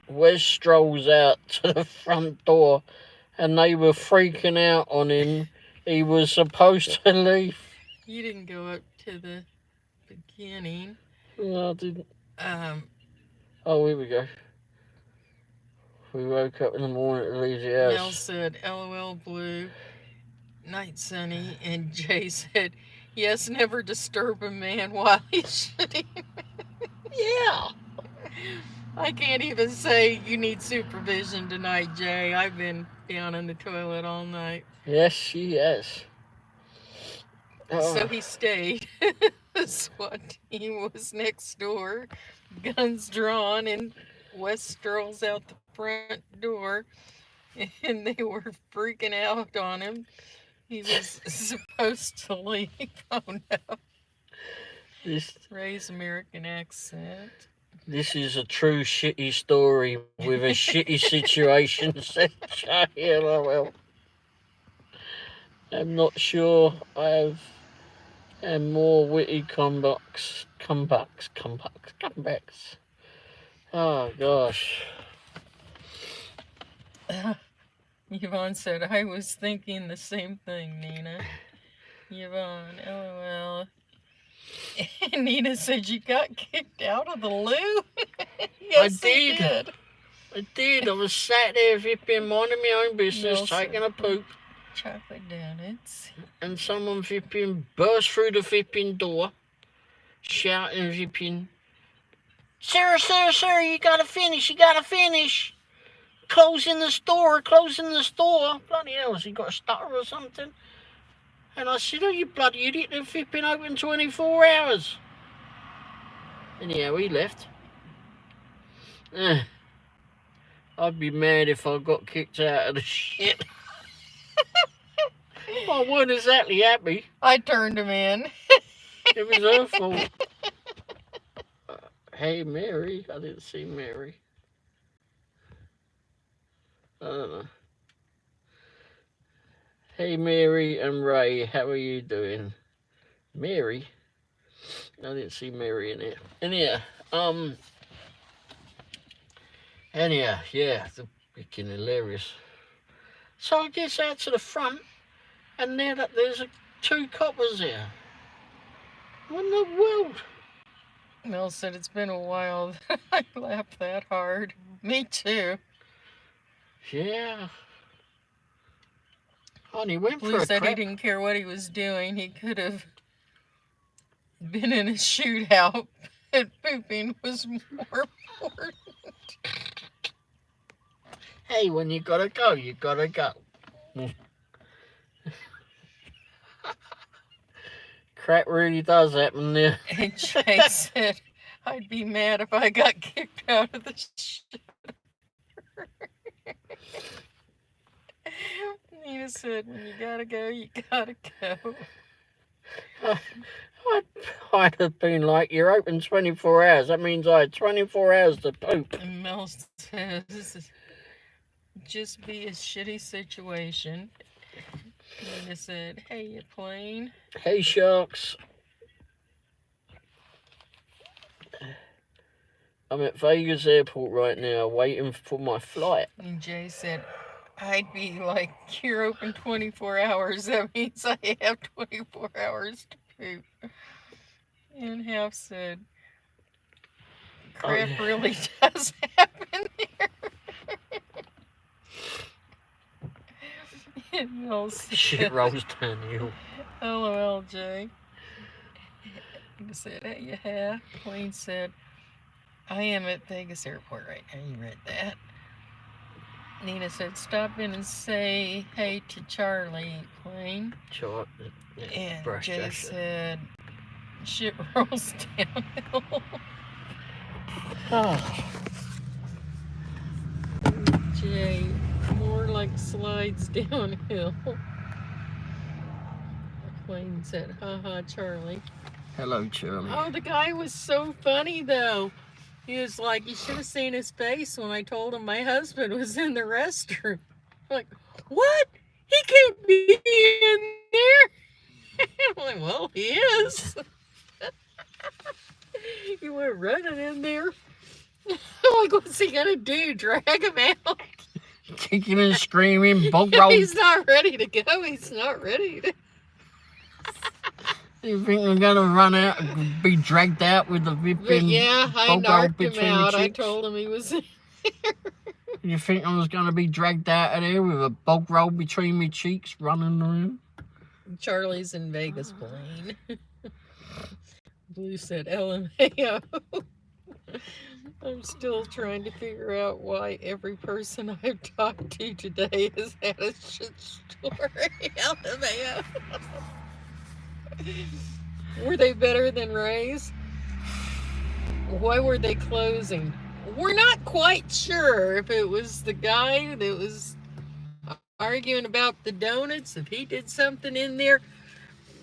Wes strolls out to the front door and they were freaking out on him. He was supposed to leave. You didn't go up to the beginning. No, I didn't. Oh, here we go. We woke up in the morning to leave the house. Mel said, LOL Blue. Night, Sonny. And Jay said, yes, never disturb a man while he's shitting. Yeah. I can't even say you need supervision tonight, Jay. I've been down in the toilet all night. Yes, she has. So he stayed. The SWAT team was next door, guns drawn, and Wes strolls out the front door, and they were freaking out on him. He was supposed to leave. Oh no. Ray's American accent. This is a true shitty story with a shitty situation, said Jay. LOL. I'm not sure I have more witty comebacks. Oh gosh. Yvonne said, I was thinking the same thing, Nina. Yvonne, LOL. And Nina said you got kicked out of the loo? Yes, I did. I did. I was sat there flipping, minding my own business, taking a poop. Chocolate donuts. And someone flipping burst through the flipping door, shouting flipping, Sarah, Sarah, Sarah, you gotta finish, you gotta finish. Closing the store, closing the store. Bloody hell, has he got a stutter or something? And I said, oh, you bloody idiot, they're flipping open 24 hours. Anyhow, he left. I'd be mad if I got kicked out of the shit. I wasn't exactly happy. I turned him in. It was her fault. Hey, Mary. I didn't see Mary. I don't know. Hey, Mary and Ray. How are you doing? Mary? I didn't see Mary in it. Anyhow, yeah, it's freaking hilarious. So I get out to the front, and there's two coppers there. What in the world? Mel said it's been a while that I laughed that hard. Me too. Yeah. Honey, went Blue for a said crap. he didn't care what he was doing. He could have been in a shootout, and pooping was more important. Hey, when you gotta go, you gotta go. Crap really does happen there. And Jay said, I'd be mad if I got kicked out of the shit. Nina said, when you gotta go, you gotta go. I'd have been like, you're open 24 hours. That means I had 24 hours to poop. And Mel says, this is just be a shitty situation. Nina said, hey, you plane. Hey, sharks. I'm at Vegas Airport right now, waiting for my flight. And Jay said, I'd be like, you're open 24 hours. That means I have 24 hours to poop. And Half said, crap really does happen here. And Mel said, Shit rolls downhill. LOL, Jay. He said, hey, you have. Wayne said, I am at Vegas Airport right now. You read that. Nina said, stop in and say hey to Charlie, Wayne. Sure. And brush Jay that shit. said, shit rolls downhill. Oh. Jay, more like slides downhill. Wayne said, haha, Charlie. Hello, Charlie. Oh, the guy was so funny, though. He was like, you should have seen his face when I told him my husband was in the restroom. Like, what? He can't be in there. I'm like, well, he is. He went running in there. I'm like, what's he gonna do? Drag him out? Kicking and screaming, bog roll. He's not ready to go. He's not ready to. You think we're gonna run out and be dragged out with the whipping? Yeah, I bog roll narked him between out. the I cheeks? told him he was in there. You think I was gonna be dragged out of there with a bog roll between my cheeks, running around? Charlie's in Vegas, plane. Blue said LMAO. I'm still trying to figure out why every person I've talked to today has had a shit story. LMAO. Were they better than Ray's? Why were they closing? We're not quite sure if it was the guy that was arguing about the donuts, if he did something in there.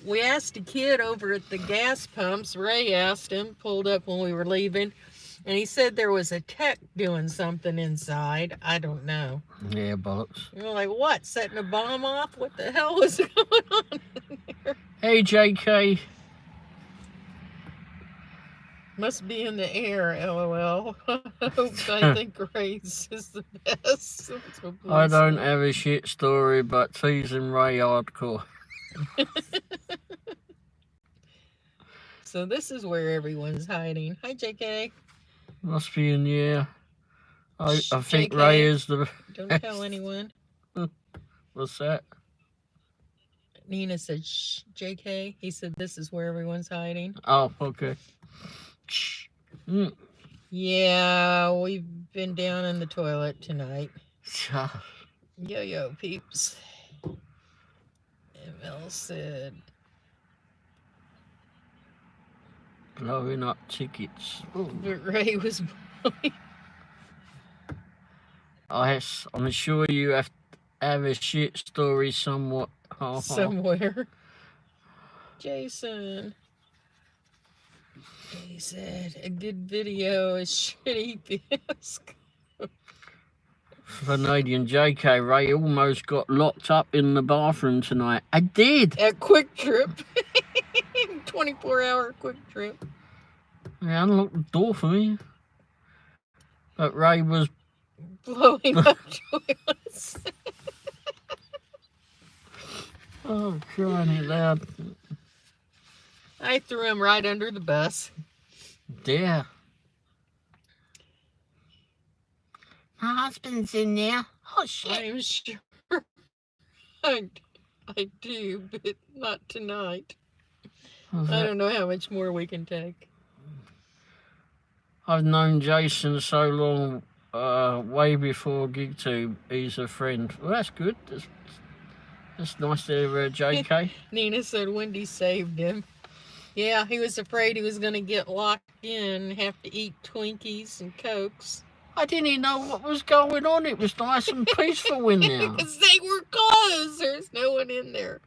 We asked a kid over at the gas pumps. Ray asked him, pulled up when we were leaving, and he said there was a tech doing something inside. I don't know. Yeah, bollocks. We were like, what, setting a bomb off? What the hell was going on in there? Hey, JK. Must be in the air, LOL. I think Ray's is the best. I don't have a shit story, but teasing Ray hardcore. So this is where everyone's hiding. Hi, JK. Must be in the air. I think JK, Ray is the... Don't tell anyone. What's that? Nina said, shh, JK. He said, this is where everyone's hiding. Oh, okay. Shh. Mm. Yeah, we've been down in the toilet tonight. Yo, peeps. ML said, blowing up tickets. Ooh. but Ray was blowing. I'm sure you have a shit story somewhat. Somewhere. Jason. He said, a good video is shitty bisque. Canadian JK, Ray almost got locked up in the bathroom tonight. I did. At Quick Trip. 24-hour Quick Trip. They unlocked the door for me. But Ray was blowing up toilets. Oh, crying out loud. I threw him right under the bus. Yeah. My husband's in there. Oh, shit. I'm sure I do, but not tonight. I don't know how much more we can take. I've known Jason so long, way before GigTube. He's a friend. Well, that's good. That's nice there, JK. Nina said Wendy saved him. Yeah, he was afraid he was going to get locked in and have to eat Twinkies and Cokes. I didn't even know what was going on. It was nice and peaceful in there. Because they were closed. There's no one in there.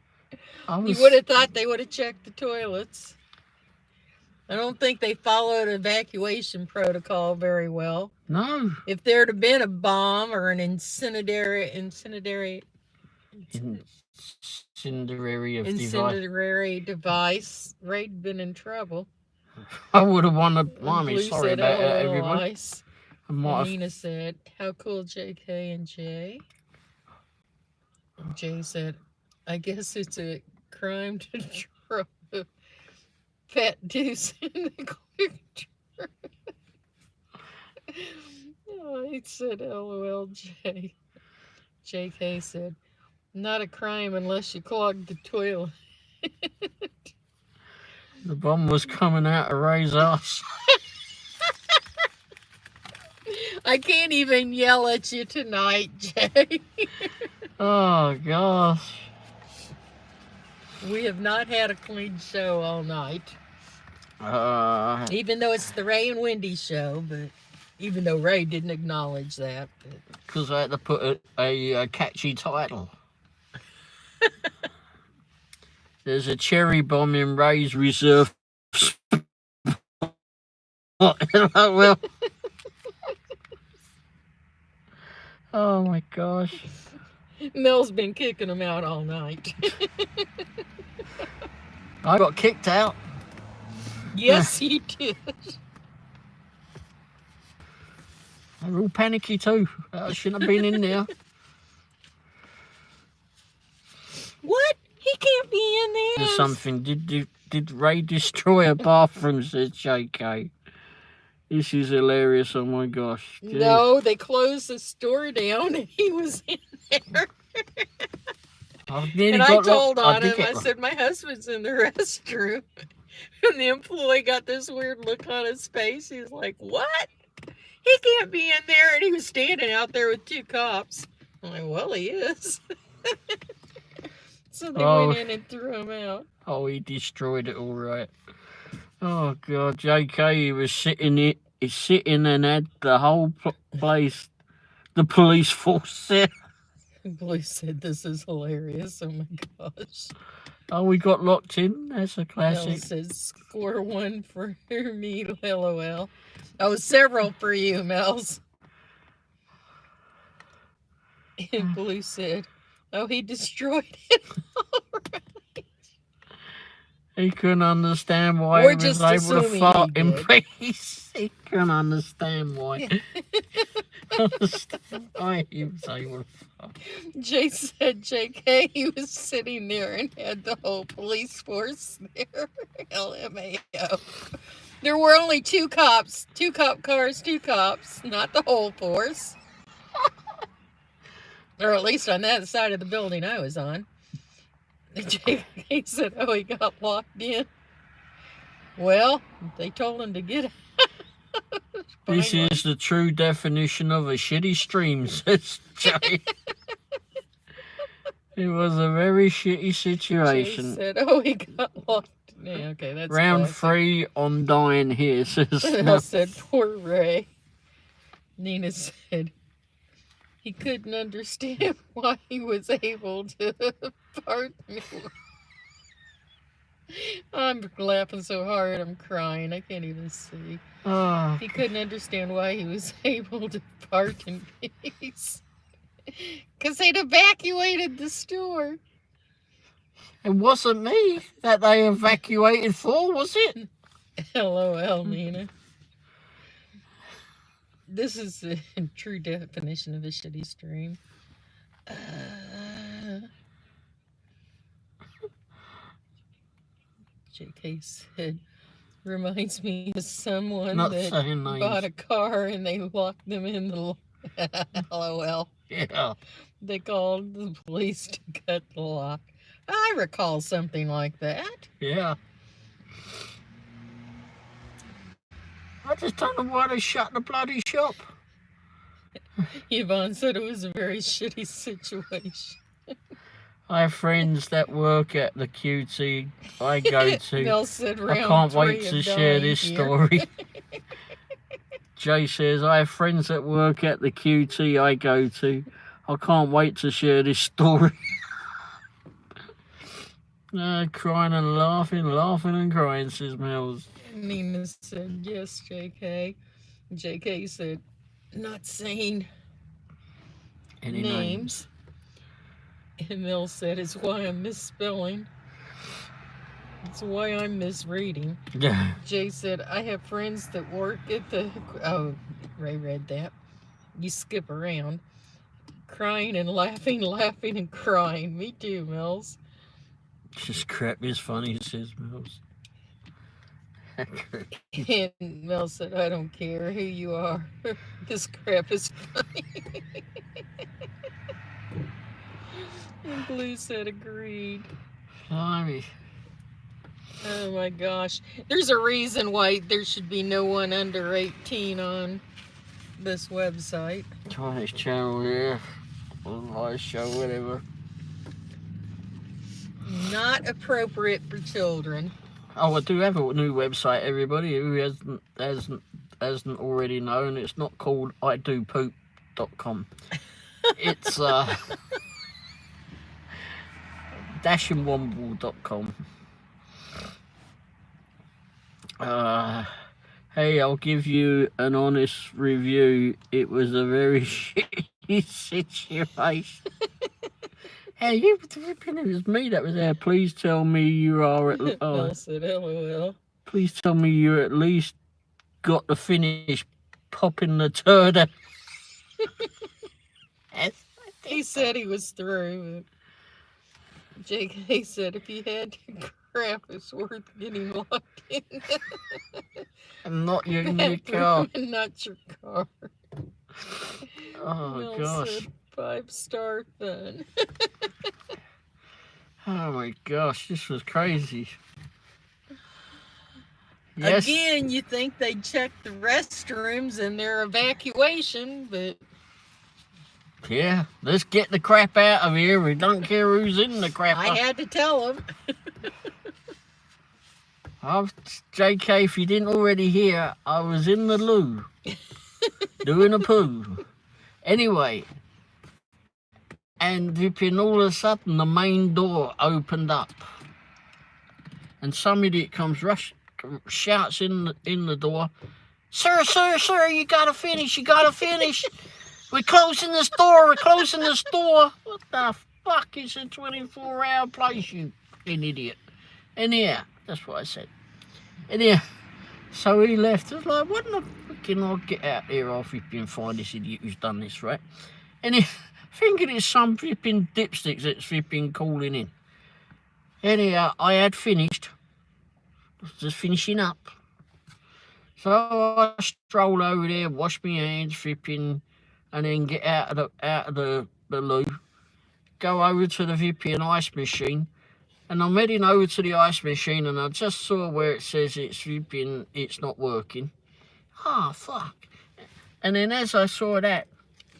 You was... would have thought they would have checked the toilets. I don't think they followed evacuation protocol very well. No. If there'd have been a bomb or an incendiary device, Ray'd been in trouble. I would have won a mommy. Sorry about that, everybody. Nina said, how cool, JK and Jay. Jay said, I guess it's a crime to drop a fat deuce in the Quick Trip. Oh, he said, LOL, Jay. JK said, not a crime unless you clog the toilet. The bomb was coming out of Ray's ass. I can't even yell at you tonight, Jay. Oh, gosh. We have not had a clean show all night. Even though it's the Ray and Wendy show, but even though Ray didn't acknowledge that. Because I had to put a catchy title. There's a cherry bomb in Ray's reserve. Well. Oh my gosh. Mel's been kicking him out all night. I got kicked out. Yes, he did. I was all panicky too. I shouldn't have been in there. What? He can't be in there. There's something. Did Ray destroy a bathroom? Says JK. This is hilarious. Oh my gosh. Jeez. No, they closed the store down and he was in there. And I told on him, I said, my husband's in the restroom. And the employee got this weird look on his face. He was like, what? He can't be in there. And he was standing out there with 2 cops. I'm like, well, he is. So they went in and threw him out. Oh, he destroyed it all right. Oh, God. JK, he was sitting and had the whole place, the police force there. Police said this is hilarious. Oh, my gosh. Oh, we got locked in. That's a classic. Mel says, score 1 for me, LOL. Oh, several for you, Mels. And Blue said, oh, he destroyed it. Right. He couldn't understand why he was able to fart in peace. He couldn't understand why. I even say, well, fuck. Jay said JK, he was sitting there and had the whole police force there. LMAO. There were only 2 cops, 2 cop cars, 2 cops, not the whole force. Or at least on that side of the building I was on. JK said, oh, he got locked in. Well, they told him to get out. This is the true definition of a shitty stream, says Jay. It was a very shitty situation. Jay said, oh, he got locked. Yeah, okay, that's Round classic. 3, I'm dying here, says I said, poor Ray. Nina said, he couldn't understand why he was able to part me. I'm laughing so hard, I'm crying. I can't even see. Oh, He couldn't understand why he was able to part in peace. Because they'd evacuated the store. it wasn't me that they evacuated for, was it? LOL, Nina. This is the true definition of a shitty stream. JK said, reminds me of someone Not that saying names. bought a car and they locked them in the LOL. Yeah. They called the police to cut the lock. I recall something like that. Yeah. I just don't know why they shut the bloody shop. Yvonne said it was a very shitty situation. I have friends that work at the QT I go to. Mel said I round can't 3 wait to of share dying this here. story. Jay says, I have friends that work at the QT I go to. I can't wait to share this story. Crying and laughing and crying, says Mills. Nina said, yes, JK. JK said, not saying Any names. And Mel said, it's why I'm misspelling. It's why I'm misreading. Yeah. Jay said, I have friends that work at the... Oh, Ray read that. You skip around. Crying and laughing and crying. Me too, Mills. This crap is funny, says Mills. And Mel said, I don't care who you are. This crap is funny. And Blue said, agreed. Blimey. Oh my gosh. There's a reason why there should be no one under 18 on this website. Try this channel here. On live show, whatever. Not appropriate for children. Oh, I do have a new website, everybody who hasn't already known. It's not called idopoop.com. It's womble.com. Hey, I'll give you an honest review. It was a very shitty situation. Hey, it was me that was there. Please tell me you are at... Mel said, LOL. Please tell me you at least got to finish popping the turd out. He said he was through. But JK said if he had to crap, it's worth getting locked in. And not your new car. And not your car. Oh, Mel gosh. said 5-star fun. Oh, my gosh. This was crazy. Yes. Again, you think they'd check the restrooms and their evacuation, but... Yeah, let's get the crap out of here. We don't care who's in the crap. I had to tell them. JK, if you didn't already hear, I was in the loo doing a poo. Anyway, and flipping all of a sudden the main door opened up, and some idiot comes shouts in the door, sir, you gotta finish. We're closing the store. What the fuck is a 24-hour place, you idiot? And yeah, that's what I said. And yeah, so he left. I was like, what in the... thinking I'll get out there, I'll flipping find this idiot who's done this, right? And thinking it's some flipping dipsticks that's flipping calling in. Anyhow, I had finished, just finishing up. So I stroll over there, wash my hands, flipping, and then get out of the loo, go over to the flipping ice machine, and I'm heading over to the ice machine, and I just saw where it says it's not working. Ah, fuck. And then as I saw that,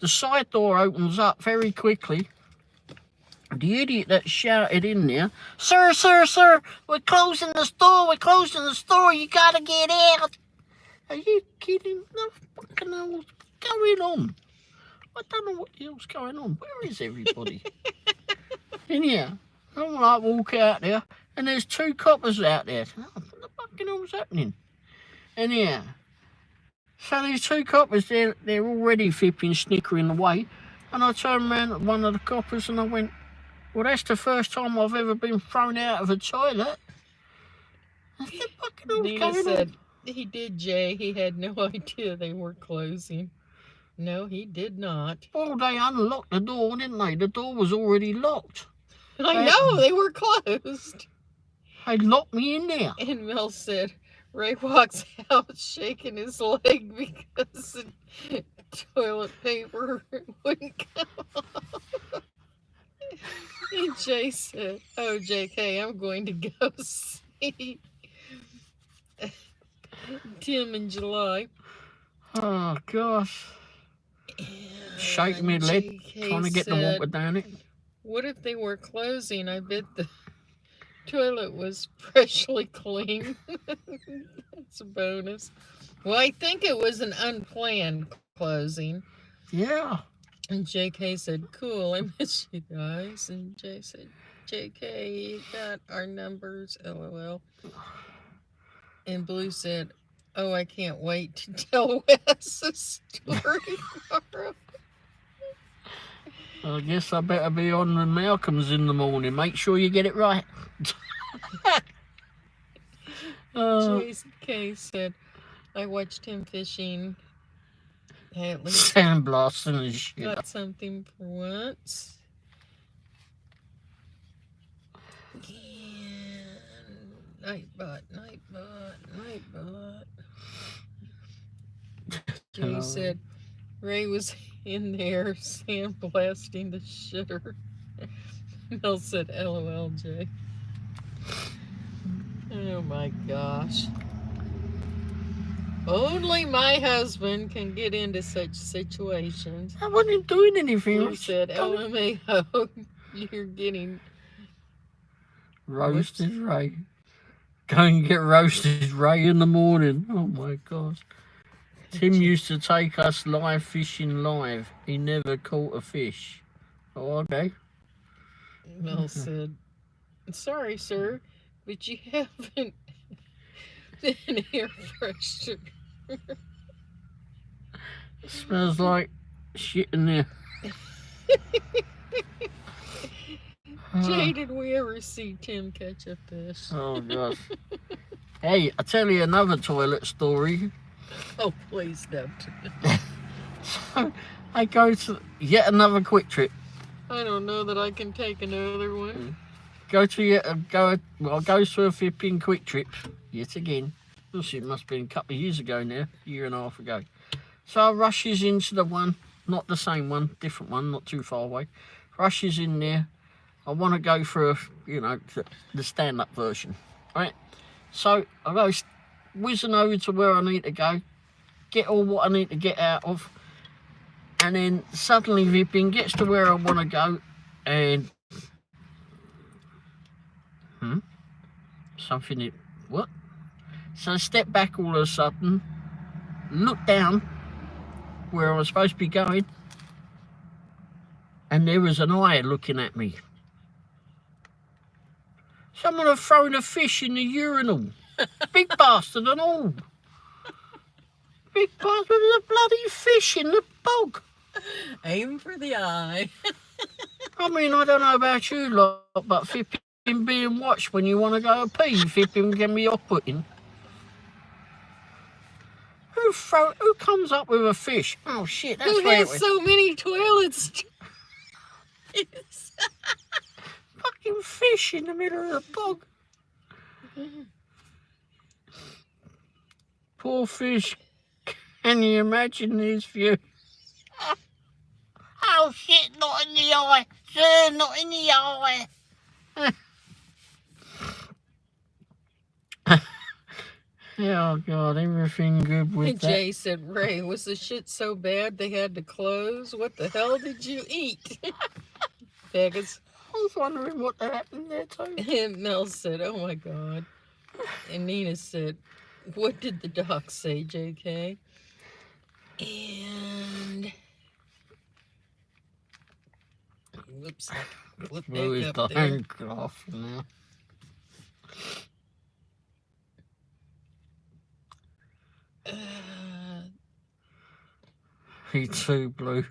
the side door opens up very quickly. The idiot that shouted in there, "Sir, sir, sir, we're closing the store, you gotta get out." Are you kidding? No fucking hell, what's going on? I don't know what the hell's going on. Where is everybody? Anyhow, I'm like, walk out there, and there's 2 coppers out there. Oh, what the fucking hell's happening? Anyhow, so these 2 coppers, they're already flipping, snickering away, and I turned around at one of the coppers and I went, "Well, that's the first time I've ever been thrown out of a toilet." What the fucking hell's Nina going said on? he did, Jay. He had no idea they were closing. No, he did not. Well, they unlocked the door, didn't they? The door was already locked. I know, they were closed. They locked me in there. And Mel said, Ray walks out shaking his leg because the toilet paper wouldn't come off. And Jay said, "Oh, JK, I'm going to go see Tim in July." Oh, gosh. Shaking my leg, JK trying to get the said, water down it. "What if they were closing? I bet the toilet was freshly clean." That's a bonus. Well, I think it was an unplanned closing. Yeah. And JK said, "Cool, I miss you guys." And Jay said, "JK, you got our numbers, LOL." And Blue said, "Oh, I can't wait to tell Wes a story tomorrow." I guess I better be on the Malcolms in the morning. Make sure you get it right. JK said, "I watched him fishing. I at least Sandblasting and shit. got something for once." And Nightbot. Jay said, "Ray was in there sandblasting the shitter." Mel said, "LOL, Jay." Oh my gosh. Only my husband can get into such situations. I wasn't doing anything. Blue said, "LMAO, you're getting Roasted Ray. Go and get roasted Ray in the morning. Oh my gosh. Tim used to take us live fishing live. He never caught a fish. Oh, okay. Mel said, "Sorry, sir, but you haven't been air freshener." Smells like shit in there. Jay, did we ever see Tim catch a fish? Oh gosh. Hey, I'll tell you another toilet story. Oh, please don't. So I go to yet another quick trip. I don't know that I can take another one. Go to a flipping quick trip yet again. It must have been a couple of years ago now, a year and a half ago. So I rushes into the one, not the same one, different one, not too far away. Rushes in there. I want to go for the stand-up version, right? So I go whizzing over to where I need to go, get all what I need to get out of, and then suddenly Vipping gets to where I want to go, and what? So I step back all of a sudden, look down where I was supposed to be going, and there was an eye looking at me. Someone had thrown a fish in the urinal. Big bastard and all. Big bastard, there's a bloody fish in the bog. Aim for the eye. I mean, I don't know about you lot, but flipping being watched when you want to go pee, flipping can be off-putting. Who Who comes up with a fish? Oh shit, that's Who where has so many toilets? fucking fish in the middle of the bog. Poor fish. Can you imagine his view? Oh shit, not in the eye. Sir, not in the eye. Oh God, everything good with that. Jay said, Ray, was the shit so bad they had to close? What the hell did you eat? Vegas. I was wondering what happened there too. And Mel said, oh my God. And Nina said, what did the doc say, JK? And whoops, flip Where back is up the there. handcuff now? He too blue.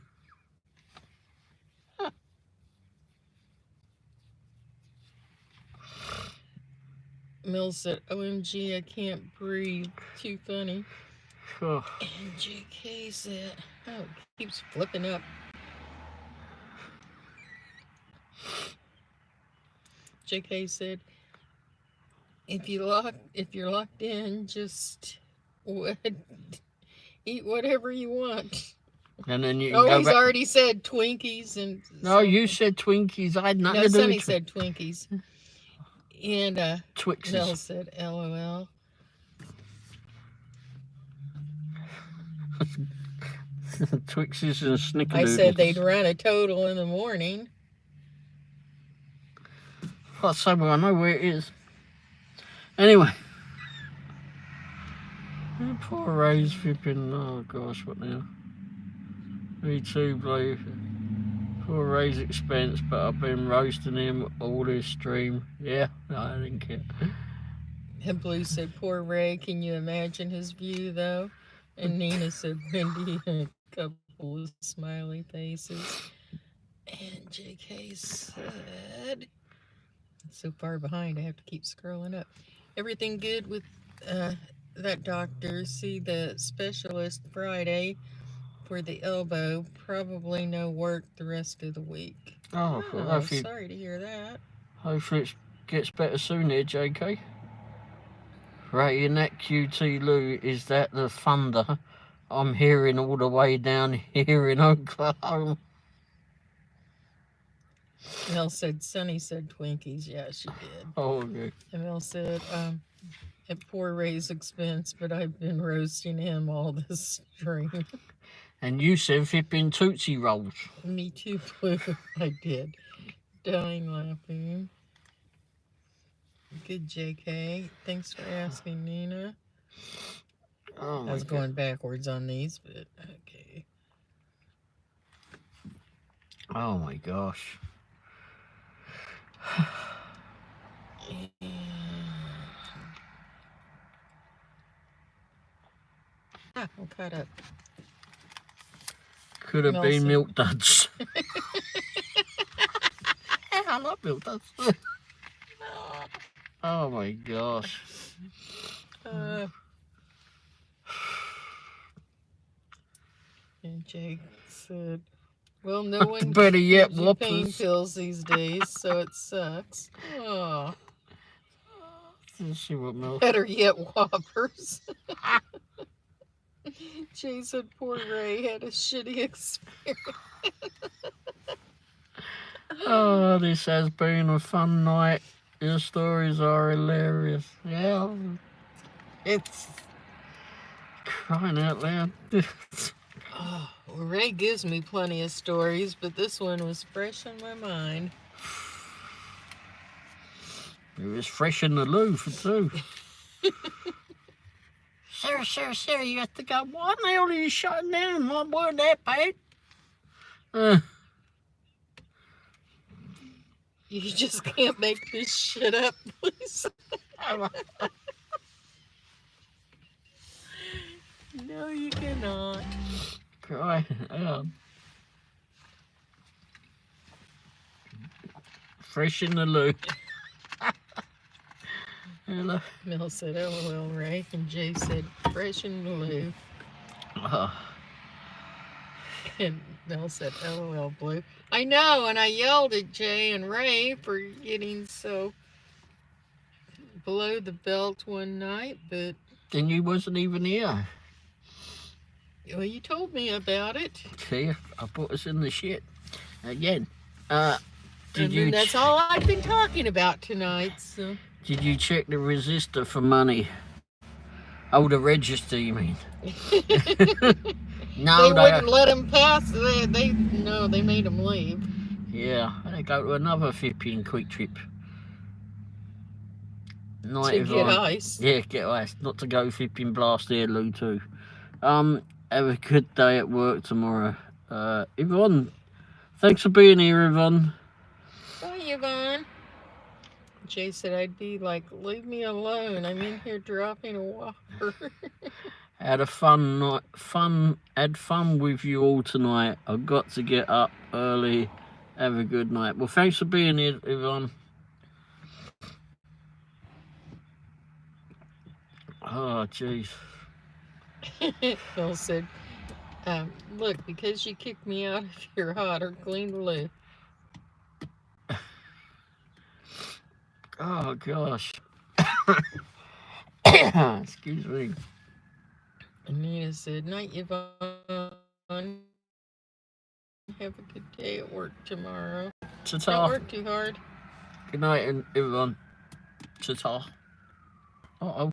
Mel said, OMG, I can't breathe. Too funny. Oh. And JK said, oh, it keeps flipping up. JK said, if you're locked in, just eat whatever you want. And then you can Oh, go he's back. already said Twinkies and. No, you said Twinkies. I had nothing No, to do Sonny with said Twinkies. And Twixes. Mel said LOL. Twixes and Snickerdoodles. I said they'd run a total in the morning. Oh, so well, I know where it is. Anyway. Oh, poor Ray's flipping. Oh gosh, what now? Me too, Blue. Poor Ray's expense, but I've been roasting him all this stream. Yeah, no, I didn't care. And Blue said, poor Ray, can you imagine his view though? And Nina said, Wendy, and a couple of smiley faces. And JK said, so far behind, I have to keep scrolling up. Everything good with that doctor? See the specialist Friday for the elbow. Probably no work the rest of the week. Oh, well, hopefully, sorry to hear that. hopefully it gets better soon here, JK. Right, in that QT Lou, is that the thunder I'm hearing all the way down here in Oklahoma? Mel said, Sonny said Twinkies. Yeah, she did. Oh, okay. And Mel said, at poor Ray's expense, but I've been roasting him all this stream. And you said flipping Tootsie Rolls. Me too, Blue. I did. Dying laughing. Good, JK. Thanks for asking, Nina. Oh, I was going backwards on these, but okay. Oh my gosh. I'm caught up. Could have been Nelson. Milk Duds. I love Milk Duds. Oh my gosh. And Jake said, well, no one Better yet, gives you pain Whoppers. pills these days, so it sucks. Oh. Let's see what milk. Better yet, Whoppers. Jay said poor Ray had a shitty experience. Oh, this has been a fun night. Your stories are hilarious. Yeah, it's crying out loud. Oh, well, Ray gives me plenty of stories, but this one was fresh on my mind. It was fresh in the loo for two. Sir, you have to go. Why the hell are you shutting down? My word, that bad. You just can't make this shit up, please. No, you cannot. Cry. Fresh in the loo. Hello. Mel said, LOL, Ray. And Jay said, fresh in the loo. And Mel said, LOL, Blue. I know, and I yelled at Jay and Ray for getting so below the belt one night, but... Then you wasn't even here. Well, you told me about it. See, I put us in the shit. Again. That's all I've been talking about tonight, so... Did you check the resistor for money? Oh, the register, you mean? No, they wouldn't let him pass. They made him leave. Yeah, they go to another flipping quick trip. To get ice. Yeah, get ice. Not to go flipping blast there, Lou, too. Have a good day at work tomorrow. Yvonne, thanks for being here, Yvonne. Bye, Yvonne. Jay said I'd be like, leave me alone. I'm in here dropping a whopper. Had a fun night. Had fun with you all tonight. I've got to get up early. Have a good night. Well, thanks for being here, Yvonne. Oh, jeez. Phil said, look, because you kicked me out of your hot or clean the loo. Oh, gosh. Excuse me. Anita said, night, Yvonne. Have a good day at work tomorrow. Ta-ta. Don't work too hard. Good night, everyone. Ta-ta. Uh-oh.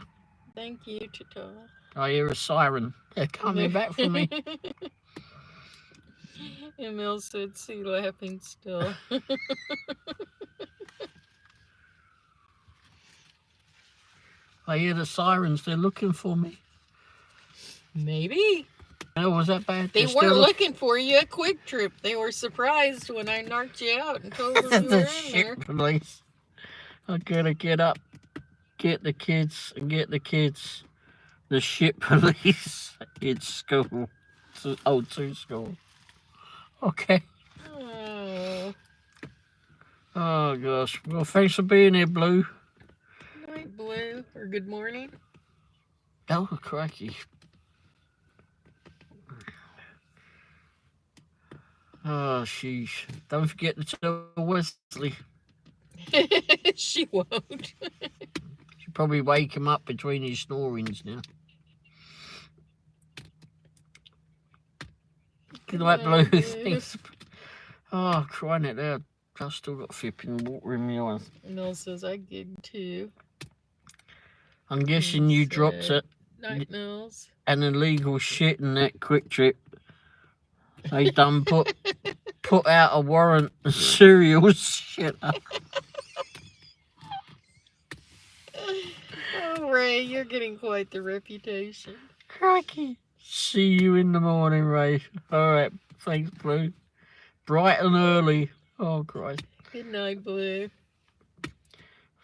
Thank you, ta-ta. I hear a siren. They're coming back for me. Emil said, see, laughing still. I hear the sirens. They're looking for me. Maybe. Oh, was that bad? They weren't looking for you at Quick Trip. They were surprised when I knocked you out and told them you were in shit there. Police. I gotta get up, get the kids, and get the kids. The shit police. It's school. To school. Okay. Oh gosh. Well, thanks for being here, Blue. Good night, Blue. Or good morning. Oh, crikey. Oh, sheesh. Don't forget to tell Wesley. She won't. She'll probably wake him up between his snorings now. Good night, Blue. Thanks. Oh, crying it out. I've still got flipping water in my eyes. Mel says I did too. I'm guessing you dropped it. Night, Mills. An illegal shit in that Quick Trip. They done put out a warrant and serial shit up. Oh, Ray, you're getting quite the reputation. Crikey. See you in the morning, Ray. All right. Thanks, Blue. Bright and early. Oh, Christ. Good night, Blue.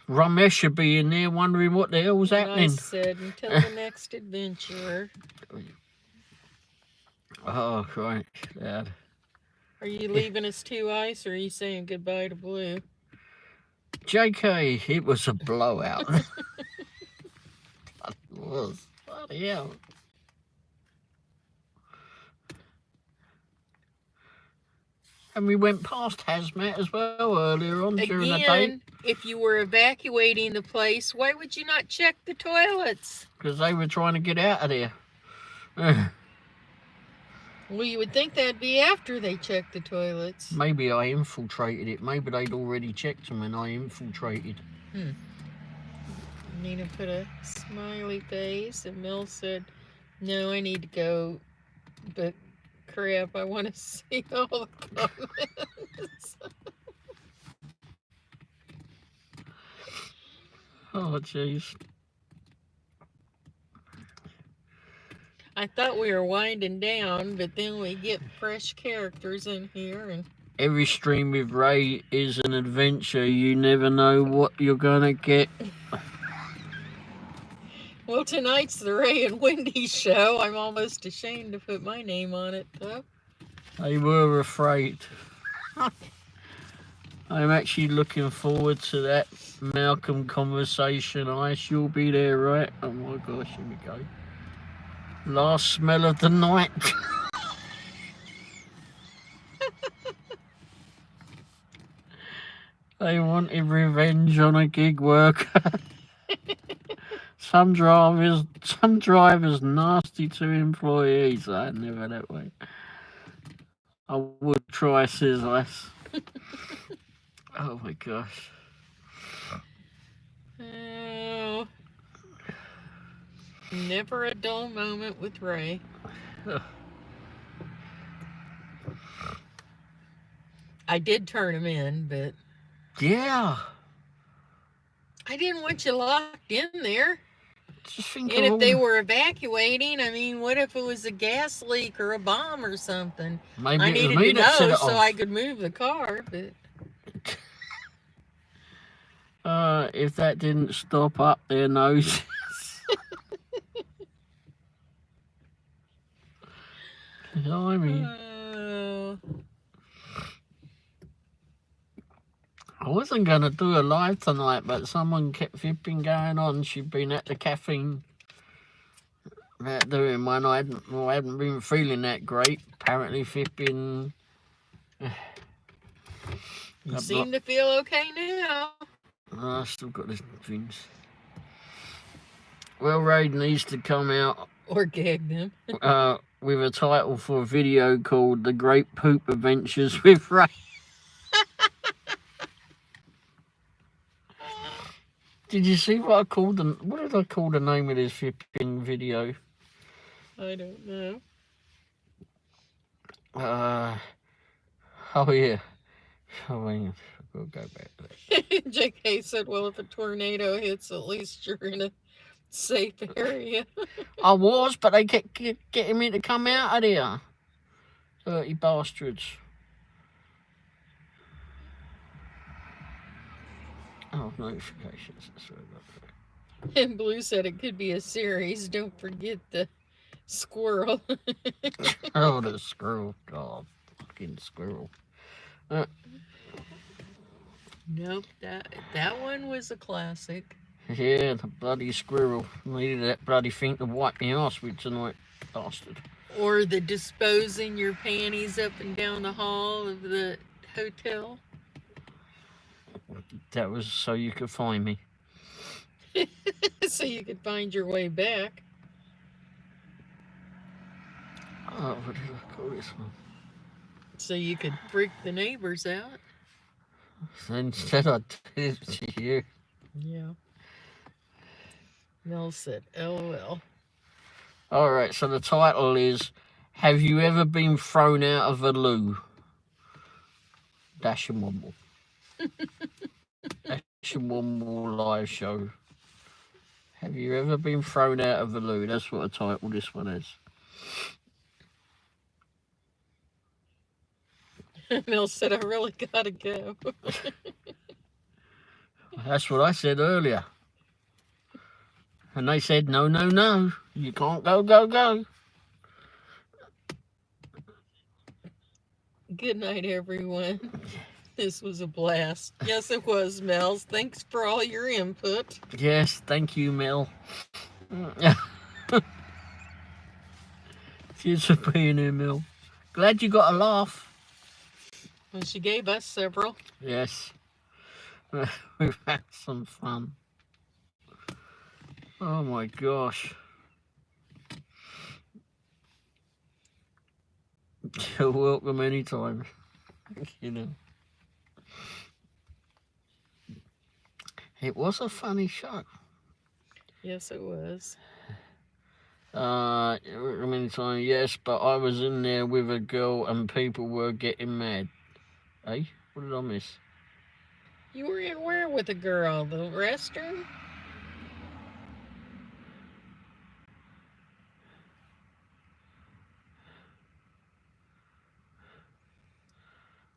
Ramesh should be in there wondering what the hell's happening. I said, until the next adventure. Oh, Christ, Dad. Are you leaving us too, Ice, or are you saying goodbye to Blue? JK, it was a blowout. It was. Bloody hell. And we went past Hazmat as well earlier on during the day. If you were evacuating the place, why would you not check the toilets? Because they were trying to get out of there. Well, you would think that'd be after they checked the toilets. Maybe I infiltrated it. Maybe they'd already checked them and I infiltrated. Nina put a smiley face and Mel said, no, I need to go, but crap, I want to see all the comments. Oh, jeez. I thought we were winding down, but then we get fresh characters in here. And every stream with Ray is an adventure. You never know what you're going to get. Well, tonight's the Ray and Wendy show. I'm almost ashamed to put my name on it, though. They were afraid. I'm actually looking forward to that Malcolm conversation. Ice, you'll be there, right? Oh my gosh, here we go. Last smell of the night. They wanted revenge on a gig worker. Some drivers nasty to employees. I never that way. I would try scissors. Oh my gosh. Oh, never a dull moment with Ray. I did turn him in, but Yeah. I didn't want you locked in there. Just think And of if they all- were evacuating, I mean, what if it was a gas leak or a bomb or something? Maybe I it was needed me to that set know it so off. I could move the car, but If that didn't stop up their noses. Blimey. oh, I wasn't going to do a live tonight, but someone kept flipping going on. She'd been at the caffeine about doing one. I hadn't been feeling that great. Apparently flipping... you seem to feel okay now. I still got the things. Well, Ray needs to come out Or gag them. with a title for a video called The Great Poop Adventures with Ray. Did you see what I called them? What did I call the name of this flipping video? I don't know. Oh yeah. Oh, hang on. We'll go back to that. JK said, well, if a tornado hits, at least you're in a safe area. I was, but they kept getting me to come out of there. Dirty bastards. Oh, notifications. That's right. And Blue said it could be a series. Don't forget the squirrel. Oh, the squirrel. God, fucking squirrel. Nope, that one was a classic. Yeah, the bloody squirrel. Needed that bloody thing to wipe me ass with tonight, bastard. Or the disposing your panties up and down the hall of the hotel. That was so you could find me. So you could find your way back. Oh, what did I call this one? So you could freak the neighbors out. So instead I did it to you. Yeah. Mel said, LOL. Alright, so the title is, Have You Ever Been Thrown Out of a Loo? Dash and Womble. Dash and Womble live show. Have you ever been thrown out of a loo? That's what the title this one is. Mel said, I really gotta go. That's what I said earlier. And they said, no, no, no. You can't go, go, go. Good night, everyone. This was a blast. Yes, it was, Mel. Thanks for all your input. Yes, thank you, Mel. Cheers for being here, Mel. Glad you got a laugh. Well, she gave us several. Yes. We've had some fun. Oh my gosh. You're welcome anytime. You know. It was a funny show. Yes, it was. Anytime, yes, but I was in there with a girl and people were getting mad. Hey, what did I miss? You were in where with a girl? The restroom?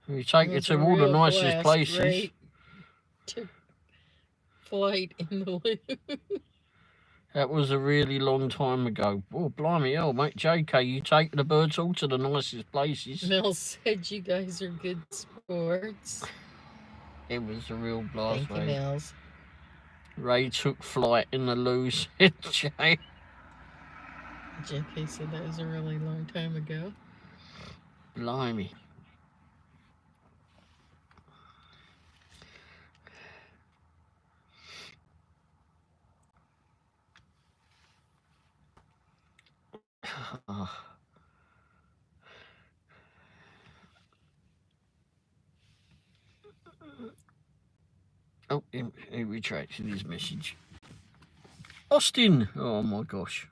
We take you to all the nicest places. Right to flight in the loo. That was a really long time ago. Oh, blimey, hell, mate, JK, you take the birds all to the nicest places. Mel said you guys are good sports. It was a real blast, Thank you, Nels. Ray took flight in the loo, said Jay. JK said that was a really long time ago. Blimey. Oh, he retracted his message. Austin! Oh my gosh.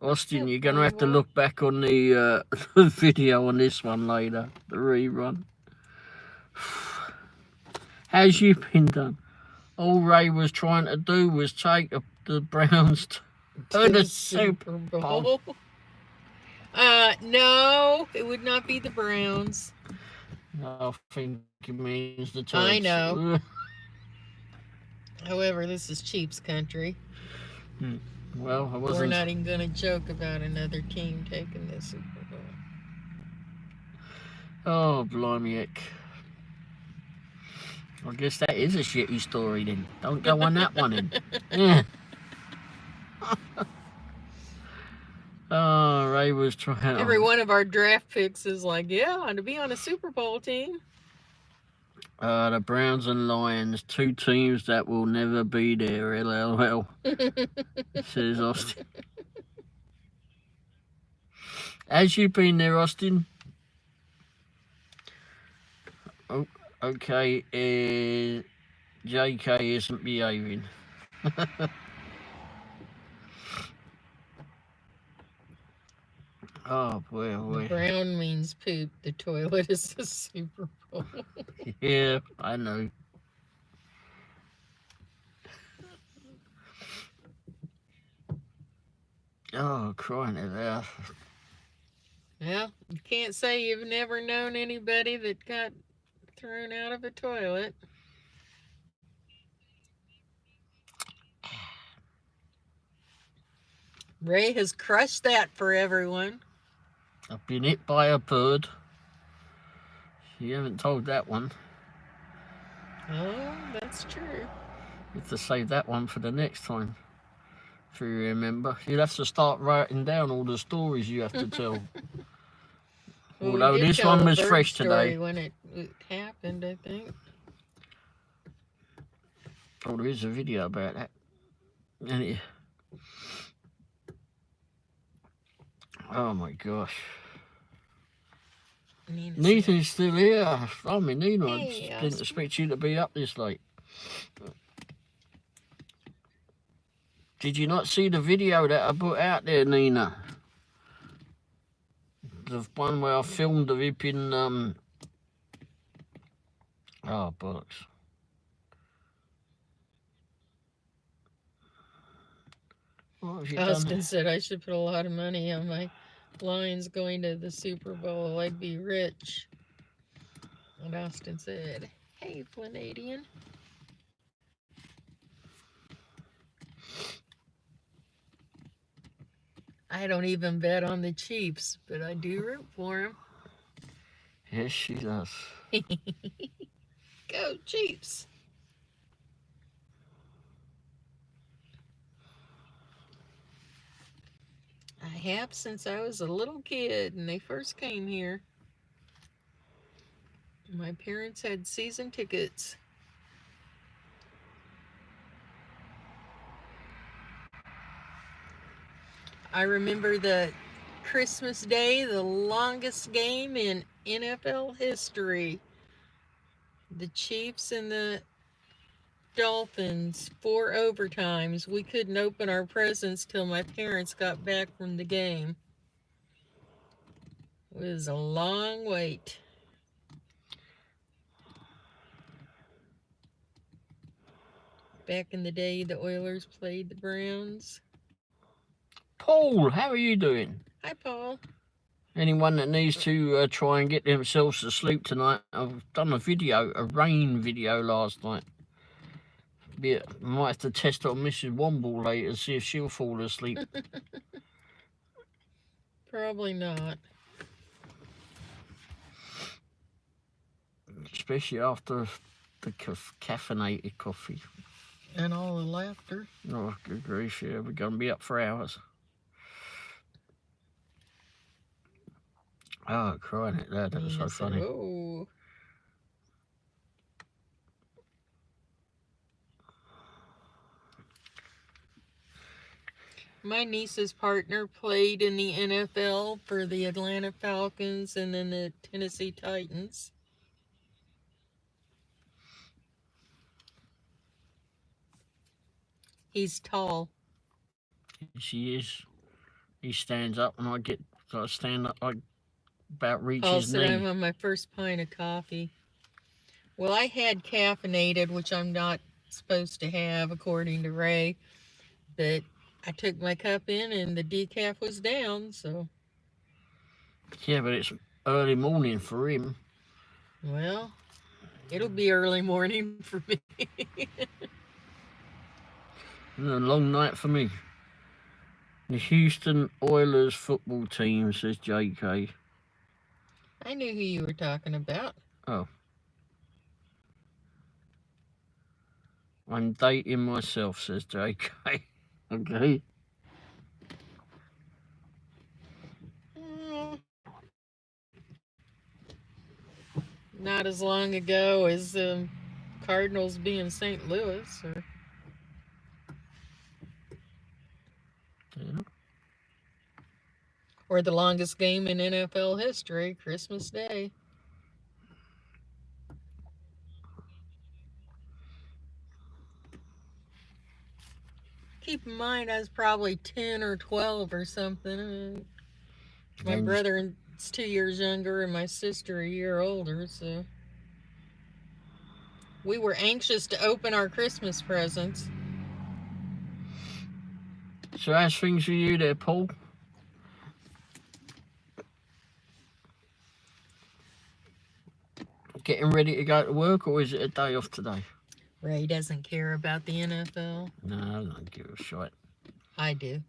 Austin, you're going to have to look back on the video on this one later, the rerun. How's you been done? All Ray was trying to do was take the Browns to the Super Bowl. No, it would not be the Browns. I think it means the Terps. I know. However, this is Chiefs country. Well, I wasn't... We're not even going to joke about another team taking the Super Bowl. Oh, blimey heck. I guess that is a shitty story then. Don't go on that one then. Yeah. Oh, Ray was trying... Every one of our draft picks is like, yeah, to be on a Super Bowl team. The Browns and Lions, two teams that will never be there, LOL, says Austin. Has you been there, Austin? Oh, okay, JK isn't behaving. Oh, boy, oh boy. The brown means poop. The toilet is the Super Bowl. Yeah, I know. Oh, crying out loud. Well, you can't say you've never known anybody that got thrown out of a toilet. Ray has crushed that for everyone. I've been hit by a bird. You haven't told that one. Oh, that's true. You have to save that one for the next time. If you remember. You'll have to start writing down all the stories you have to tell. Well, although this one was fresh today. When it happened, I think. Oh, there is a video about that. And oh my gosh. Nina's still here. I mean, Nina, I didn't expect you to be up this late. Did you not see the video that I put out there, Nina? The one where I filmed the ripping, oh, bollocks. What have you done? Austin said I should put a lot of money on my Lions going to the Super Bowl. I'd be rich. And Austin said, hey, Flynadian. I don't even bet on the Chiefs, but I do root for them. Yes, she does. Go Chiefs. I have since I was a little kid and they first came here. My parents had season tickets. I remember the Christmas Day, the longest game in NFL history. The Chiefs and the Dolphins, 4 overtimes. We couldn't open our presents till my parents got back from the game. It was a long wait. Back in the day, the Oilers played the Browns. Paul, how are you doing? Hi, Paul. Anyone that needs to try and get themselves to sleep tonight, I've done a rain video last night. Yeah, I might have to test on Mrs. Womble later, see if she'll fall asleep. Probably not. Especially after the caffeinated coffee. And all the laughter. Oh, good grief, yeah, we're going to be up for hours. Oh, crying it there. That was so funny. Oh. My niece's partner played in the NFL for the Atlanta Falcons and then the Tennessee Titans. He's tall. She is. He stands up and I stand up, I about reach Paul his said knee. I'm on my first pint of coffee. Well, I had caffeinated, which I'm not supposed to have according to Ray, but I took my cup in and the decaf was down, so. Yeah, but it's early morning for him. Well, it'll be early morning for me. And a long night for me. The Houston Oilers football team, says JK. I knew who you were talking about. Oh. I'm dating myself, says JK. Okay. Not as long ago as Cardinals being St. Louis. Yeah. Or the longest game in NFL history, Christmas Day. Keep in mind, I was probably 10 or 12 or something. My brother's 2 years younger and my sister a year older, so. We were anxious to open our Christmas presents. So how's things for you there, Paul? Getting ready to go to work, or is it a day off today? Ray doesn't care about the NFL. No, I don't give a shit. I do.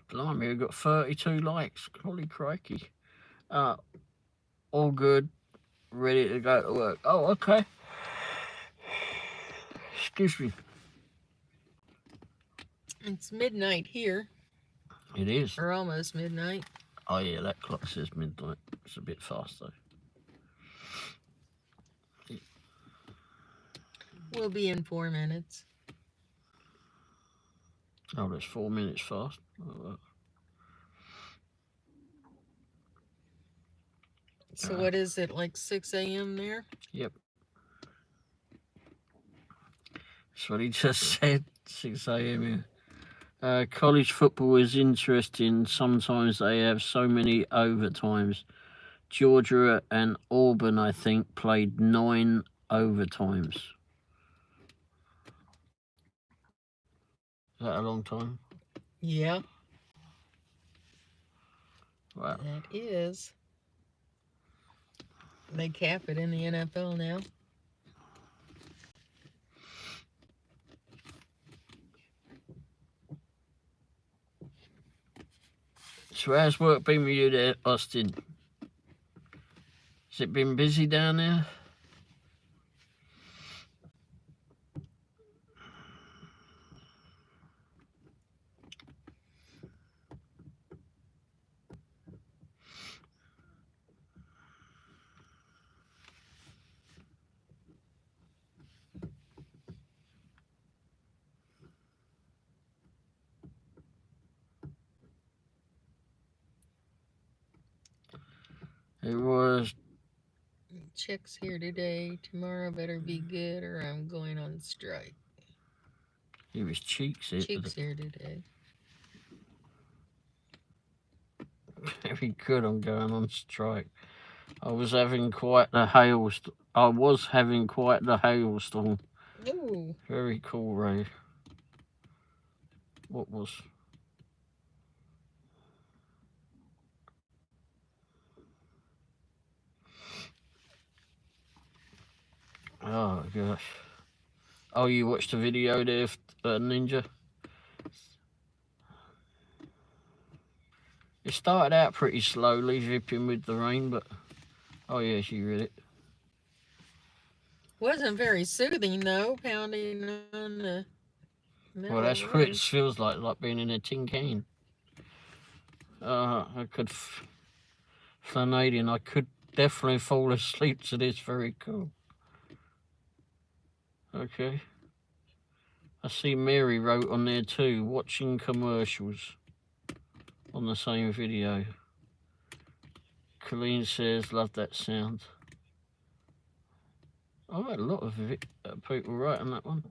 Blimey, we've got 32 likes. Holy crikey. All good. Ready to go to work. Oh, okay. Excuse me. It's midnight here. It is. Or almost midnight. Oh, yeah, that clock says midnight. It's a bit fast, though. We'll be in 4 minutes. Oh, that's 4 minutes fast. Oh, so what is it, like 6 a.m. there? Yep. That's what he just said. 6 a.m. here. College football is interesting. Sometimes they have so many overtimes. Georgia and Auburn, I think, played 9 overtimes. Is that a long time? Yeah. Wow. That is. They cap it in the NFL now. So how's work been with you there, Austin? Has it been busy down there? It was. Checks here today. Tomorrow better be good or I'm going on strike. It was Cheeks. Cheeks here today. Very good. I'm going on strike. I was having quite the hailstorm. Ooh. Very cool, Ray. What was? Oh gosh. Oh, you watched the video there, Ninja? started out pretty slowly, zipping with the rain, but... Oh, yeah, she read it. Wasn't very soothing, though, pounding on the metal Well, that's roof. what it feels like being in a tin can. I could... Flanagan, I could definitely fall asleep to this. Very cool. Okay. I see Mary wrote on there too, watching commercials on the same video. Colleen says, love that sound. I had a lot of people writing that one.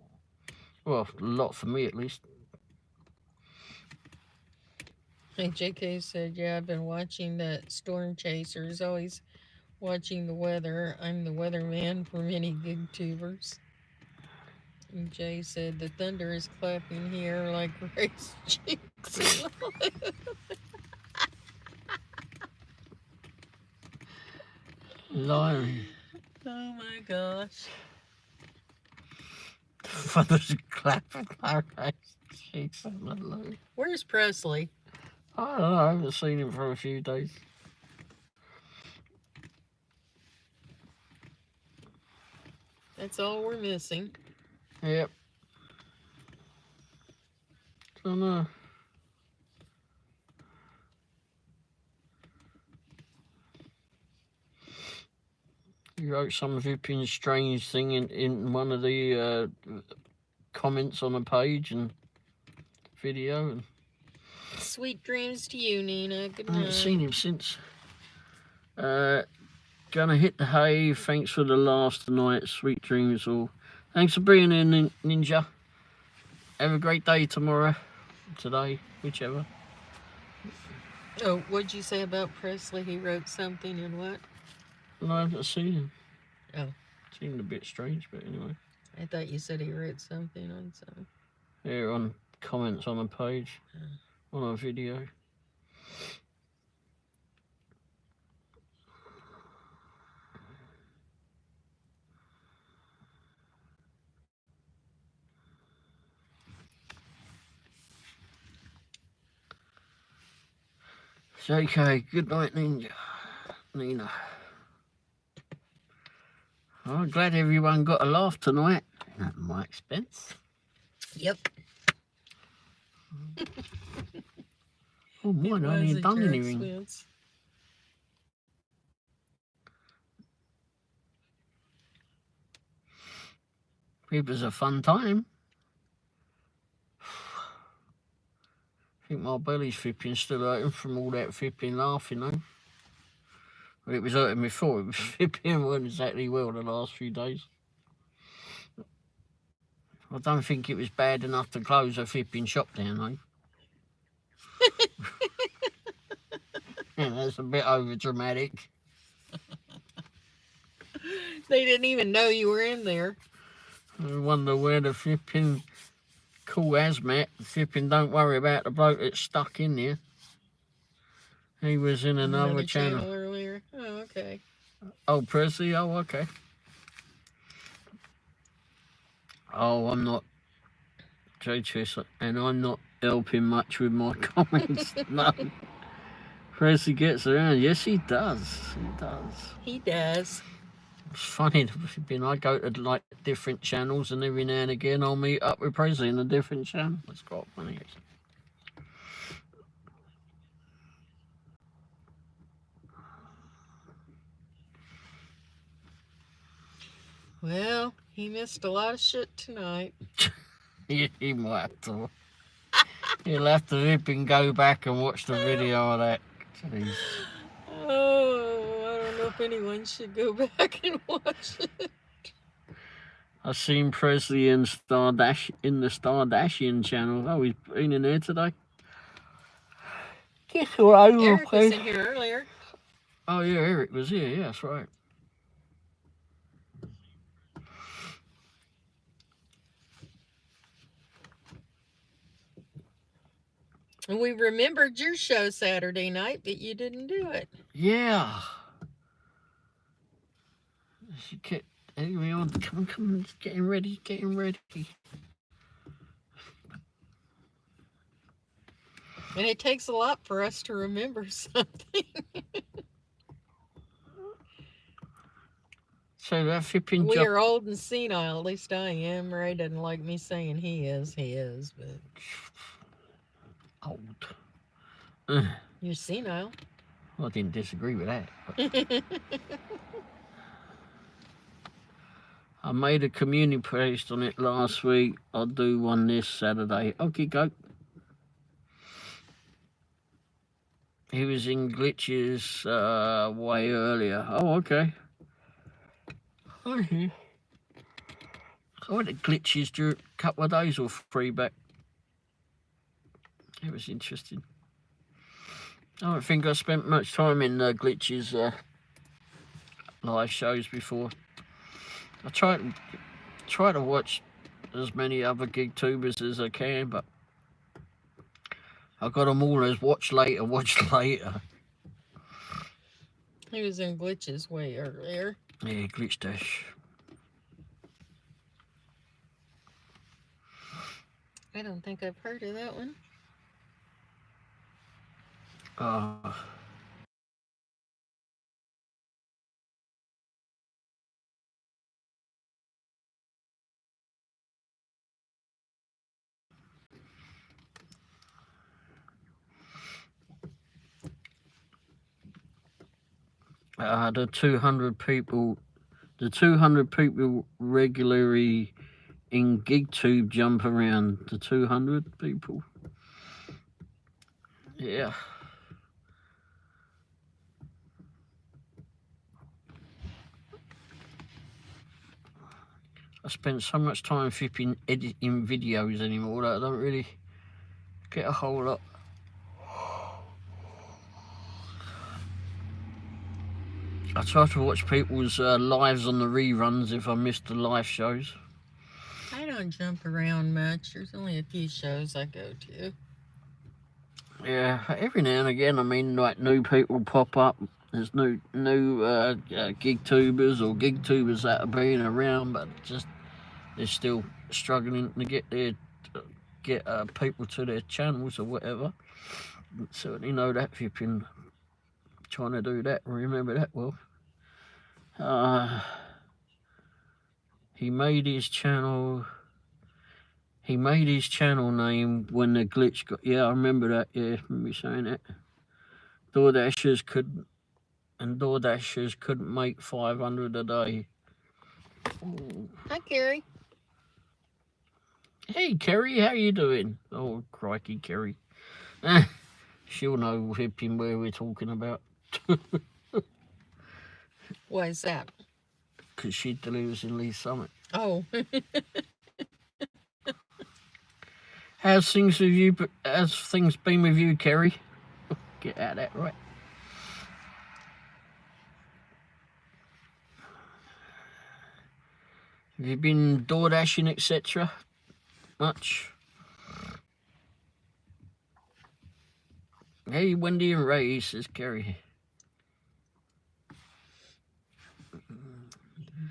Well, a lot for me at least. Hey, JK said, yeah, I've been watching that Storm Chasers, always watching the weather. I'm the weatherman for many gig tubers. And Jay said, the thunder is clapping here like race cheeks. Lying. Oh my gosh. Father's clapping like race cheeks. Where's Presley? I don't know, I haven't seen him for a few days. That's all we're missing. Yep. Don't know. You wrote some flipping strange thing in one of the comments on the page and video. And Sweet dreams to you, Nina. Good night. I haven't seen him since. Gonna hit the hay. Thanks for the last night. Sweet dreams all. Thanks for being in, Ninja. Have a great day tomorrow. Today, whichever. Oh, what'd you say about Presley? He wrote something and what? No, I haven't seen him. Oh. Seemed a bit strange, but anyway. I thought you said he wrote something on some. Here on comments on a page. On a video. JK, good night, Ninja. Nina. I'm glad everyone got a laugh tonight. At my expense. Yep. Oh, mine I ain't done anything. Expense. It was a fun time. I think my belly's flipping still hurting from all that flipping laughing though. Well, it was hurting before, it was flipping weren't exactly well the last few days. I don't think it was bad enough to close a flipping shop down though. Yeah, that's a bit over dramatic. They didn't even know you were in there. I wonder where the flipping cool hazmat, flipping don't worry about the bloke that's stuck in there. He was in another channel earlier. Oh, okay. Oh, Presley, oh, okay. Oh, I'm not JHS, and I'm not helping much with my comments. No. Presley gets around. Yes, he does. He does. He does. It's funny. I go to like different channels, and every now and again I'll meet up with Presley in a different channel. It's quite funny. Well, he missed a lot of shit tonight. He might have to. He'll have to rip and go back and watch the video of that. Jeez. Oh, I don't know if anyone should go back and watch it. I've seen Presley in the Stardashian channel. Oh, he's been in there today. Guess what? Eric was in here earlier. Oh yeah, Eric was here. Yeah, that's right. And we remembered your show Saturday night, but you didn't do it. Yeah. She kept egging me on. Come on, getting ready. And it takes a lot for us to remember something. So that flipping We job. are old and senile. At least I am. Ray doesn't like me saying he is. He is, but Old. you're senile. I didn't disagree with that. I made a community post on it last week. I'll do one this Saturday. Okay, go. He was in Glitches way earlier. Oh, okay. I went to Glitches a couple of days or three back. It was interesting. I don't think I spent much time in Glitches live shows before. I try to watch as many other gig tubers as I can, but I got them all as watch later, watch later. He was in Glitches way earlier. Yeah, Glitch Dash. I don't think I've heard of that one. The 200 people regularly in GigTube jump around. The 200 people. Yeah. I spend so much time flipping editing videos anymore that I don't really get a whole lot. I try to watch people's lives on the reruns if I miss the live shows. I don't jump around much. There's only a few shows I go to. Yeah, every now and again, I mean, like new people pop up. There's new gig tubers or gig tubers that are being around, but just they're still struggling to get people to their channels or whatever. Certainly know that if you've been trying to do that, remember that well. He made his channel name when the glitch got. Yeah, I remember that. Yeah, remember saying that. DoorDashers couldn't make 500 a day. Hi, Carrie. Hey, Kerry, how you doing? Oh, crikey, Kerry. She'll know hipping where we're talking about. Why is that? Because she delivers in Lee Summit. Oh. How's things been with you, Kerry? Get out of that, right? Have you been door dashing, etc.? Much? Hey, Wendy and Ray, says Kerry.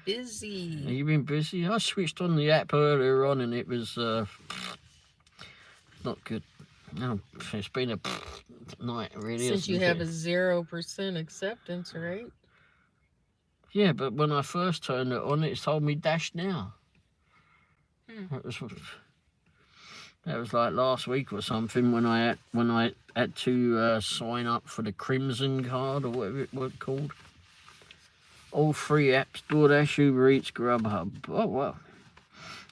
Busy. Have you been busy? I switched on the app earlier on and it was not good. No, it's been a night, really. Since you have a 0% acceptance rate. Yeah, but when I first turned it on, it told me dash now. That was like last week or something when I had to sign up for the Crimson card or whatever it was called. All free apps: DoorDash, Uber Eats, Grubhub. Oh wow!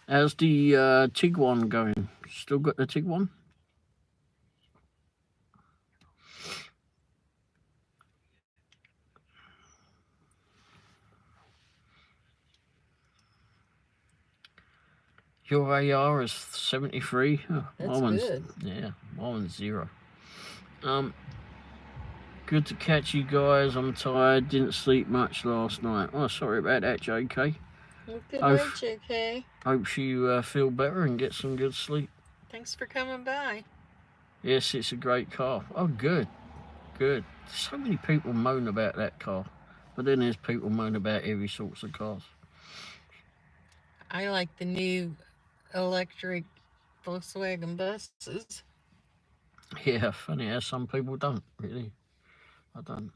How's the Tiguan going? Still got the Tiguan? Your AR is 73. Oh, that's good. Yeah, my one's 0. Good to catch you guys. I'm tired. Didn't sleep much last night. Oh, sorry about that, JK. Good night, JK. Hope you feel better and get some good sleep. Thanks for coming by. Yes, it's a great car. Oh, good. Good. So many people moan about that car. But then there's people moan about every sorts of cars. I like the new electric Volkswagen buses. Yeah, funny how some people don't, really. I don't.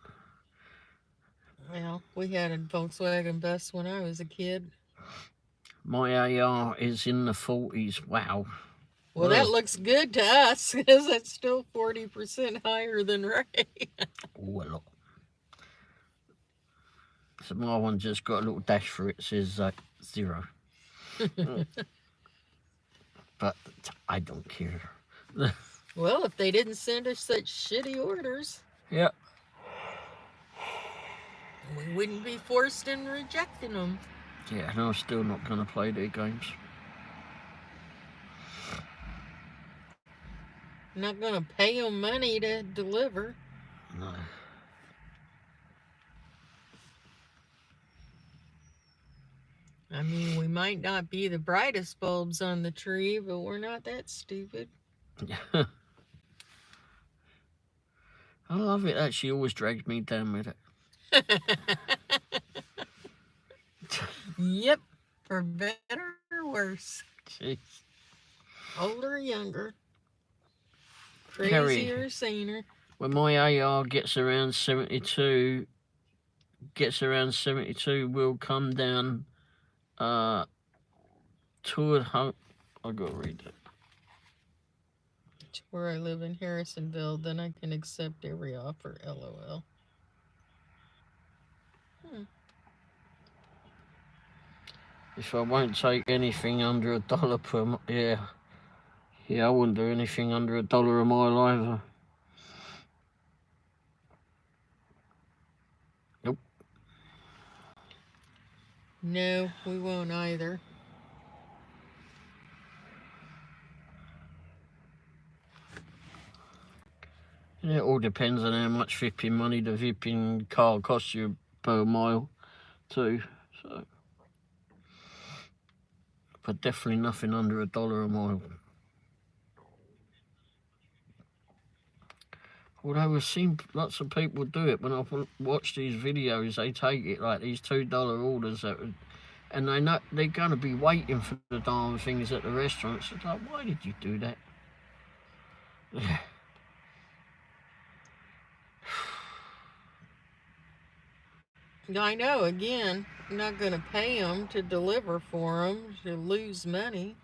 Well, we had a Volkswagen bus when I was a kid. My AR is in the 40s. Wow. Well, that looks good to us because it's still 40% higher than Ray. Well, so my one just got a little dash for it. Says 0. But I don't care. Well, if they didn't send us such shitty orders, Yeah. we wouldn't be forced in rejecting them. Yeah, and I'm still not going to play their games. Not going to pay them money to deliver. No. I mean, we might not be the brightest bulbs on the tree, but we're not that stupid. I love it. She always drags me down with it. Yep, for better or worse. Jeez. Older or younger. Kerry, Crazier or saner. When my AR gets around 72, we'll come down to home. I got to read it. To where I live in Harrisonville, then I can accept every offer. LOL. If I won't take anything under $1 per month, yeah, I wouldn't do anything under $1 a mile either. Nope. No, we won't either. And it all depends on how much vipping money the vipping car costs you per mile, too. So, but definitely nothing under $1 a mile. Although we've seen lots of people do it when I've watched these videos, they take it like these $2 orders and they know they're going to be waiting for the darn things at the restaurants. It's like, why did you do that? I know, again, I'm not going to pay them to deliver for them to lose money.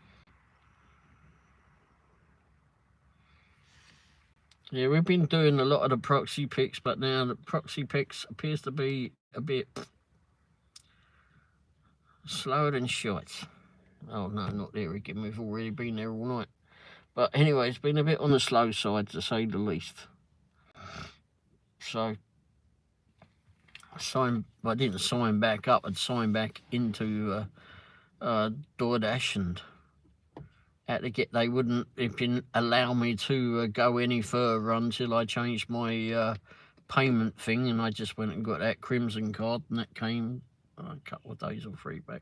Yeah, we've been doing a lot of the proxy picks, but now the proxy picks appears to be a bit slower than shite. Oh, no, not there again. We've already been there all night. But anyway, it's been a bit on the slow side, to say the least. So, I didn't sign back up. I'd signed back into DoorDash and had to they wouldn't even allow me to go any further until I changed my payment thing, and I just went and got that Crimson card, and that came a couple of days or 3 back.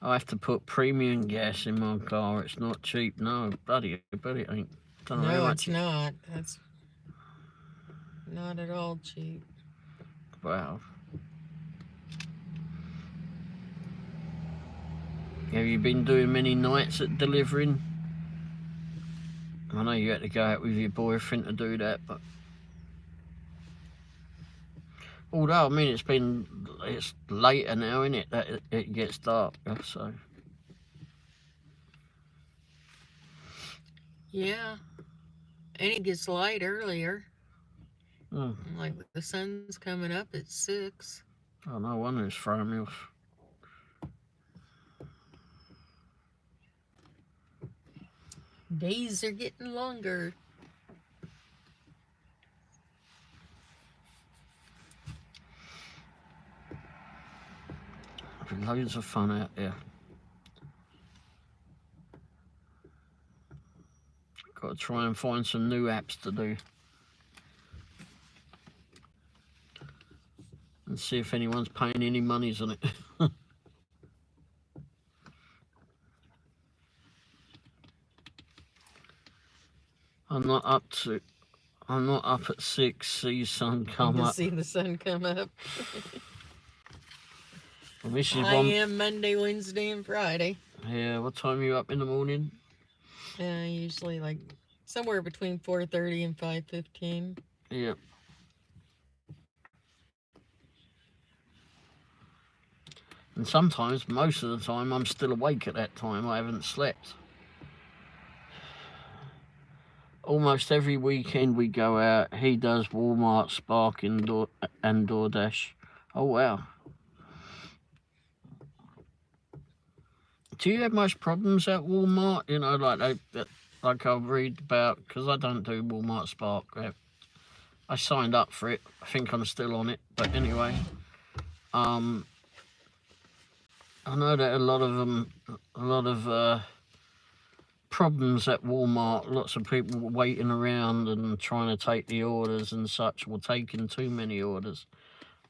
I have to put premium gas in my car. It's not cheap. No, bloody, but it ain't. Don't know how No, much it's not. That's not at all cheap. Wow. Have you been doing many nights at delivering? I know you had to go out with your boyfriend to do that, but although I mean it's later now, isn't it? That it gets dark, so. Yeah, and it gets light earlier. Oh. Like the sun's coming up at 6. Oh, no wonder it's throwing me off. Days are getting longer. Loads of fun out there. Got to try and find some new apps to do. And see if anyone's paying any monies on it. I'm not up at 6, see sun come up. See the sun come up. Well, this is I am Monday, Wednesday, and Friday. Yeah, what time are you up in the morning? Usually like somewhere between 4:30 and 5:15. Yep. And sometimes, most of the time, I'm still awake at that time. I haven't slept. Almost every weekend we go out. He does Walmart, Spark, and DoorDash. Oh, wow. Do you have much problems at Walmart? You know, like I read about, because I don't do Walmart Spark. I signed up for it. I think I'm still on it. But anyway, I know that a lot of problems at Walmart. Lots of people waiting around and trying to take the orders and such, or taking too many orders,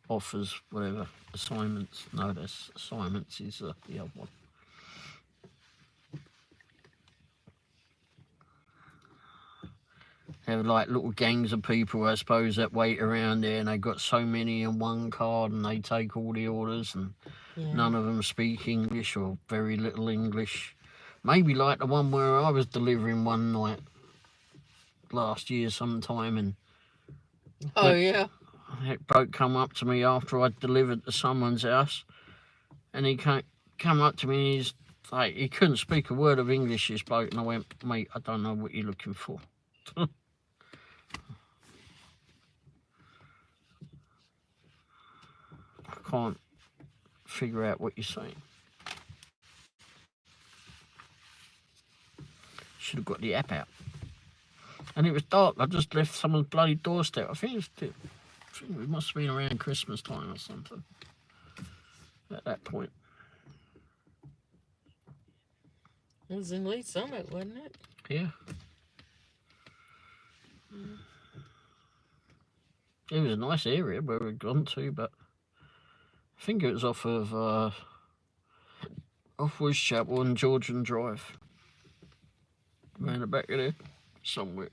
offers, whatever, assignments. No, that's assignments is the other one. They have like little gangs of people, I suppose, that wait around there, and they got so many in one card, and they take all the orders, and none of them speak English or very little English. Maybe like the one where I was delivering one night last year sometime, and that bloke come up to me after I'd delivered to someone's house, and he come up to me, and he's like, he couldn't speak a word of English, this bloke, and I went, mate, I don't know what you're looking for. I can't figure out what you're saying. Should have got the app out. And it was dark. I just left someone's bloody doorstep. I think it must have been around Christmas time or something. At that point. It was in Lee Summit, wasn't it? Yeah. It was a nice area where we'd gone to, but I think it was off Woodschapel and Georgian Drive. Around the back of there, somewhere.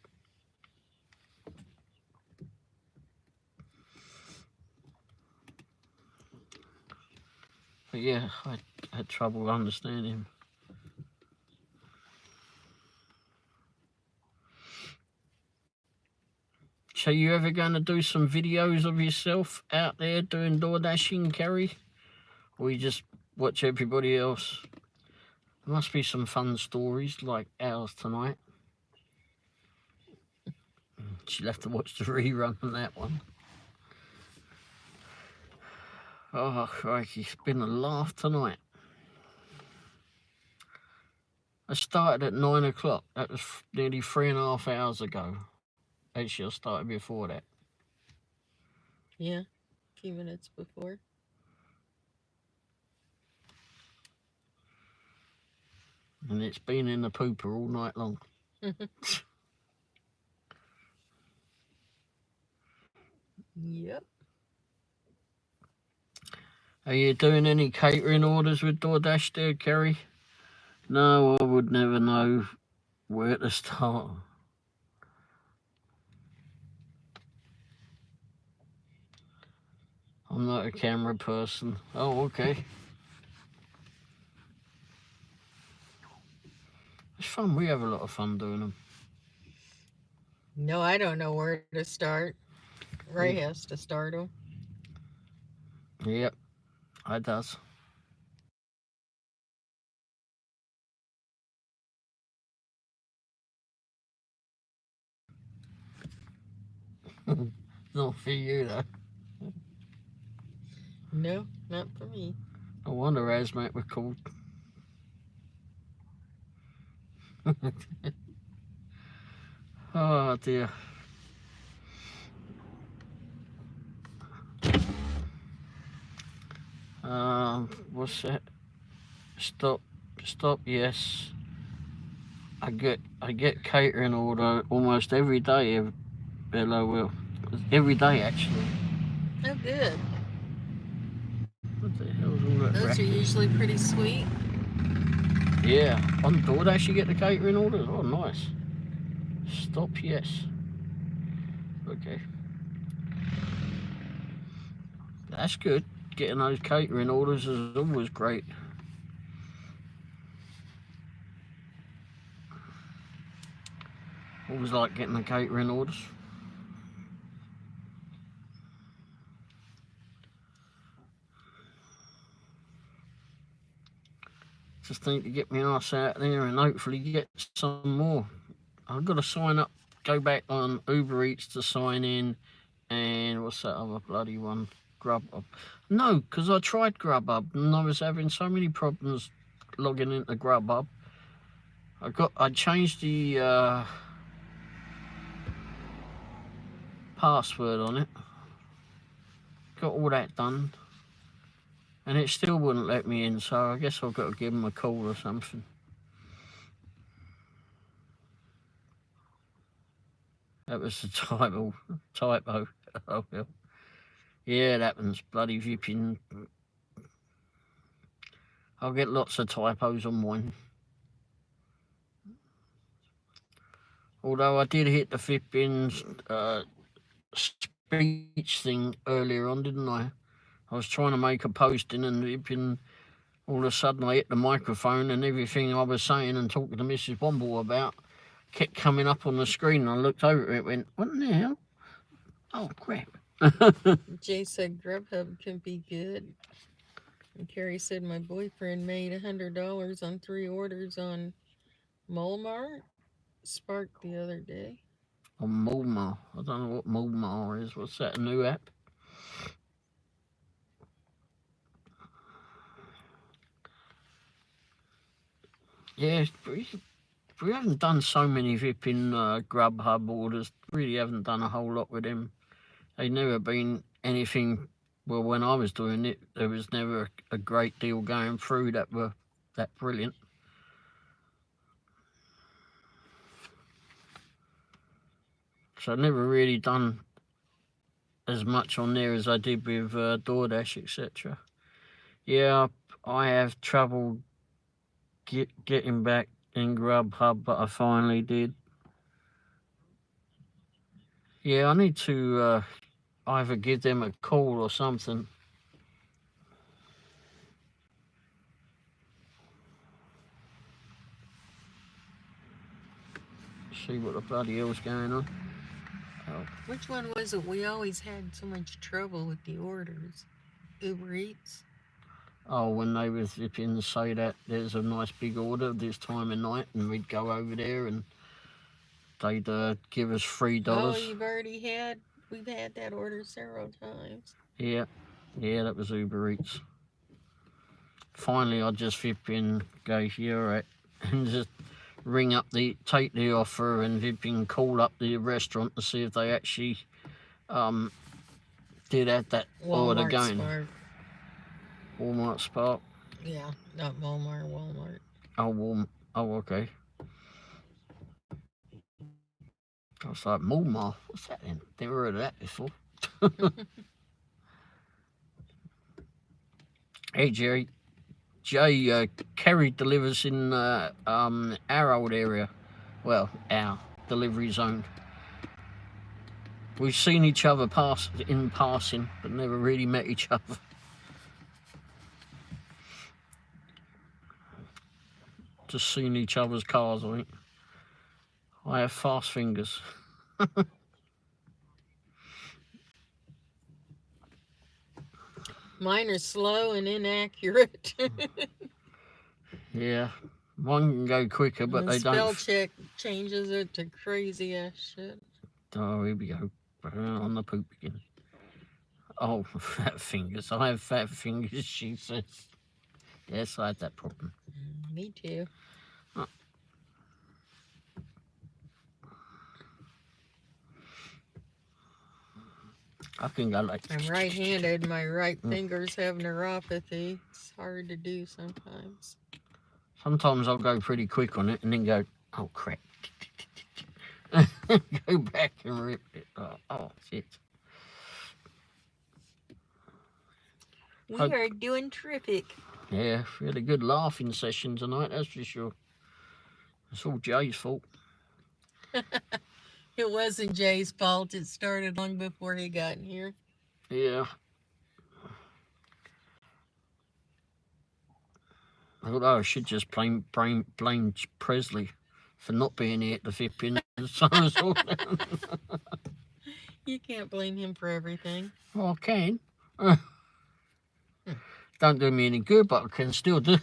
But yeah, I had trouble understanding him. So you ever going to do some videos of yourself out there doing door dashing, Kerry? Or you just watch everybody else? There must be some fun stories like ours tonight. She'll have to watch the rerun on that one. Oh, crikey, it's been a laugh tonight. I started at 9 o'clock. That was nearly 3.5 hours ago. Actually, I started before that. Yeah, a few minutes before. And it's been in the pooper all night long. Yep. Are you doing any catering orders with DoorDash there, Kerry? No, I would never know where to start. I'm not a camera person. Oh, okay. It's fun. We have a lot of fun doing them. No, I don't know where to start. Ray has to start them. Yep, I does. Not for you, though. No, not for me. No wonder Asmat were called. Oh, dear. What's that? Stop, yes. I get catering order almost every day, Bella will. Every day, actually. Oh, good. What the hell's all that Those racket? are usually pretty sweet. Yeah, on DoorDash you get the catering orders. Oh, nice. Stop, yes. Okay. That's good. getting those catering orders is always great. Always like getting the catering orders. Just need to get my ass out there and hopefully get some more. I've got to sign up, go back on Uber Eats to sign in, and what's that other bloody one? Grubhub. No, because I tried Grubhub and I was having so many problems logging into Grubhub. I changed the password on it. Got all that done. And it still wouldn't let me in, so I guess I've got to give them a call or something. That was the typo. Oh well. Yeah, it happens. Bloody vipping. I'll get lots of typos on mine. Although I did hit the flipping speech thing earlier on, didn't I? I was trying to make a posting and all of a sudden I hit the microphone and everything I was saying and talking to Mrs. Womble about kept coming up on the screen. And I looked over at it and went, what in the hell? Oh, crap. Jay said Grubhub can be good. And Carrie said my boyfriend made $100 on 3 orders on Walmart Spark the other day. On Mulmar. I don't know what Mulmar is. What's that, a new app? Yeah, we haven't done so many flipping Grubhub orders. Really haven't done a whole lot with them. They've never been anything. Well, when I was doing it, there was never a great deal going through that were that brilliant. So I've never really done as much on there as I did with DoorDash, etc. Yeah, I have trouble getting back in Grubhub, but I finally did. Yeah, I need to either give them a call or something. See what the bloody hell's going on. Oh. Which one was it? We always had so much trouble with the orders. Uber Eats? Oh, when they was flipping to say that there's a nice big order this time of night, and we'd go over there and they'd give us $3. Oh, we've had that order several times. Yeah, that was Uber Eats. Finally, I just flipping go, yeah, right, and just take the offer and flipping call up the restaurant to see if they actually did have that order going. Spark. Walmart Spark? Yeah, not Walmart. Oh, okay. I was like, Walmart? What's that then? Never heard of that before. Hey, Jerry. Jay, Kerry delivers in our old area. Well, our delivery zone. We've seen each other in passing, but never really met each other. Just seen each other's cars, I think. I have fast fingers. Mine are slow and inaccurate. Yeah, one can go quicker, but they don't. Spell check changes it to crazy ass shit. Oh, here we go. On the poop again. Oh, fat fingers. I have fat fingers, she says. Yes, I had that problem. Me too. I can go like... I'm right-handed. My right fingers have neuropathy. It's hard to do sometimes. Sometimes I'll go pretty quick on it and then go, oh, crap. Go back and rip it. Oh, shit. We are doing terrific. Yeah, we had a good laughing session tonight, that's for sure. It's all Jay's fault. It wasn't Jay's fault. It started long before he got in here. Yeah. Although I should just blame Presley for not being here at the flipping. You can't blame him for everything. Well, I can. Don't do me any good, but I can still do.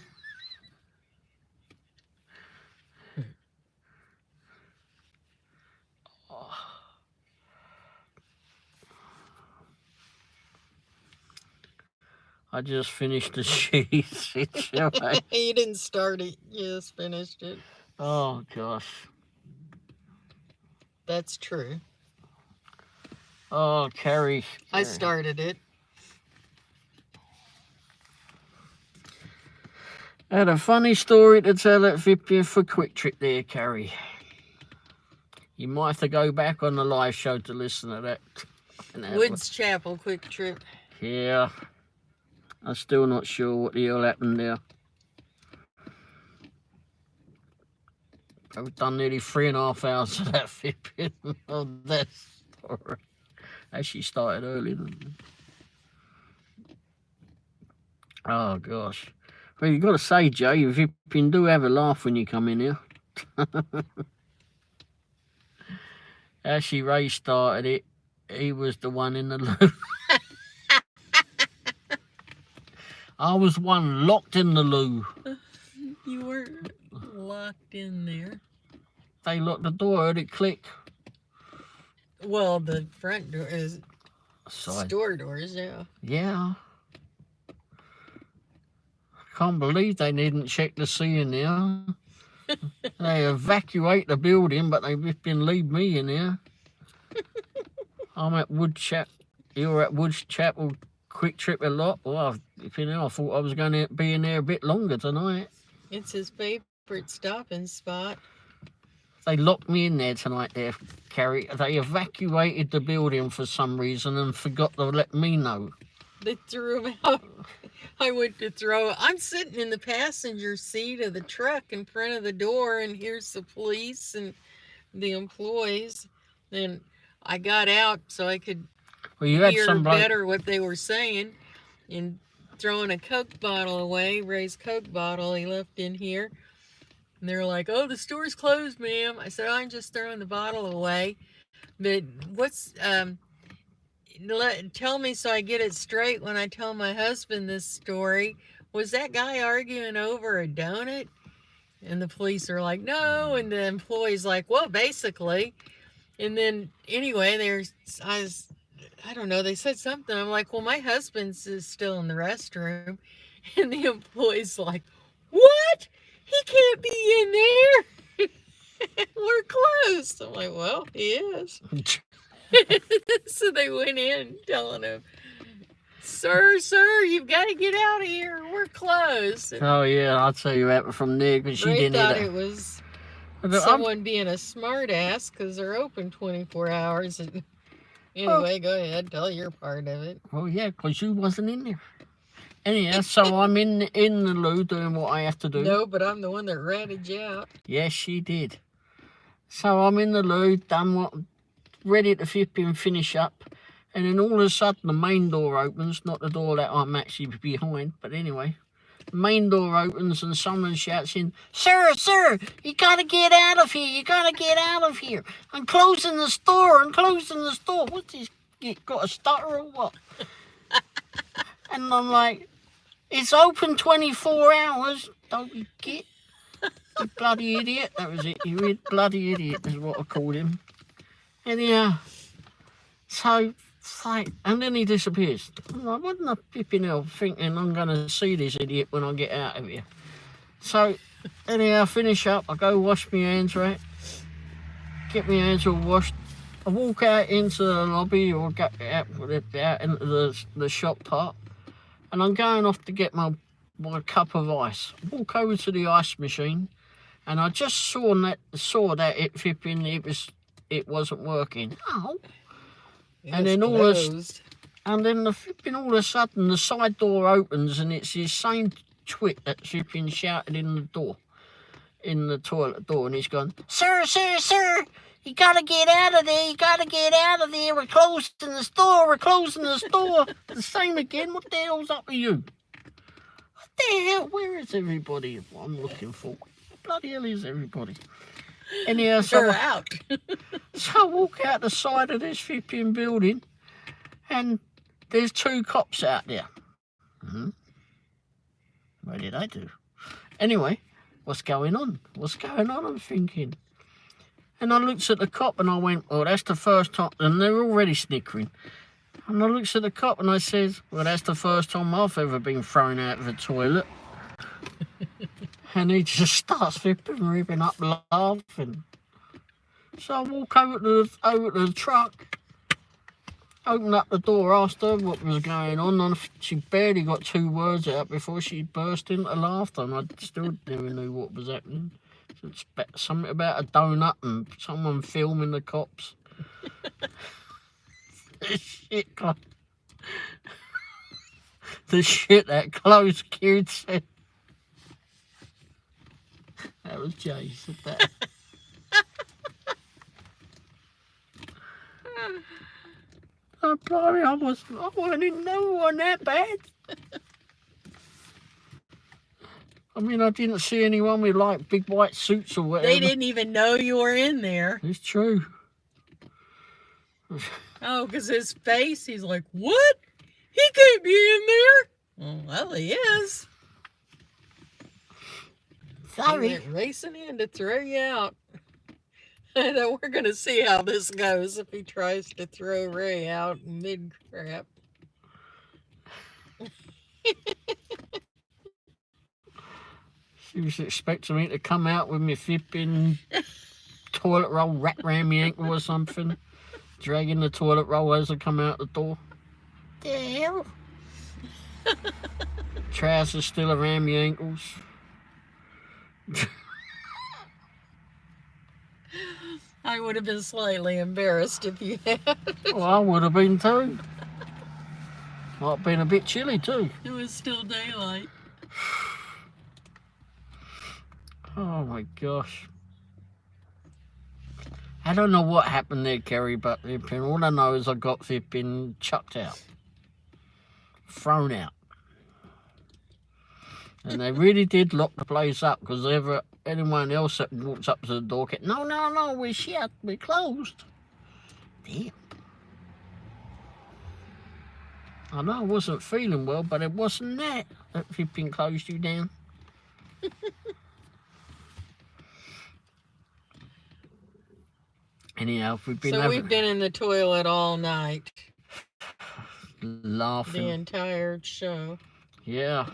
I just finished the cheese. You didn't start it. You just finished it. Oh, gosh. That's true. Oh, Carrie. I started it. I had a funny story to tell at flipping for Quick Trip there, Carrie. You might have to go back on the live show to listen to that. Woods Chapel Quick Trip. Yeah. I'm still not sure what the hell happened there. I've done nearly 3.5 hours of that flipping of that story. Actually started early, didn't it? Oh, gosh. Well, you've got to say, Joe, you flipping do have a laugh when you come in here. Actually, Ray started it. He was the one in the loo. I was the one locked in the loo. You weren't locked in there. They locked the door, heard it click. Well, the front door is Side. store doors, yeah. Yeah. I can't believe they didn't check the sea in there. They evacuate the building, but they've been leave me in here. I'm at Woodchapel. You're at Woodchapel Quick Trip a lot. Well, I thought I was going to be in there a bit longer tonight. It's his favorite stopping spot. They locked me in there tonight there, Carrie. They evacuated the building for some reason and forgot to let me know. They threw him out. I went to throw it. I'm sitting in the passenger seat of the truck in front of the door, and here's the police and the employees. And I got out so I could hear better what they were saying. And throwing a Coke bottle away, Ray's Coke bottle he left in here. And they're like, "Oh, the store's closed, ma'am." I said, "I'm just throwing the bottle away." But what's tell me so I get it straight when I tell my husband this story. Was that guy arguing over a donut? And the police are like, "No," and the employee's like, "Well, basically." And then anyway, I don't know, they said something. I'm like, "Well, my husband's is still in the restroom." And the employee's like, "What? He can't be in there. We're closed." I'm like, "Well, he is." So they went in telling him, sir, you've got to get out of here. We're closed." Oh, yeah, I'll tell you that from there because she didn't thought it was someone being a smart ass because they're open 24 hours. And anyway, go ahead, tell your part of it. Well, yeah, because you wasn't in there. Anyhow, so I'm in the loo doing what I have to do. No, but I'm the one that ratted you out. Yes, she did. So I'm in the loo, ready to flipping finish up, and then all of a sudden the main door opens, not the door that I'm actually behind, but anyway, the main door opens and someone shouts in, sir, you gotta get out of here, I'm closing the store, What's this, you got a stutter or what? And I'm like, it's open 24 hours, don't you get? You bloody idiot. That was it, you bloody idiot is what I called him. Anyhow, so, and then he disappears. I'm like, what am I flipping hell thinking I'm going to see this idiot when I get out of here? So, anyhow, finish up. I go wash my hands, right? Get my hands all washed. I walk out into the lobby or go out into the shop part. And I'm going off to get my cup of ice. I walk over to the ice machine. And I just saw that it flipping, it wasn't working. Oh. And then all of a sudden the side door opens and it's this same twit that's been shouted in the toilet door, and he's gone, sir, you gotta get out of there, we're closing the store. The same again, what the hell's up with you? the hell? Where is everybody? What I'm looking for? Where the bloody hell is everybody? Anyhow, They're out. So I walk out the side of this flipping building, and there's 2 cops out there. What did I do? Anyway, what's going on? What's going on? I'm thinking. And I looked at the cop and I went, oh, that's the first time. And they're already snickering. And I looked at the cop and I said, well, that's the first time I've ever been thrown out of a toilet. And he just starts flipping, ripping up, laughing. So I walk over to the truck, open up the door, asked her what was going on, and she barely got 2 words out before she burst into laughter, and I still never knew what was happening. So it's something about a donut and someone filming the cops. The shit that close kid said. That was Jay said that. Oh, blimey, I didn't know it wasn't that bad. I mean, I didn't see anyone with like big white suits or whatever. They didn't even know you were in there. It's true. Oh, because his face, he's like, what? He can't be in there. Well, he is. Sorry. He went racing in to throw you out. I know we're going to see how this goes if he tries to throw Ray out mid-crap. She was expecting me to come out with my flipping toilet roll wrapped around my ankle or something. Dragging the toilet roll as I come out the door. The hell? Trousers still around my ankles. I would have been slightly embarrassed if you had. Well, I would have been too. Might have been a bit chilly too. It was still daylight. Oh my gosh. I don't know what happened there, Kerry, but all I know is I got flipping chucked out. Thrown out. And they really did lock the place up, because anyone else that walks up to the door kept, no, we're shut, we're closed. Damn. I know I wasn't feeling well, but it wasn't that flipping closed you down. Anyhow, we've been in the toilet all night. Laughing. The entire show. Yeah.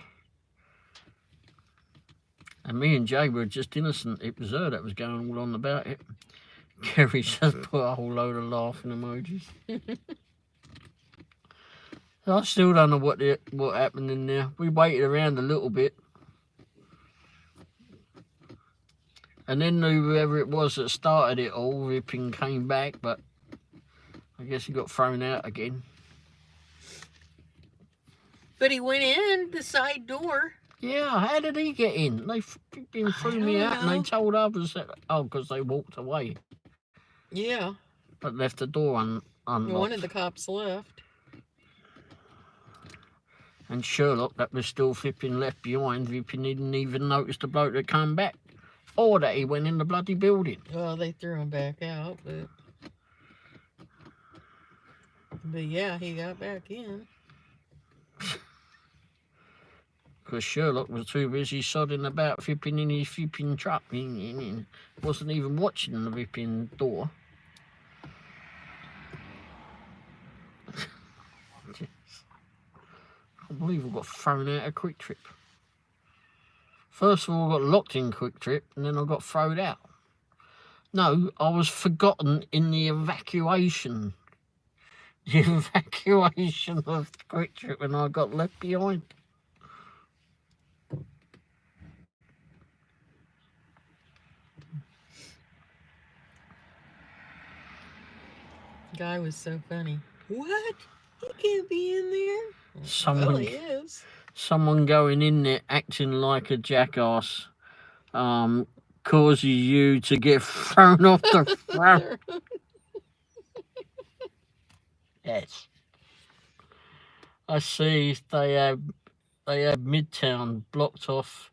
And me and Jay were just innocent. It was her that was going all on about it. Kerry just put a whole load of laughing emojis. I still don't know what happened in there. We waited around a little bit. And then whoever it was that started it all, ripping came back, but I guess he got thrown out again. But he went in the side door. Yeah, how did he get in? They threw me out and they told others that, because they walked away. Yeah. But left the door unlocked. One of the cops left. And Sherlock, that was still flipping left behind, flipping didn't even notice the bloke that come back. Or that he went in the bloody building. Well, they threw him back out, but yeah, he got back in. Because Sherlock was too busy sodding about flipping in his flipping truck. He wasn't even watching the flipping door. I can't believe I got thrown out of Quick Trip. First of all, I got locked in Quick Trip, and then I got thrown out. No, I was forgotten in the evacuation. The evacuation of Quick Trip, and I got left behind. Guy was so funny. What? He can't be in there? Someone, well, he is. Someone going in there acting like a jackass causes you to get thrown off the front. Yes. I see they have they had Midtown blocked off,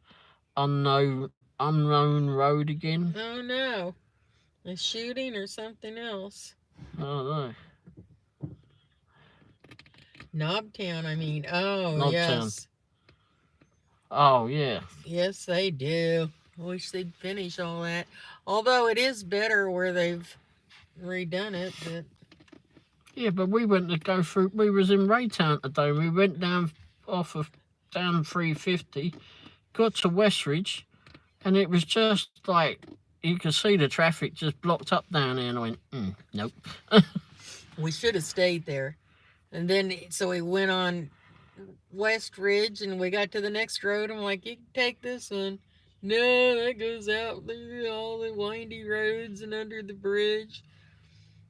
unknown road again. Oh no, a shooting or something else. I don't know. Knobtown, I mean. Oh, Knobtown. yes. Oh, yeah. Yes, they do. I wish they'd finish all that. Although it is better where they've redone it, but... Yeah, but we went to go through... We was in Raytown today. We went down 350, got to Westridge, and it was just like... You could see the traffic just blocked up down there, and I went, nope. We should have stayed there. And then, so we went on West Ridge, and we got to the next road. I'm like, you can take this one. No, that goes out through all the windy roads and under the bridge.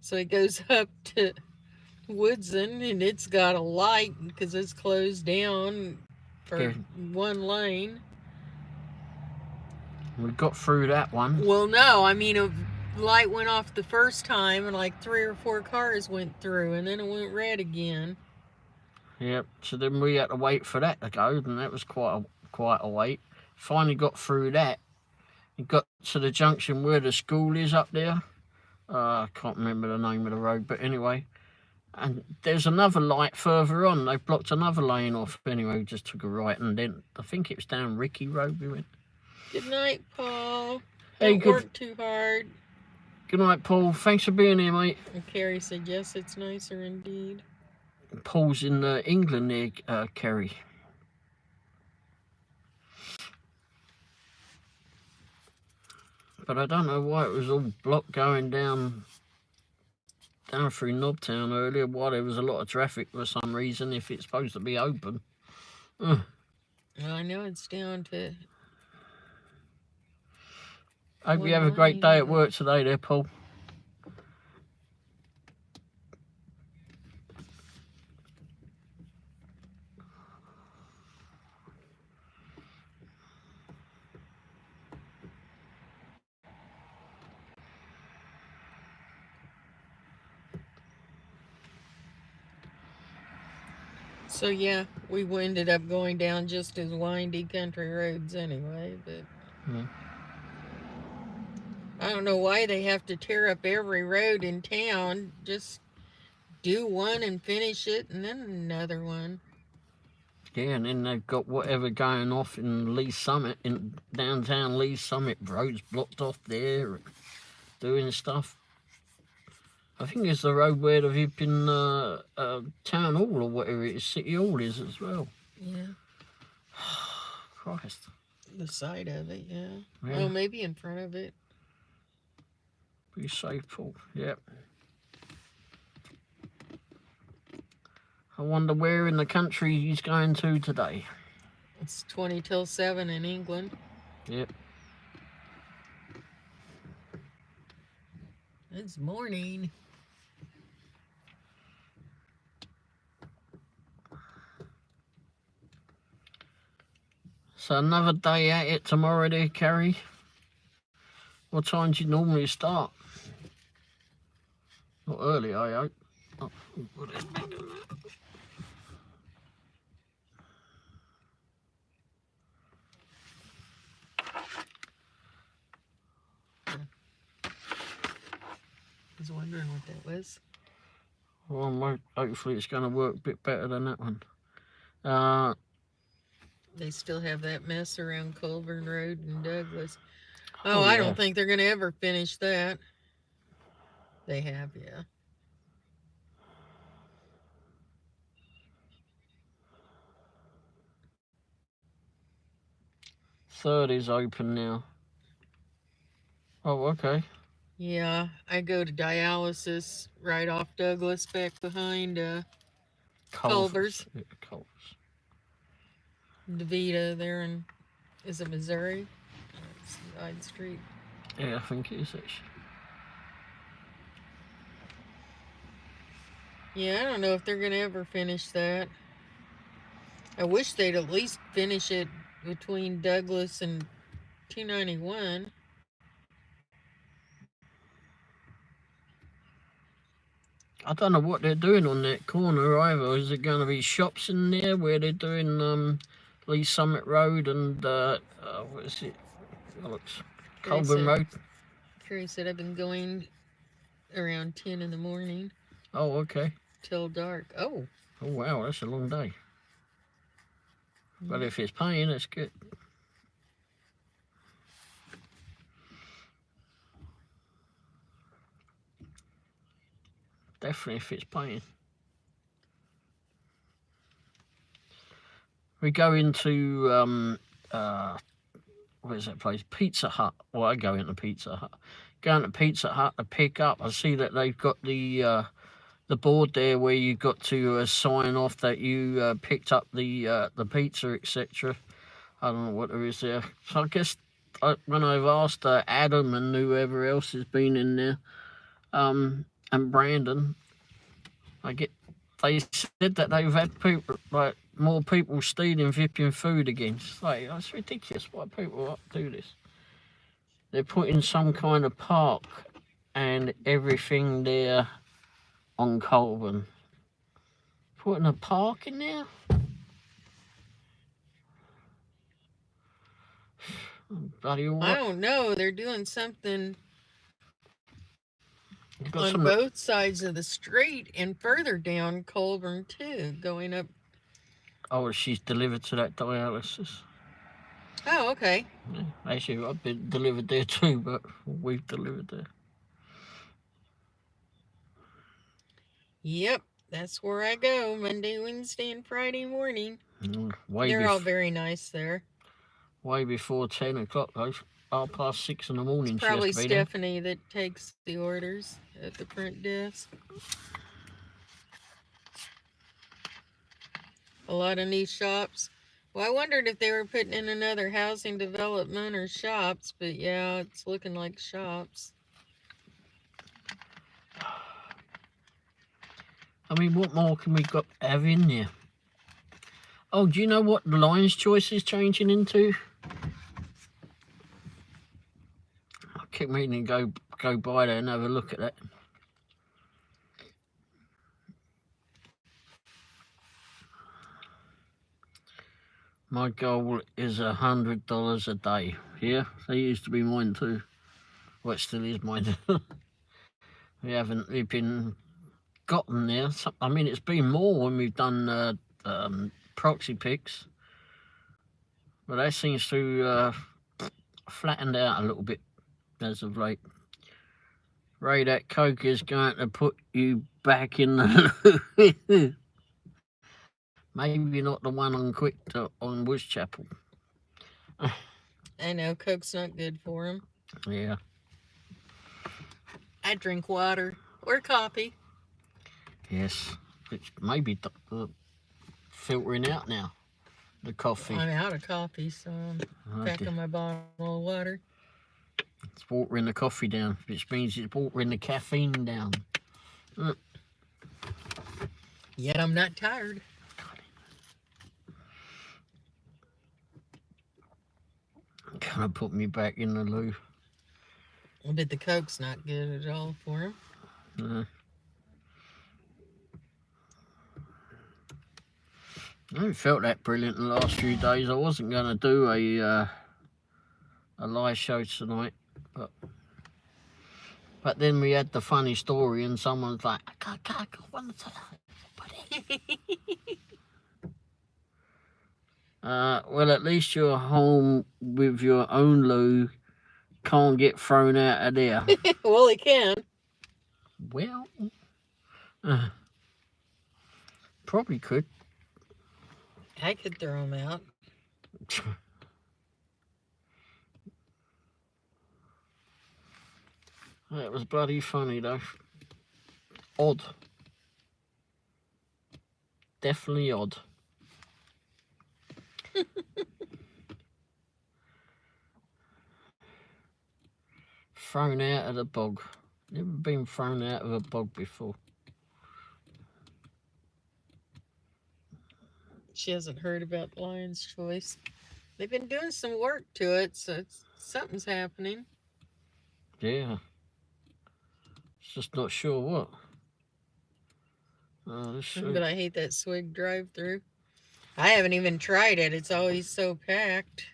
So it goes up to Woodson, and it's got a light because it's closed down for one lane. We got through that one. Well, no, I mean, a light went off the first time, and like 3 or 4 cars went through, and then it went red again. Yep. So then we had to wait for that to go, and that was quite a wait. Finally got through that. And got to the junction where the school is up there. I can't remember the name of the road, but anyway. And there's another light further on. They blocked another lane off. Anyway, we just took a right, and then I think it was down Ricky Road we went. Good night, Paul. Hey, Don't work too hard. Good night, Paul. Thanks for being here, mate. And Carrie said, yes, it's nicer indeed. Paul's in England there, Kerry. But I don't know why it was all blocked going down through Knobtown earlier, why there was a lot of traffic for some reason, if it's supposed to be open. Well, I know it's down to... Hope you have a great day at work today there, Paul. So yeah, we ended up going down just as windy country roads anyway, but... Yeah. I don't know why they have to tear up every road in town. Just do one and finish it, and then another one. Yeah, and then they've got whatever going off in Lee Summit, in downtown Lee Summit, roads blocked off there, doing stuff. I think it's the road where the Vippin Town Hall or whatever it is, City Hall is as well. Yeah. Christ. The side of it, yeah. Oh, maybe in front of it. Be safe, Paul. Yep. I wonder where in the country he's going to today. It's 20 till 7 in England. Yep. It's morning. So another day at it tomorrow there, Carrie. What time do you normally start? Not early, I hope. Oh, what is that? I was wondering what that was. Well, hopefully it's going to work a bit better than that one. They still have that mess around Colburn Road and Douglas. Oh, I don't think they're going to ever finish that. They have, yeah. Third is open now. Oh, okay. Yeah, I go to dialysis right off Douglas back behind Culver's. Yeah, Culver's. DeVita there in, is it Missouri? Side street. Yeah, I think it is actually. Yeah, I don't know if they're going to ever finish that. I wish they'd at least finish it between Douglas and 291. I don't know what they're doing on that corner either. Is it going to be shops in there where they're doing Lee Summit Road and what is it? Colburn Teresa. Road. Carrie said I've been going around 10 in the morning Oh, okay. till dark. Oh. Oh, wow, that's a long day. But if it's paying, it's good. Definitely if it's paying. We go into, where's that place? Pizza Hut. Well, I go into Pizza Hut. Going to Pizza Hut to pick up. I see that they've got the board there where you got to sign off that you picked up the pizza, etc. I don't know what there is there. So I guess when I've asked Adam and whoever else has been in there, and Brandon, they said that they've had people, like, more people stealing flipping food again. It's like, that's ridiculous. Why people do this? They're putting some kind of park and everything there on Colburn. Putting a park in there? Bloody all right. I don't know. They're doing something on some... both sides of the street and further down Colburn too, going up. Oh, she's delivered to that dialysis. Oh, okay. Yeah, actually, I've been delivered there too, but we've delivered there. Yep, that's where I go Monday, Wednesday, and Friday morning. They're all very nice there. Way before 10 o'clock, though. 6:30 in the morning. It's probably Stephanie that takes the orders at the front desk. A lot of new shops. Well, I wondered if they were putting in another housing development or shops, but yeah, it's looking like shops. I mean, what more can we have in there? Oh, do you know what the Lion's Choice is changing into? I keep meaning to go by there and have a look at that. My goal is $100 a day. Yeah, they used to be mine too. Well, it still is mine. We've been gotten there. I mean, it's been more when we've done proxy picks, but that seems to flattened out a little bit as of late. Ray, that Coke is going to put you back in the maybe not the one on on Woodschapel. I know Coke's not good for him. Yeah. I drink water or coffee. Yes, which maybe filtering out now. The coffee. I'm out of coffee, so I'm back on my bottle of water. It's watering the coffee down, which means it's watering the caffeine down. Yet I'm not tired. Kind of put me back in the loo. But the Coke's not good at all for him. No. I haven't felt that brilliant in the last few days. I wasn't going to do a live show tonight, but then we had the funny story, and someone's like, "I can't go on tonight." Well, at least you're home with your own loo. Can't get thrown out of there. Well, he can. Well, probably could. I could throw him out. That was bloody funny, though. Odd. Definitely odd. Thrown out of the bog. Never been thrown out of a bog before. She hasn't heard about Lion's Choice. They've been doing some work to it, so something's happening. Yeah. Just not sure what. But I hate that Swig drive-through. I haven't even tried it. It's always so packed.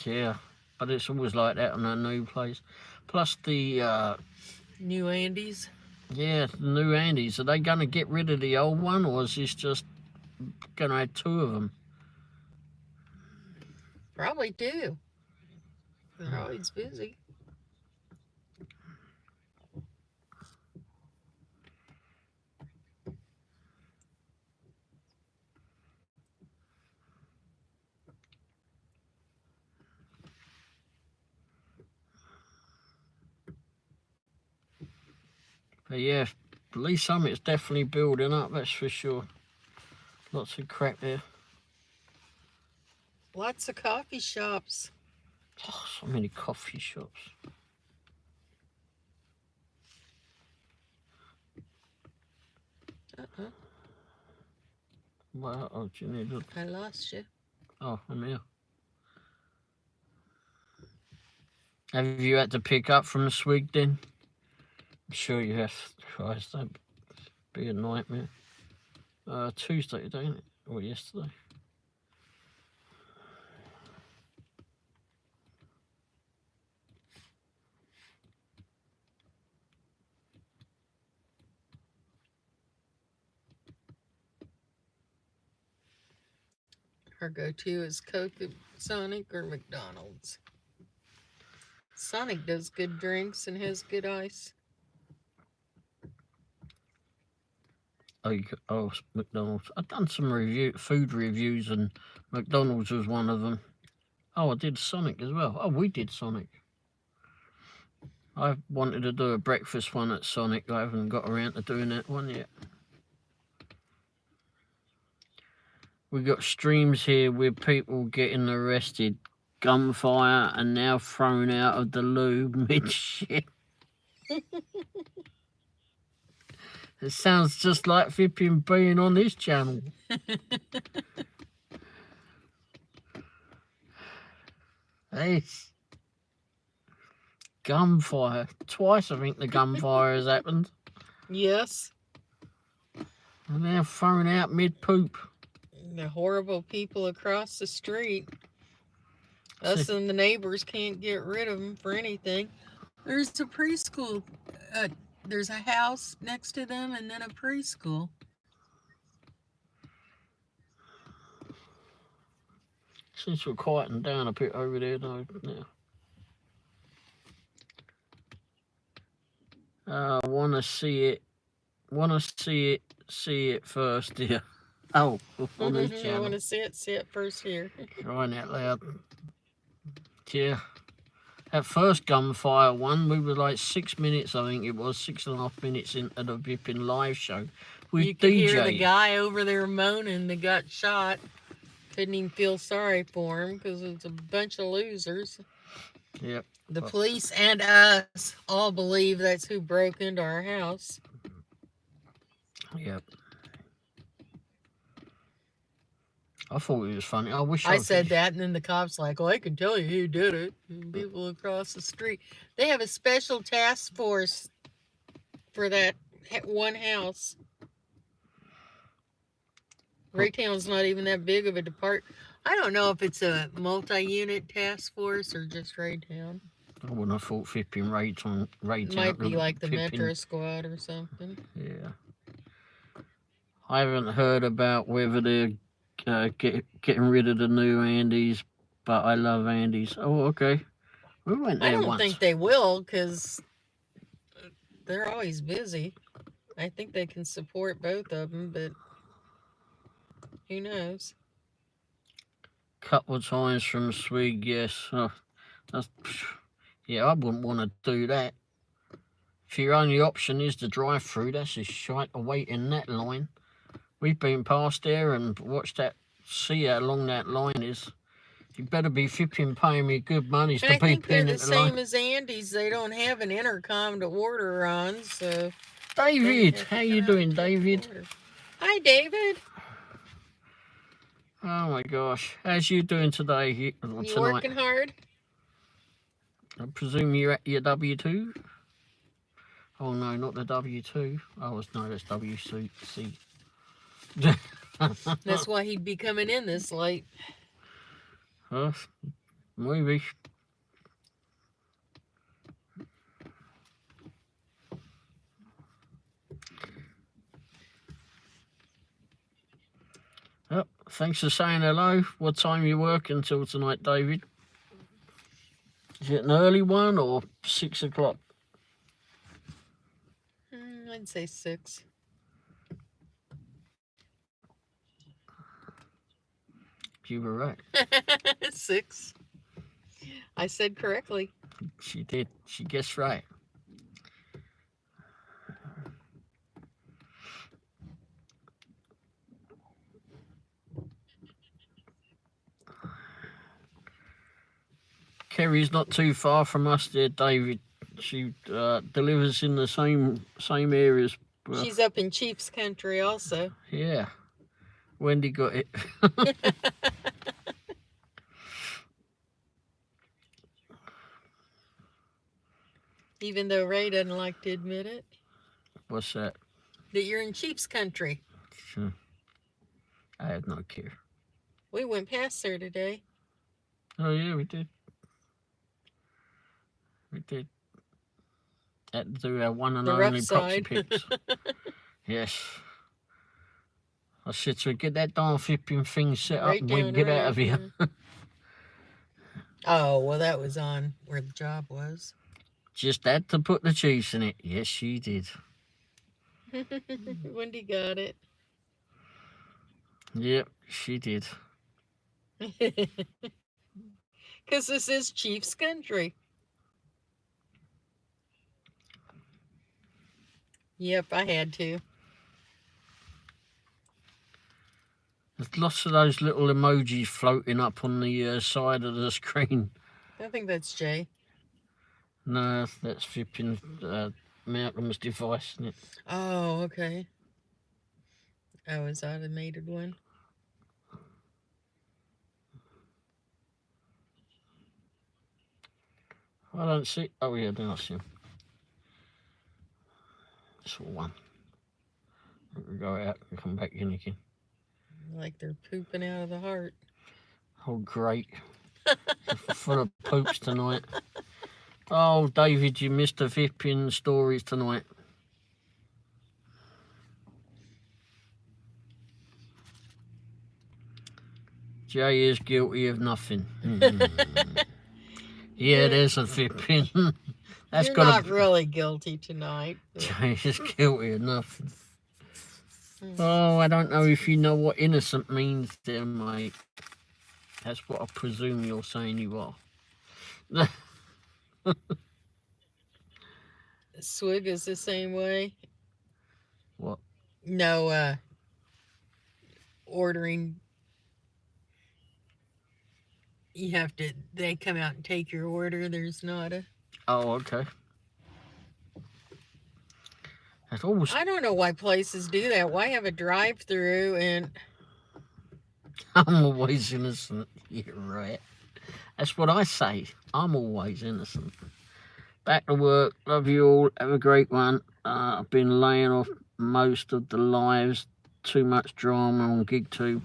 Yeah, but it's always like that on a new place. Plus the New Andes. yeah, the new Andes. Are they going to get rid of the old one, or is this just going to have two of them? Probably do. They're always busy. But yeah, Lee Summit's definitely building up, that's for sure. Lots of crap there. Lots of coffee shops. Oh, so many coffee shops. Well, oh, do you need to... I lost you. Oh, I'm here. Have you had to pick up from the swig then? I'm sure you have. Christ, that'd be a nightmare. Tuesday today, isn't it? Or yesterday. Our go-to is Coke, Sonic, or McDonald's. Sonic does good drinks and has good ice. Oh, McDonald's. I've done some food reviews, and McDonald's was one of them. Oh, I did Sonic as well. Oh, we did Sonic. I wanted to do a breakfast one at Sonic. I haven't got around to doing that one yet. We got streams here with people getting arrested, gunfire, and now thrown out of the loo mid-shit. It sounds just like flipping being on this channel. Hey, gunfire. Twice I think the gunfire has happened. Yes. And now thrown out mid-poop. The horrible people across the street. Us and the neighbors can't get rid of them for anything. There's a preschool. There's a house next to them and then a preschool. Since we're quieting down a bit over there though now. Want to see it first, dear. Oh, on this channel. I want to see it first here. Crying out loud. Yeah. That first gunfire one, we were like 6 minutes, I think it was, 6.5 minutes into the Vipping live show. You could hear the guy over there moaning that got shot. Couldn't even feel sorry for him because it's a bunch of losers. Yep. The police and us all believe that's who broke into our house. Yep. I thought it was funny. I wish I said that, and then the cop's like, well, I can tell you who did it. People across the street. They have a special task force for that one house. Raytown's not even that big of a department. I don't know if it's a multi-unit task force or just Raytown. I wouldn't have thought flipping Raytown. It might be like the Metro Squad or something. Yeah. I haven't heard about whether they're getting rid of the new Andes, but I love Andes. Oh, okay. We went there once. I don't think they will because they're always busy. I think they can support both of them, but who knows? Couple of times from Swig, yes. Yeah, I wouldn't want to do that. If your only option is to drive through, that's a shite to wait in that line. We've been past there and watched that, see how long that line is. You better be flipping paying me good money to be pinning the same as Andy's. They don't have an intercom to order on, so... David! How you doing, David? Hi, David. Oh, my gosh. How's you doing today? Tonight? You working hard? I presume you're at your W2? Oh, no, not the W2. Oh, no, that's WC. That's why he'd be coming in this late. Maybe. Oh, thanks for saying hello. What time you work until tonight, David? Is it an early one or 6 o'clock? I'd say 6. You were right. 6. I said correctly. She did. She guessed right. Kerry's not too far from us there, David. She delivers in the same areas. She's up in Chiefs country also. Yeah. Wendy got it. Even though Ray doesn't like to admit it. What's that? That you're in Chiefs country. Sure. I had no care. We went past there today. Oh, yeah, we did. We did. Had to do our one and The only rough proxy side. picks. Yes. I said to her, get that darn flipping thing set up Right and we can down get the out of road, here. Oh, well, that was on where the job was. Just had to put the cheese in it. Yes, she did. Wendy got it. Yep, she did. Because this is Chiefs country. Yep, I had to. There's lots of those little emojis floating up on the side of the screen. I think that's Jay. No, that's flipping Malcolm's device, isn't it? Oh, okay. Oh, it's automated one. I don't see. Oh, yeah, then I see him. It's all one. We go out and come back in again. Like they're pooping out of the heart. Oh, great. Full of poops tonight. Oh, David, you missed the flipping stories tonight. Jay is guilty of nothing. Yeah, there's a flipping. That's You're got not really guilty tonight. Jay is guilty of nothing. Oh, I don't know if you know what innocent means there, mate. That's what I presume you're saying you are. Swig is the same way. What? No, ordering. You have to, they come out and take your order. There's not a... Oh, okay. That's always... I don't know why places do that. Why have a drive-through and... I'm always innocent. You're right. That's what I say. I'm always innocent. Back to work. Love you all. Have a great one. I've been laying off most of the lives. Too much drama on GigTube.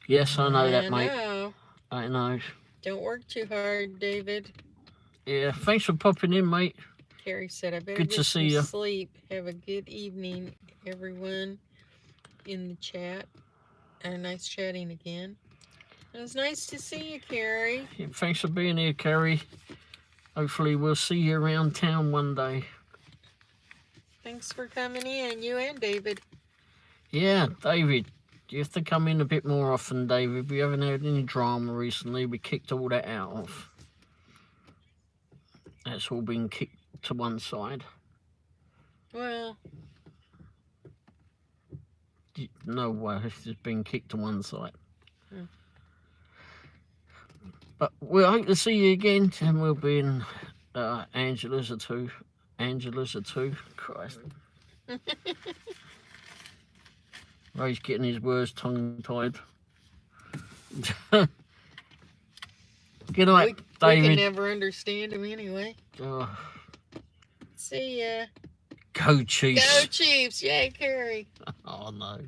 Yes, I know that, mate. I know. Don't work too hard, David. Yeah, thanks for popping in, mate. Carrie said, I better Good get to see you. sleep. Have a good evening, everyone in the chat. And nice chatting again. It was nice to see you, Carrie. Yeah, thanks for being here, Carrie. Hopefully we'll see you around town one day. Thanks for coming in, you and David. Yeah, David. You have to come in a bit more often, David. We haven't had any drama recently. We kicked all that out of. That's all been kicked to one side. Well... No way, it's just been kicked to one side. Hmm. But we'll hope to see you again, and we'll be in Angela's or two. Angela's or two. Christ. Ray's getting his words tongue-tied. Good night, David. We can never understand him anyway. Oh. See ya. Go Chiefs. Go Chiefs. Yay, Carrie. Oh, no.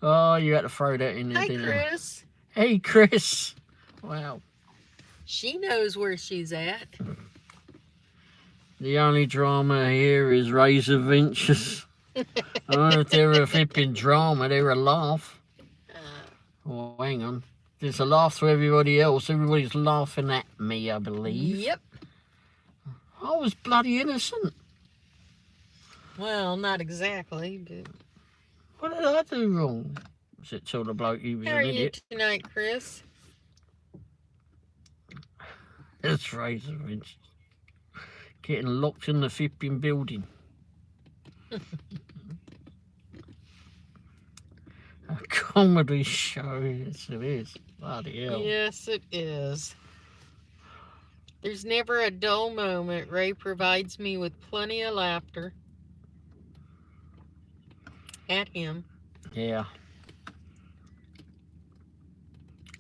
Oh, you had to throw that in there, Hi, didn't Chris. you? Hey, Chris. Wow. She knows where she's at. The only drama here is Razor Ventures. I don't know if they're a flipping drama, they're a laugh. Oh, hang on. There's a laugh to everybody else. Everybody's laughing at me, I believe. Yep. I was bloody innocent. Well, not exactly, but... What did I do wrong? Was it till the bloke he was How an are you idiot? tonight, Chris? That's Razor Ventures. Getting locked in the flipping building. A comedy show, yes it is. Bloody hell. Yes, it is. There's never a dull moment. Ray provides me with plenty of laughter. At him. Yeah.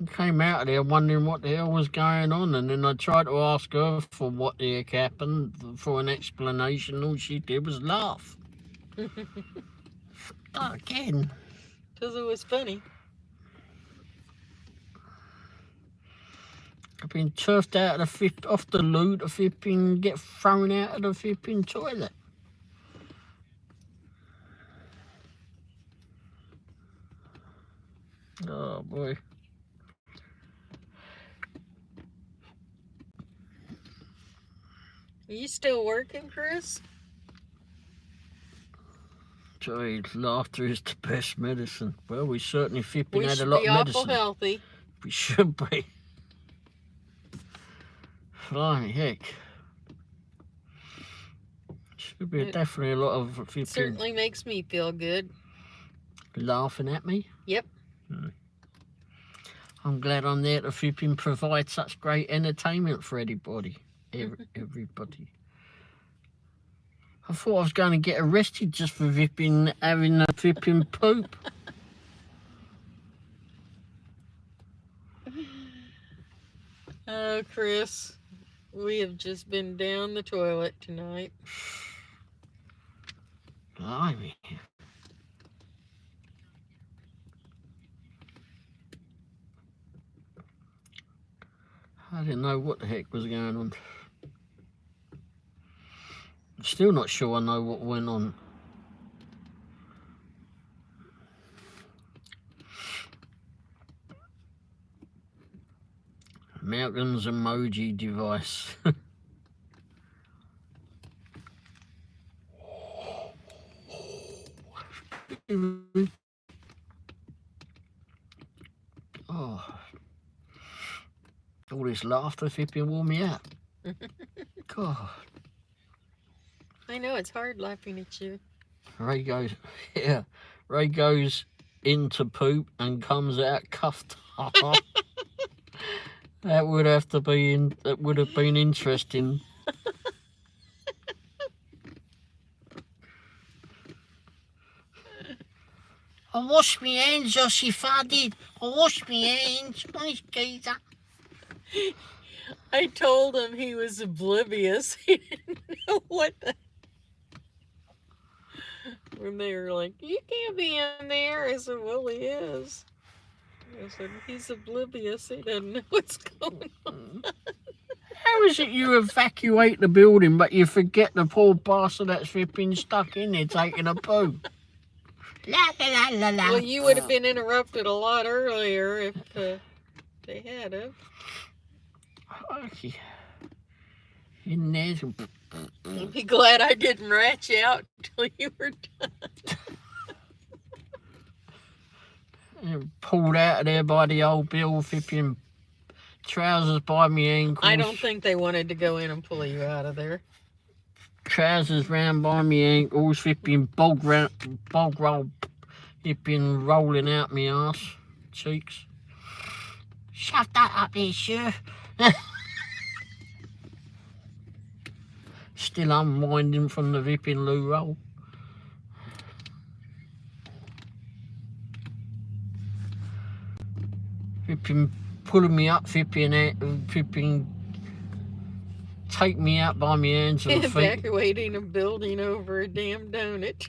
I came out of there wondering what the hell was going on, and then I tried to ask her for what the heck happened, for an explanation. All she did was laugh. Again. Because it was funny. I've been turfed out of the off the loo to flipping get thrown out of the flipping toilet. Oh boy. Are you still working, Chris? Joy, laughter is the best medicine. Well, we certainly flipping We had a should lot be of awful medicine. healthy. We should be. Flying heck. Should be definitely a lot of flipping Certainly makes me feel good. laughing at me. Yep. I'm glad I'm there to flipping provide such great entertainment for everybody. Everybody. I thought I was going to get arrested just for flipping having a flipping poop. Oh, Chris, we have just been down the toilet tonight. Blimey. I didn't know what the heck was going on. I'm still not sure I know what went on. Malcolm's emoji device. Oh. All this laughter flipping wore me out. God. I know, it's hard laughing at you. Ray goes, yeah. Ray goes into poop and comes out cuffed. That would have to be that would have been interesting. I washed my hands, Joshy Faddy. I washed my hands. Nice geezer. I told him he was oblivious. He didn't know what the... When they were like, you can't be in there. I said, well, he is. I said, he's oblivious. He doesn't know what's going on. How is it you evacuate the building but you forget the poor bastard that's flipping stuck in there taking a poo? La la la la la. Well, you would have been interrupted a lot earlier if they had it. Okay. In there. I'd be glad I didn't rat you out until you were done. And pulled out of there by the old Bill, flipping trousers by me ankles. I don't think they wanted to go in and pull you out of there. Trousers round by me ankles, flipping bog roll, flipping rolling out me ass cheeks. Shove that up there, sure. Still unwinding from the flipping loo roll. Flipping pulling me up, flipping take me out by my hands and feet. Evacuating a building over a damn donut.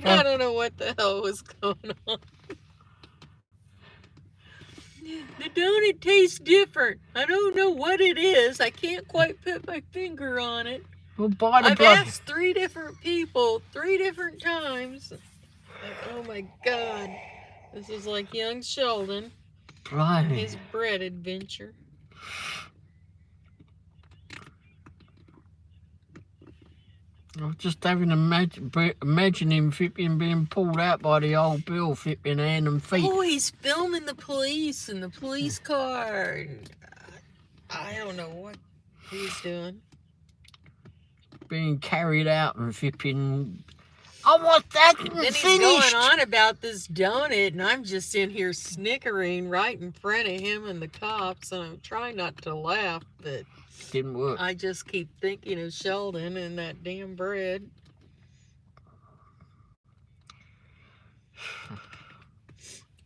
I don't know what the hell was going on. The donut tastes different. I don't know what it is. I can't quite put my finger on it. Well, buy the I've bloody... asked 3 different people 3 different times. Like, oh my God. This is like young Sheldon. Blimey. His bread adventure. I was just having imagine him flipping being pulled out by the old bill, flipping hand and feet. Oh, he's filming the police in the police car. I don't know what he's doing. Being carried out and flipping... Oh, what's that? Then he's Finished. going on about this donut, and I'm just in here snickering right in front of him and the cops, and I'm trying not to laugh, but Didn't work. I just keep thinking of Sheldon and that damn bread.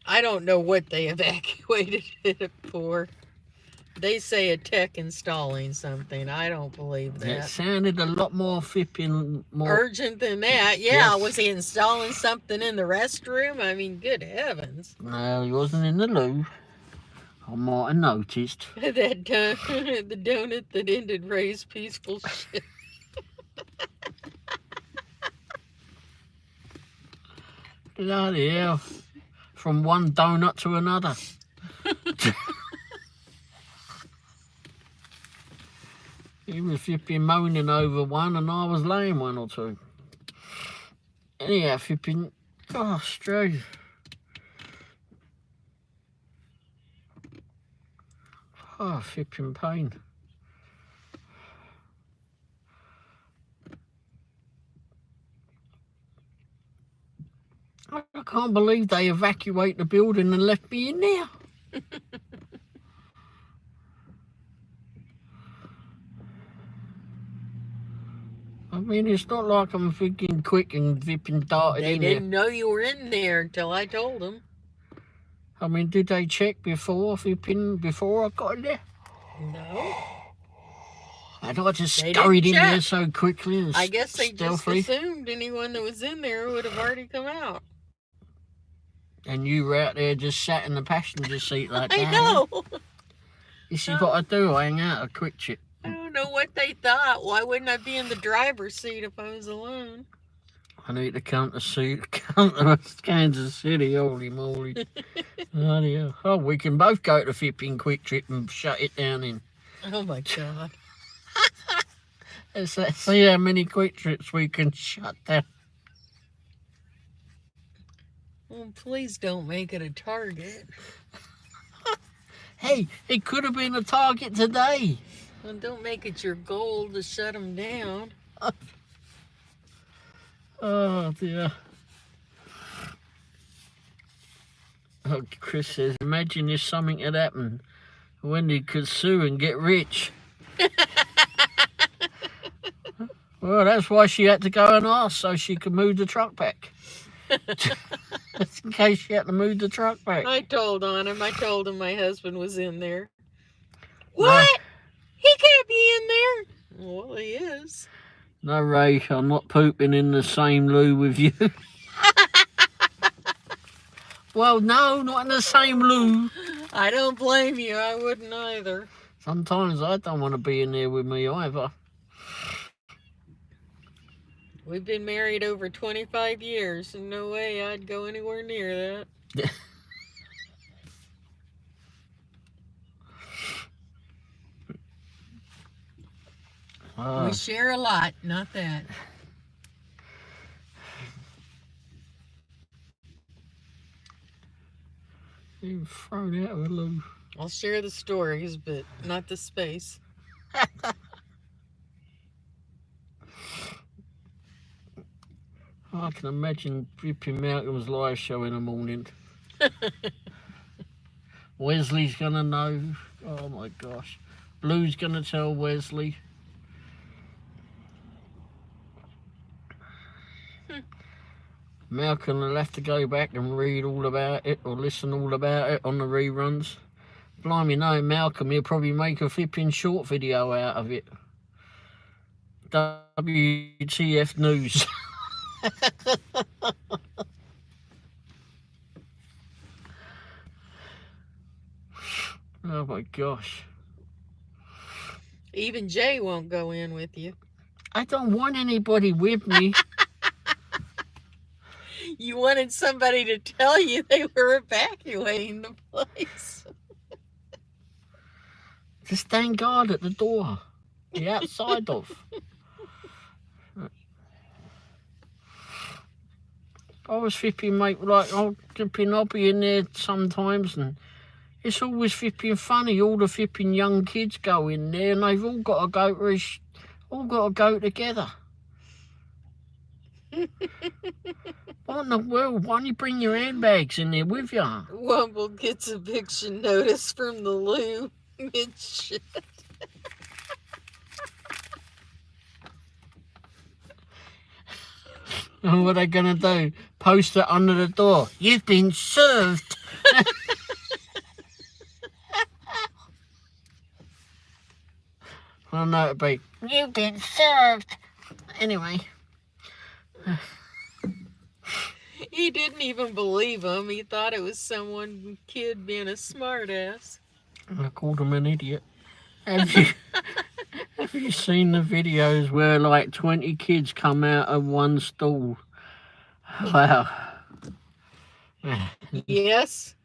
I don't know what they evacuated it for. They say a tech installing something. I don't believe that. It sounded a lot more flipping more Urgent than that. Yeah, Yes. was he installing something in the restroom? I mean, good heavens. No, he wasn't in the loo. I might have noticed. The donut that ended Ray's peaceful shit. Bloody hell. From one donut to another. He was flipping moaning over one and I was laying one or two. Anyhow, flipping... Gosh, Drew. Oh, flipping pain. I can't believe they evacuate the building and left me in there. I mean, it's not like I'm thinking quick and zipping darted They in didn't there. know you were in there until I told them. I mean, did they check before I got in there? No. And I just They scurried in didn't there check. so quickly and I guess they stealthily. just assumed anyone that was in there would have already come out. And you were out there just sat in the passenger seat like that. I know. This is what I do. I hang out a quick chip. I don't know what they thought. Why wouldn't I be in the driver's seat if I was alone? I need to come to Kansas City. Holy moly. Bloody hell. Oh, we can both go to flipping quick trip and shut it down in. Oh my God. Let's see how many quick trips we can shut down. Well, please don't make it a target. Hey, it could have been a target today. Well, don't make it your goal to shut them down. Oh dear. Oh, Chris says, imagine if something had happened. Wendy could sue and get rich. Well, that's why she had to go and ask, so she could move the truck back. Just in case she had to move the truck back. I told on him. I told him my husband was in there. No. What? He can't be in there. Well, he is. No, Ray, I'm not pooping in the same loo with you. Well, no, not in the same loo. I don't blame you. I wouldn't either. Sometimes I don't want to be in there with me either. We've been married over 25 years, and no way I'd go anywhere near that. We share a lot, not that. You've thrown out of the loo. I'll share the stories, but not the space. I can imagine flipping Malcolm's live show in the morning. Wesley's gonna know. Oh my gosh. Blue's gonna tell Wesley. Malcolm will have to go back and read all about it or listen all about it on the reruns. Blimey, no, Malcolm, he'll probably make a flipping short video out of it. WTF news. Oh my gosh. Even Jay won't go in with you. I don't want anybody with me. You wanted somebody to tell you they were evacuating the place. To stand guard at the door. The outside of. I was flipping, mate, like, I'll be in there sometimes, and it's always flipping funny. All the flipping young kids go in there, and they've all got to go together. What in the world? Why don't you bring your handbags in there with you? Womble gets eviction notice from the loo mid-shit. And what are they going to do? Post it under the door. You've been served. I know it'd be, you've been served. Anyway. He didn't even believe him. He thought it was some kid being a smartass. I called him an idiot. Have you seen the videos where like 20 kids come out of one stall? Wow. Yes.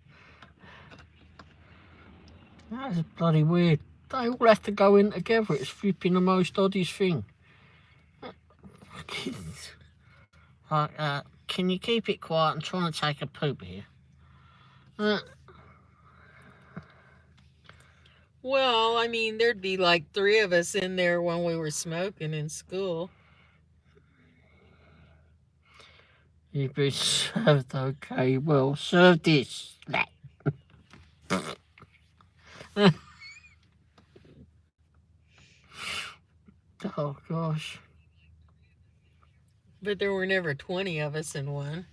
That's bloody weird. They all have to go in together. It's flipping the most oddest thing. Like, can you keep it quiet? I'm trying to take a poop here. Well, I mean, there'd be like 3 of us in there when we were smoking in school. You've been served, okay. Well, serve this. Oh, gosh. But there were never 20 of us in one.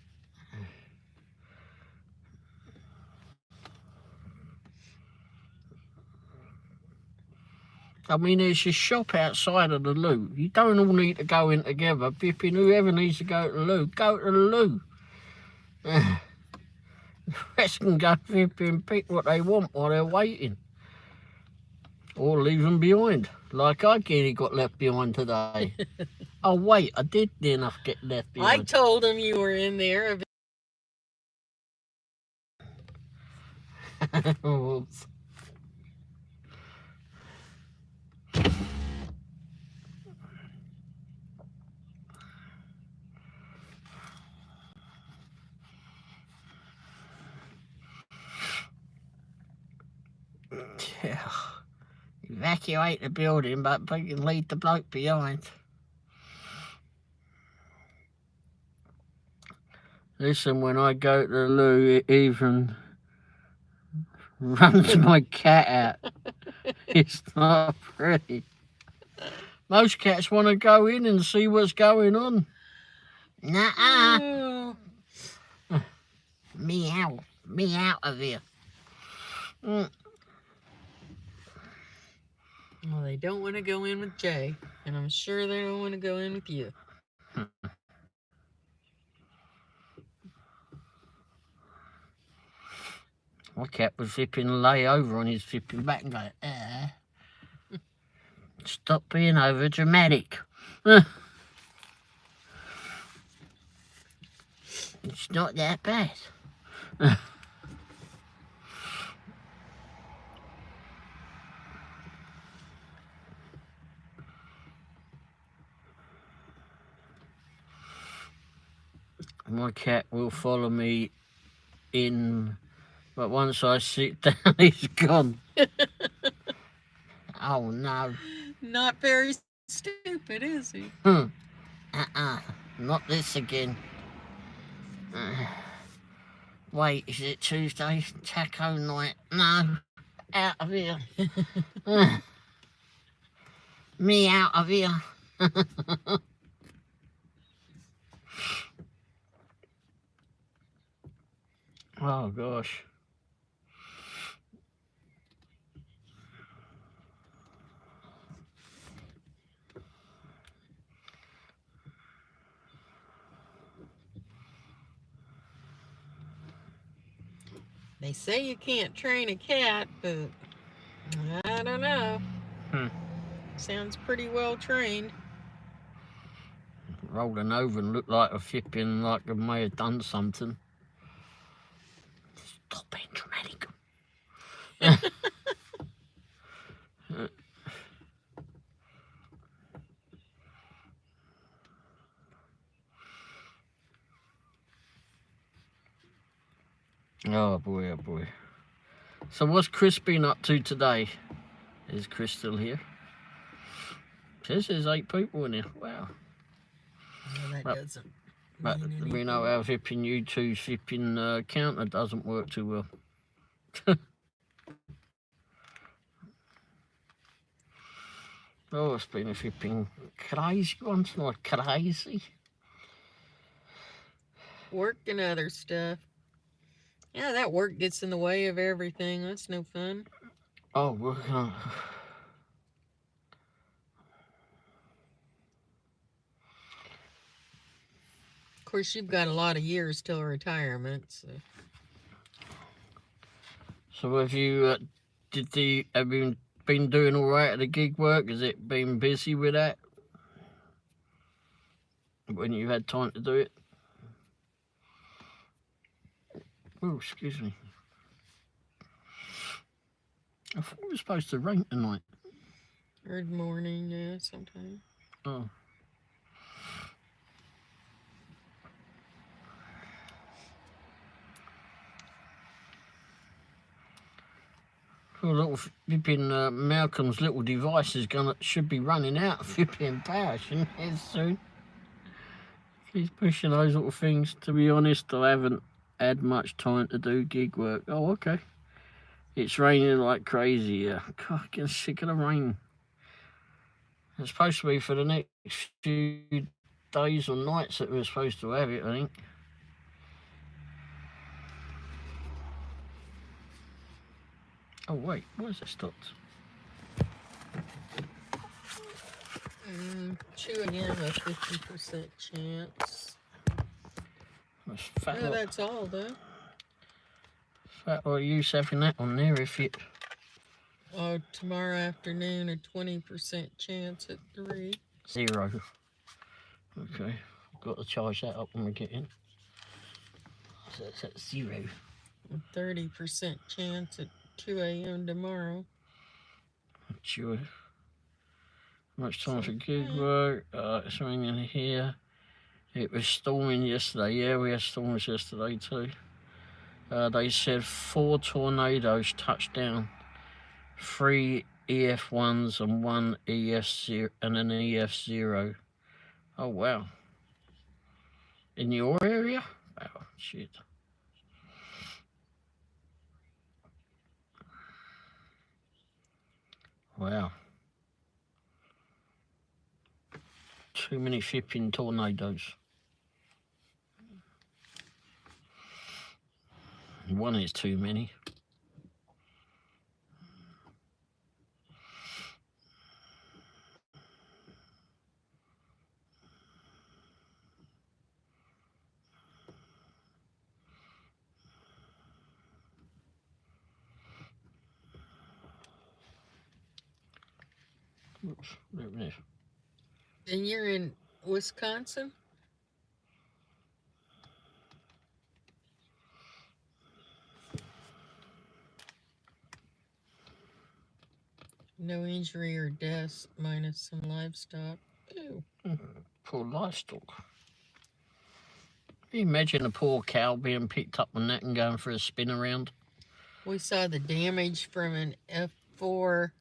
I mean, there's a shop outside of the loo. You don't all need to go in together. Pippin, whoever needs to go to the loo, go to the loo. The rest can go and pick what they want while they're waiting. Or leave them behind, like I nearly got left behind today. Oh, wait, I did near enough get left I behind. told him you were in there. Yeah. Evacuate the building, but you can leave the bloke behind. Listen, when I go to the loo, it even runs my cat out. It's not pretty. Most cats want to go in and see what's going on. Nuh-uh. Oh. Meow. Me out of here. Well, they don't want to go in with Jay, and I'm sure they don't want to go in with you. My cat was zipping lay over on his zipping back and going, stop being over dramatic. It's not that bad. My cat will follow me in, but once I sit down, he's gone. Oh no. Not very stupid, is he? Not this again. Wait, is it Tuesday? Taco night? No. Out of here. Me out of here. Oh gosh. They say you can't train a cat, but I don't know. Sounds pretty well trained. Rolling over and looked like a flipping, like I may have done something. Stop being dramatic. Oh boy, oh boy. So what's Chris been up to today? Is Chris still here? Says there's 8 people in here. Wow. Well, that doesn't But mean anything. we know our flipping YouTube's flipping counter doesn't work too well. Oh, it's been a flipping crazy one tonight. Crazy. Work and other stuff. Yeah, that work gets in the way of everything. That's no fun. Oh, we're gonna... Of course, you've got a lot of years till retirement, so. So have you, have you been doing all right at the gig work? Has it been busy with that? When you had time to do it? Oh, excuse me. I thought it was supposed to rain tonight. Early morning, yeah, sometime. Oh. Well, little flipping Malcolm's little device is should be running out of flipping power, shouldn't it, soon? He's pushing those little things. To be honest, I haven't had much time to do gig work. Oh, okay. It's raining like crazy, yeah. God, I'm getting sick of the rain. It's supposed to be for the next few days or nights that we're supposed to have it, I think. Oh, wait, why has it stopped? 2 a.m. a 50% chance. That's fat No, that's all, though. Fat lot of use having that on there if it... Oh, tomorrow afternoon, a 20% chance at 3. 0. Okay, got to charge that up when we get in. So it's at 0. A 30% chance at 2 a.m. tomorrow. Sure. Much time for gig work. It's raining here. It was storming yesterday. Yeah, we had storms yesterday too. They said 4 tornadoes touched down. 3 EF1s and 1 EF0 and an EF0. Oh wow. In your area? Oh shit. Wow. Too many flipping tornadoes. One is too many. Oops, there it is. And you're in Wisconsin? No injury or deaths, minus some livestock. Ew. Poor livestock. Can you imagine a poor cow being picked up on that and going for a spin around? We saw the damage from an F4,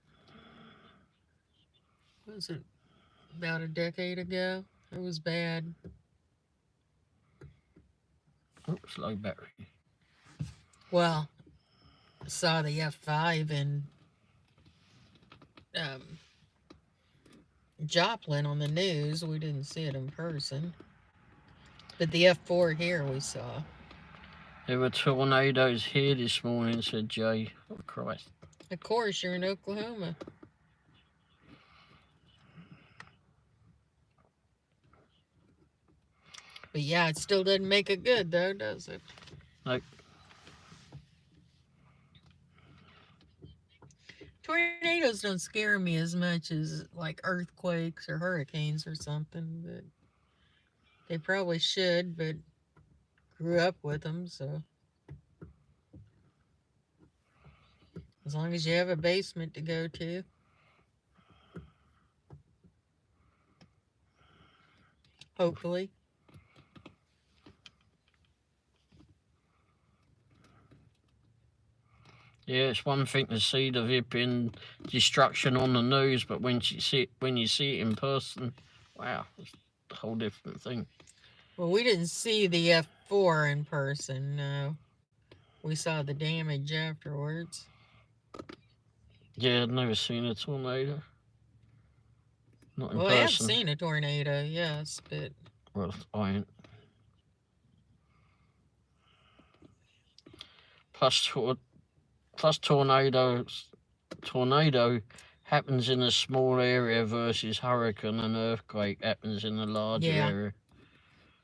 was it about a decade ago? It was bad. Oops, low battery. Well, saw the F5 in Joplin on the news. We didn't see it in person. But the F4 here we saw. There were tornadoes here this morning, said Jay. Oh, Christ. Of course, you're in Oklahoma. But yeah, it still doesn't make it good, though, does it? Nope. Tornadoes don't scare me as much as like earthquakes or hurricanes or something, but they probably should, but grew up with them, so as long as you have a basement to go to. Hopefully. Yeah, it's one thing to see the flipping destruction on the news, but when you see it in person, wow, it's a whole different thing. Well, we didn't see the F4 in person, no. We saw the damage afterwards. Yeah, I've never seen a tornado. Not in Well, I have person. seen a tornado, yes, but Well, I ain't. Plus tornado happens in a small area versus hurricane and earthquake happens in a large area.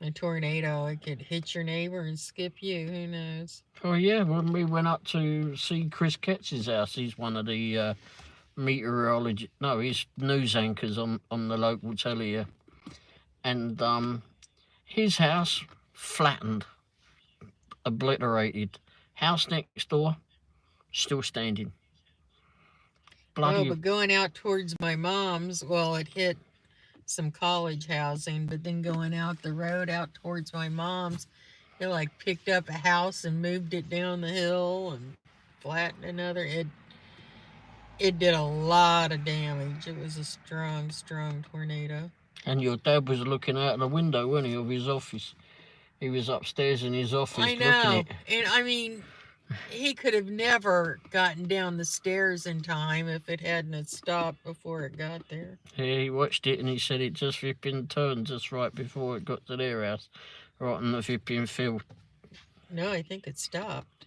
A tornado, it could hit your neighbor and skip you, who knows? Oh yeah, when we went up to see Chris Ketz's house, he's one of the he's news anchors on the local telly here. And his house flattened, obliterated. House next door, still standing. Bloody. But going out towards my mom's, well, it hit some college housing, but then going out the road out towards my mom's, it like picked up a house and moved it down the hill and flattened another. It did a lot of damage. It was a strong, strong tornado. And your dad was looking out the window, wasn't he, of his office? He was upstairs in his office I know, and I mean, he could have never gotten down the stairs in time if it hadn't stopped before it got there. Yeah, he watched it and he said it just flipping turned just right before it got to their house, right on the flipping field. No, I think it stopped.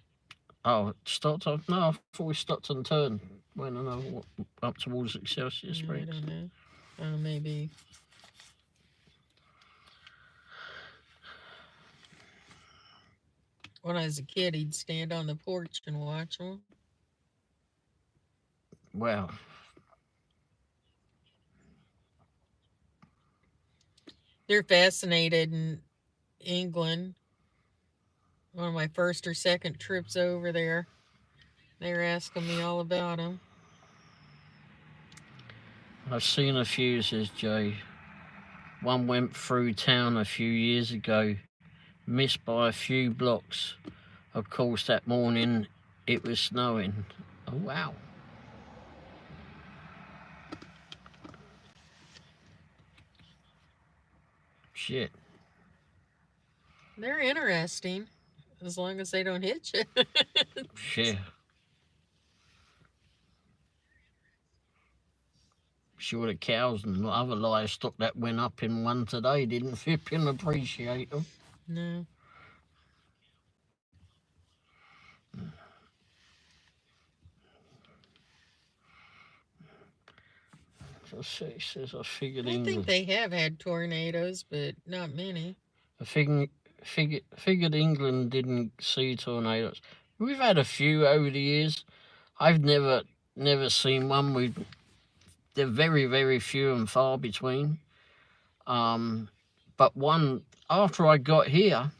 Oh, it stopped off? No, I thought we stopped and turned. Went up towards Excelsior Springs. I don't know. Oh, maybe. When I was a kid, he'd stand on the porch and watch them. Wow. They're fascinated in England. One of my first or second trips over there, they were asking me all about them. I've seen a few, says Jay. One went through town a few years ago, missed by a few blocks. Of course, that morning it was snowing. Oh, wow. Shit. They're interesting, as long as they don't hit you. Shit. Sure, the cows and other livestock that went up in one today didn't flipping appreciate them. No. It says I figured I think they have had tornadoes, but not many. I figured England didn't see tornadoes. We've had a few over the years. I've never seen one. They're very, very few and far between. But one after I got here,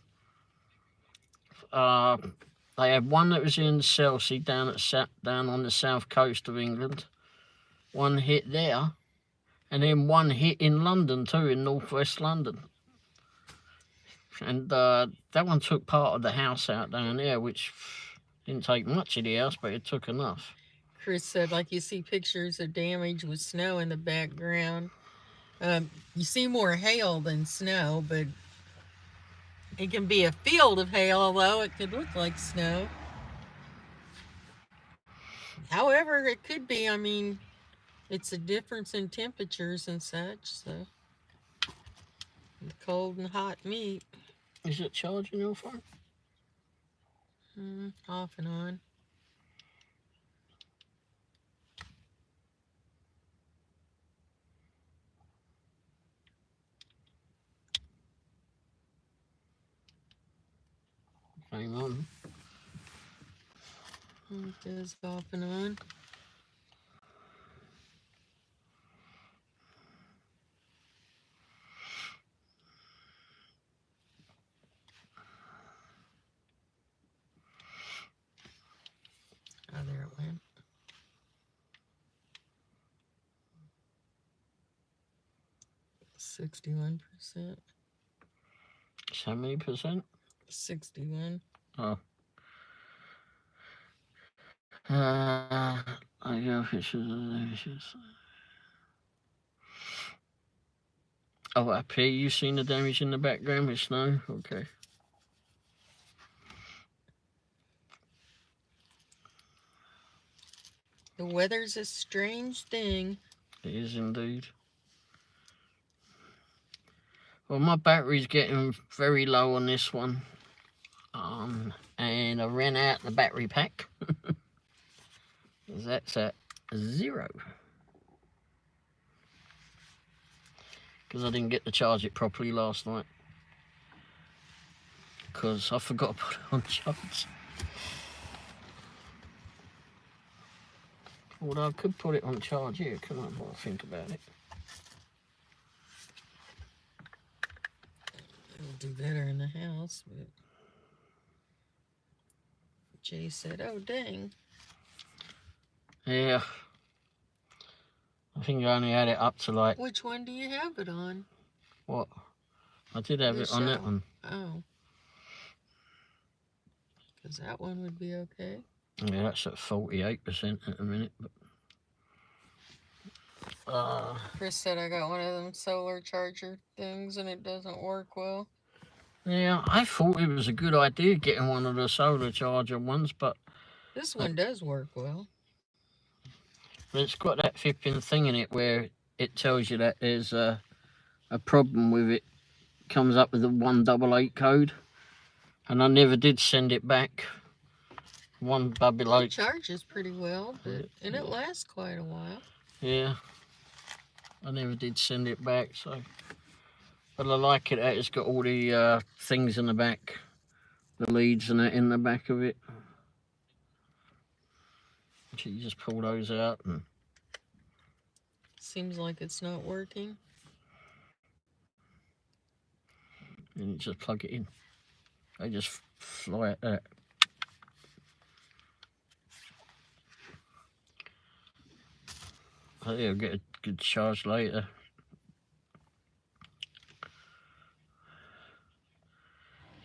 they had one that was in Chelsea down on the south coast of England. One hit there, and then one hit in London too, in northwest London. And that one took part of the house out down there, which didn't take much of the house, but it took enough. Chris said, like, you see pictures of damage with snow in the background. You see more hail than snow, but it can be a field of hail, although it could look like snow. However, it could be, I mean, it's a difference in temperatures and such, so the cold and hot meat. Is it charging your phone? Off and on. Hang on. It goes off and on. 61%. How many percent? 61. Oh. I go pictures. Oh, up here, you seen the damage in the background with snow? Okay. The weather's a strange thing. It is indeed. Well, my battery's getting very low on this one. And I ran out the battery pack. That's at 0. Because I didn't get to charge it properly last night. Because I forgot to put it on charge. Although I could put it on charge here, couldn't I? While I think about it. It'll do better in the house, but Jay said, oh, dang. Yeah. I think I only had it up to like... Which one do you have it on? What? I did have it on that one. Oh. Because that one would be okay. Yeah, that's at 48% at the minute. But Chris said I got one of them solar charger things and it doesn't work well. yeah, I thought it was a good idea getting one of the solar charger ones, but... This one does work well. But it's got that flipping thing in it where it tells you that there's a problem with it. Comes up with a 188 code. And I never did send it back. 188. It charges pretty well, but and it lasts quite a while. Yeah. I never did send it back, so... But I like it that it's got all the things in the back. The leads and that in the back of it. So you just pull those out and... Seems like it's not working. And you just plug it in. They just fly at that. I think I'll get a good charge later.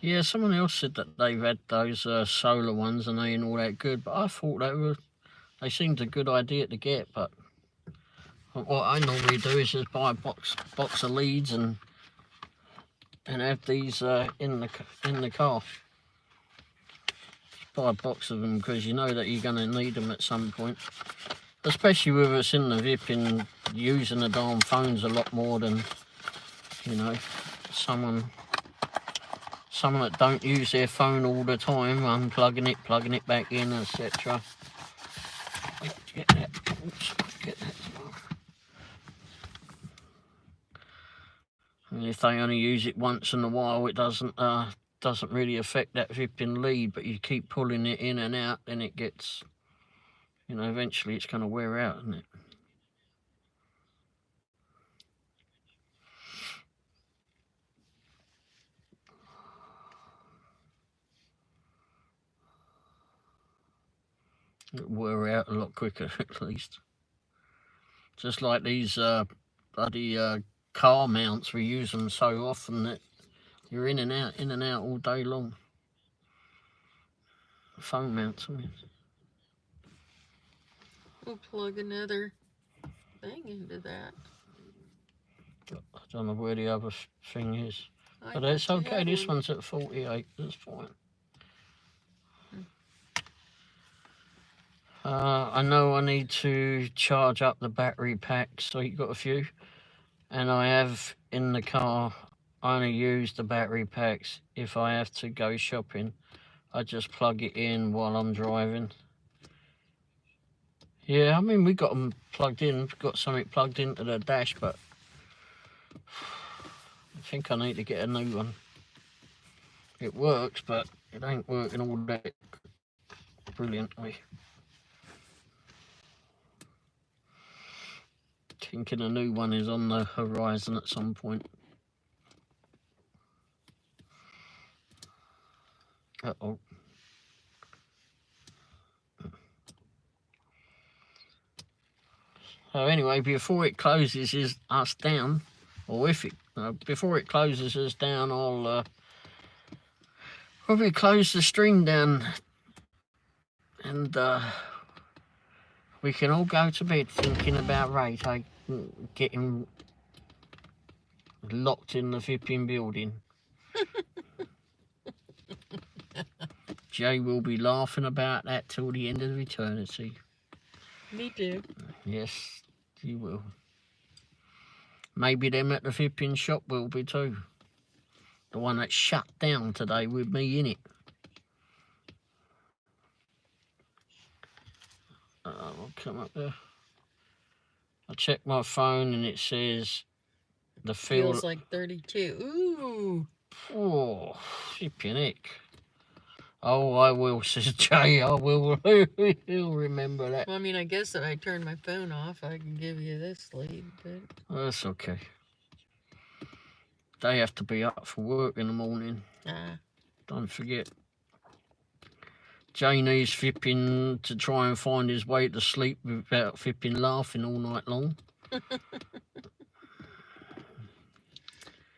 Yeah, someone else said that they've had those solar ones and they ain't all that good, but I thought they seemed a good idea to get. But what I normally do is just buy a box of leads and have these in the car. Just buy a box of them because you know that you're going to need them at some point. Especially with us in the VIP and using the darn phones a lot more than, you know, someone that don't use their phone all the time, unplugging it, plugging it back in, etc. Get that. Oops, get that. And if they only use it once in a while, it doesn't really affect that vipping lead. But you keep pulling it in and out, then it gets, you know, eventually it's going to wear out, isn't it? It'll wear out a lot quicker, at least. Just like these bloody car mounts, we use them so often that you're in and out all day long. Phone mounts, I mean. We'll plug another thing into that. I don't know where the other thing is. But it's okay, this one's at 48, that's fine. I know I need to charge up the battery pack, so you've got a few. And I have in the car, I only use the battery packs if I have to go shopping. I just plug it in while I'm driving. Yeah, I mean, we got them plugged in, got something plugged into the dash, but I think I need to get a new one. It works, but it ain't working all that brilliantly. Thinking a new one is on the horizon at some point. Uh-oh. So anyway, before it closes us down, or if it before it closes us down, I'll probably close the stream down, and we can all go to bed thinking about Ray getting locked in the flipping building. Jay will be laughing about that till the end of eternity. Me too. Yes, you will. Maybe them at the flipping shop will be too. The one that shut down today with me in it. I'll come up there. I checked my phone and it says the Feels like 32. Ooh. Oh, flipping heck. Oh, I will, says Jay. I will. He'll remember that. Well, I mean, I guess if I turn my phone off, I can give you this lead, but... That's okay. They have to be up for work in the morning. Don't forget. Jay needs flipping to try and find his way to sleep without flipping laughing all night long.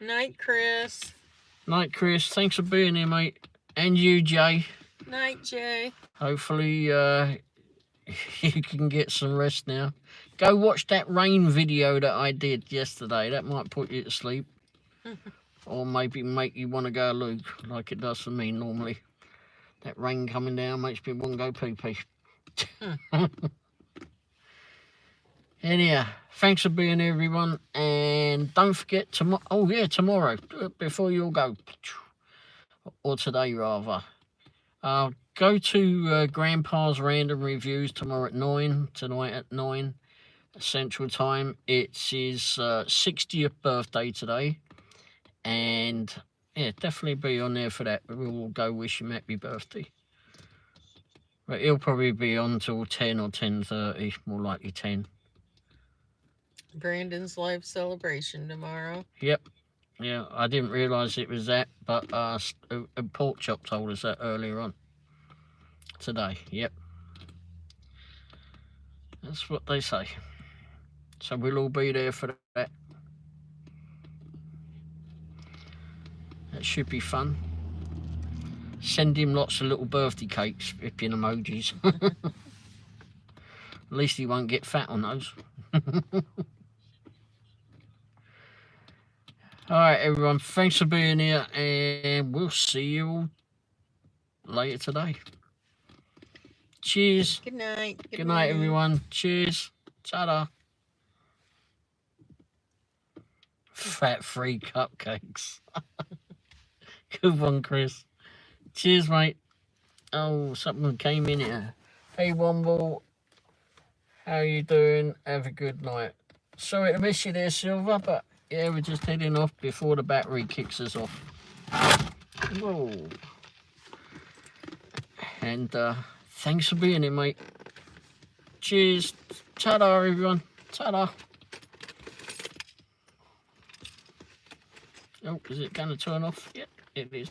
Night, Chris. Night, Chris. Thanks for being here, mate. And you, Jay. Night, Jay. Hopefully you can get some rest now. Go watch that rain video that I did yesterday. That might put you to sleep. Or maybe make you want to go loo, like it does for me normally. That rain coming down makes me want to go pee-pee. Anyhow, thanks for being here, everyone. And don't forget tomorrow. Oh, yeah, tomorrow. Before you all go. Or today, rather. Go to Grandpa's Random Reviews tomorrow at 9. Tonight at 9 Central Time. It's his 60th birthday today. And yeah, definitely be on there for that. We'll go wish him happy birthday. But he'll probably be on till 10 or 10:30, more likely 10. Brandon's live celebration tomorrow. Yep. Yeah, I didn't realise it was that, but a pork chop told us that earlier on today. Yep. That's what they say. So we'll all be there for that. That should be fun. Send him lots of little birthday cakes, flipping emojis. At least he won't get fat on those. Alright, everyone. Thanks for being here, and we'll see you all later today. Cheers. Good night. Good night, everyone. Cheers. Ta-da. Fat-free cupcakes. Good one, Chris. Cheers, mate. Oh, something came in here. Hey, Womble. How you doing? Have a good night. Sorry to miss you there, Silver, but yeah, we're just heading off before the battery kicks us off. Whoa. And thanks for being here, mate. Cheers. Ta-da, everyone. Ta-da. Oh, is it going to turn off? Yep, it is.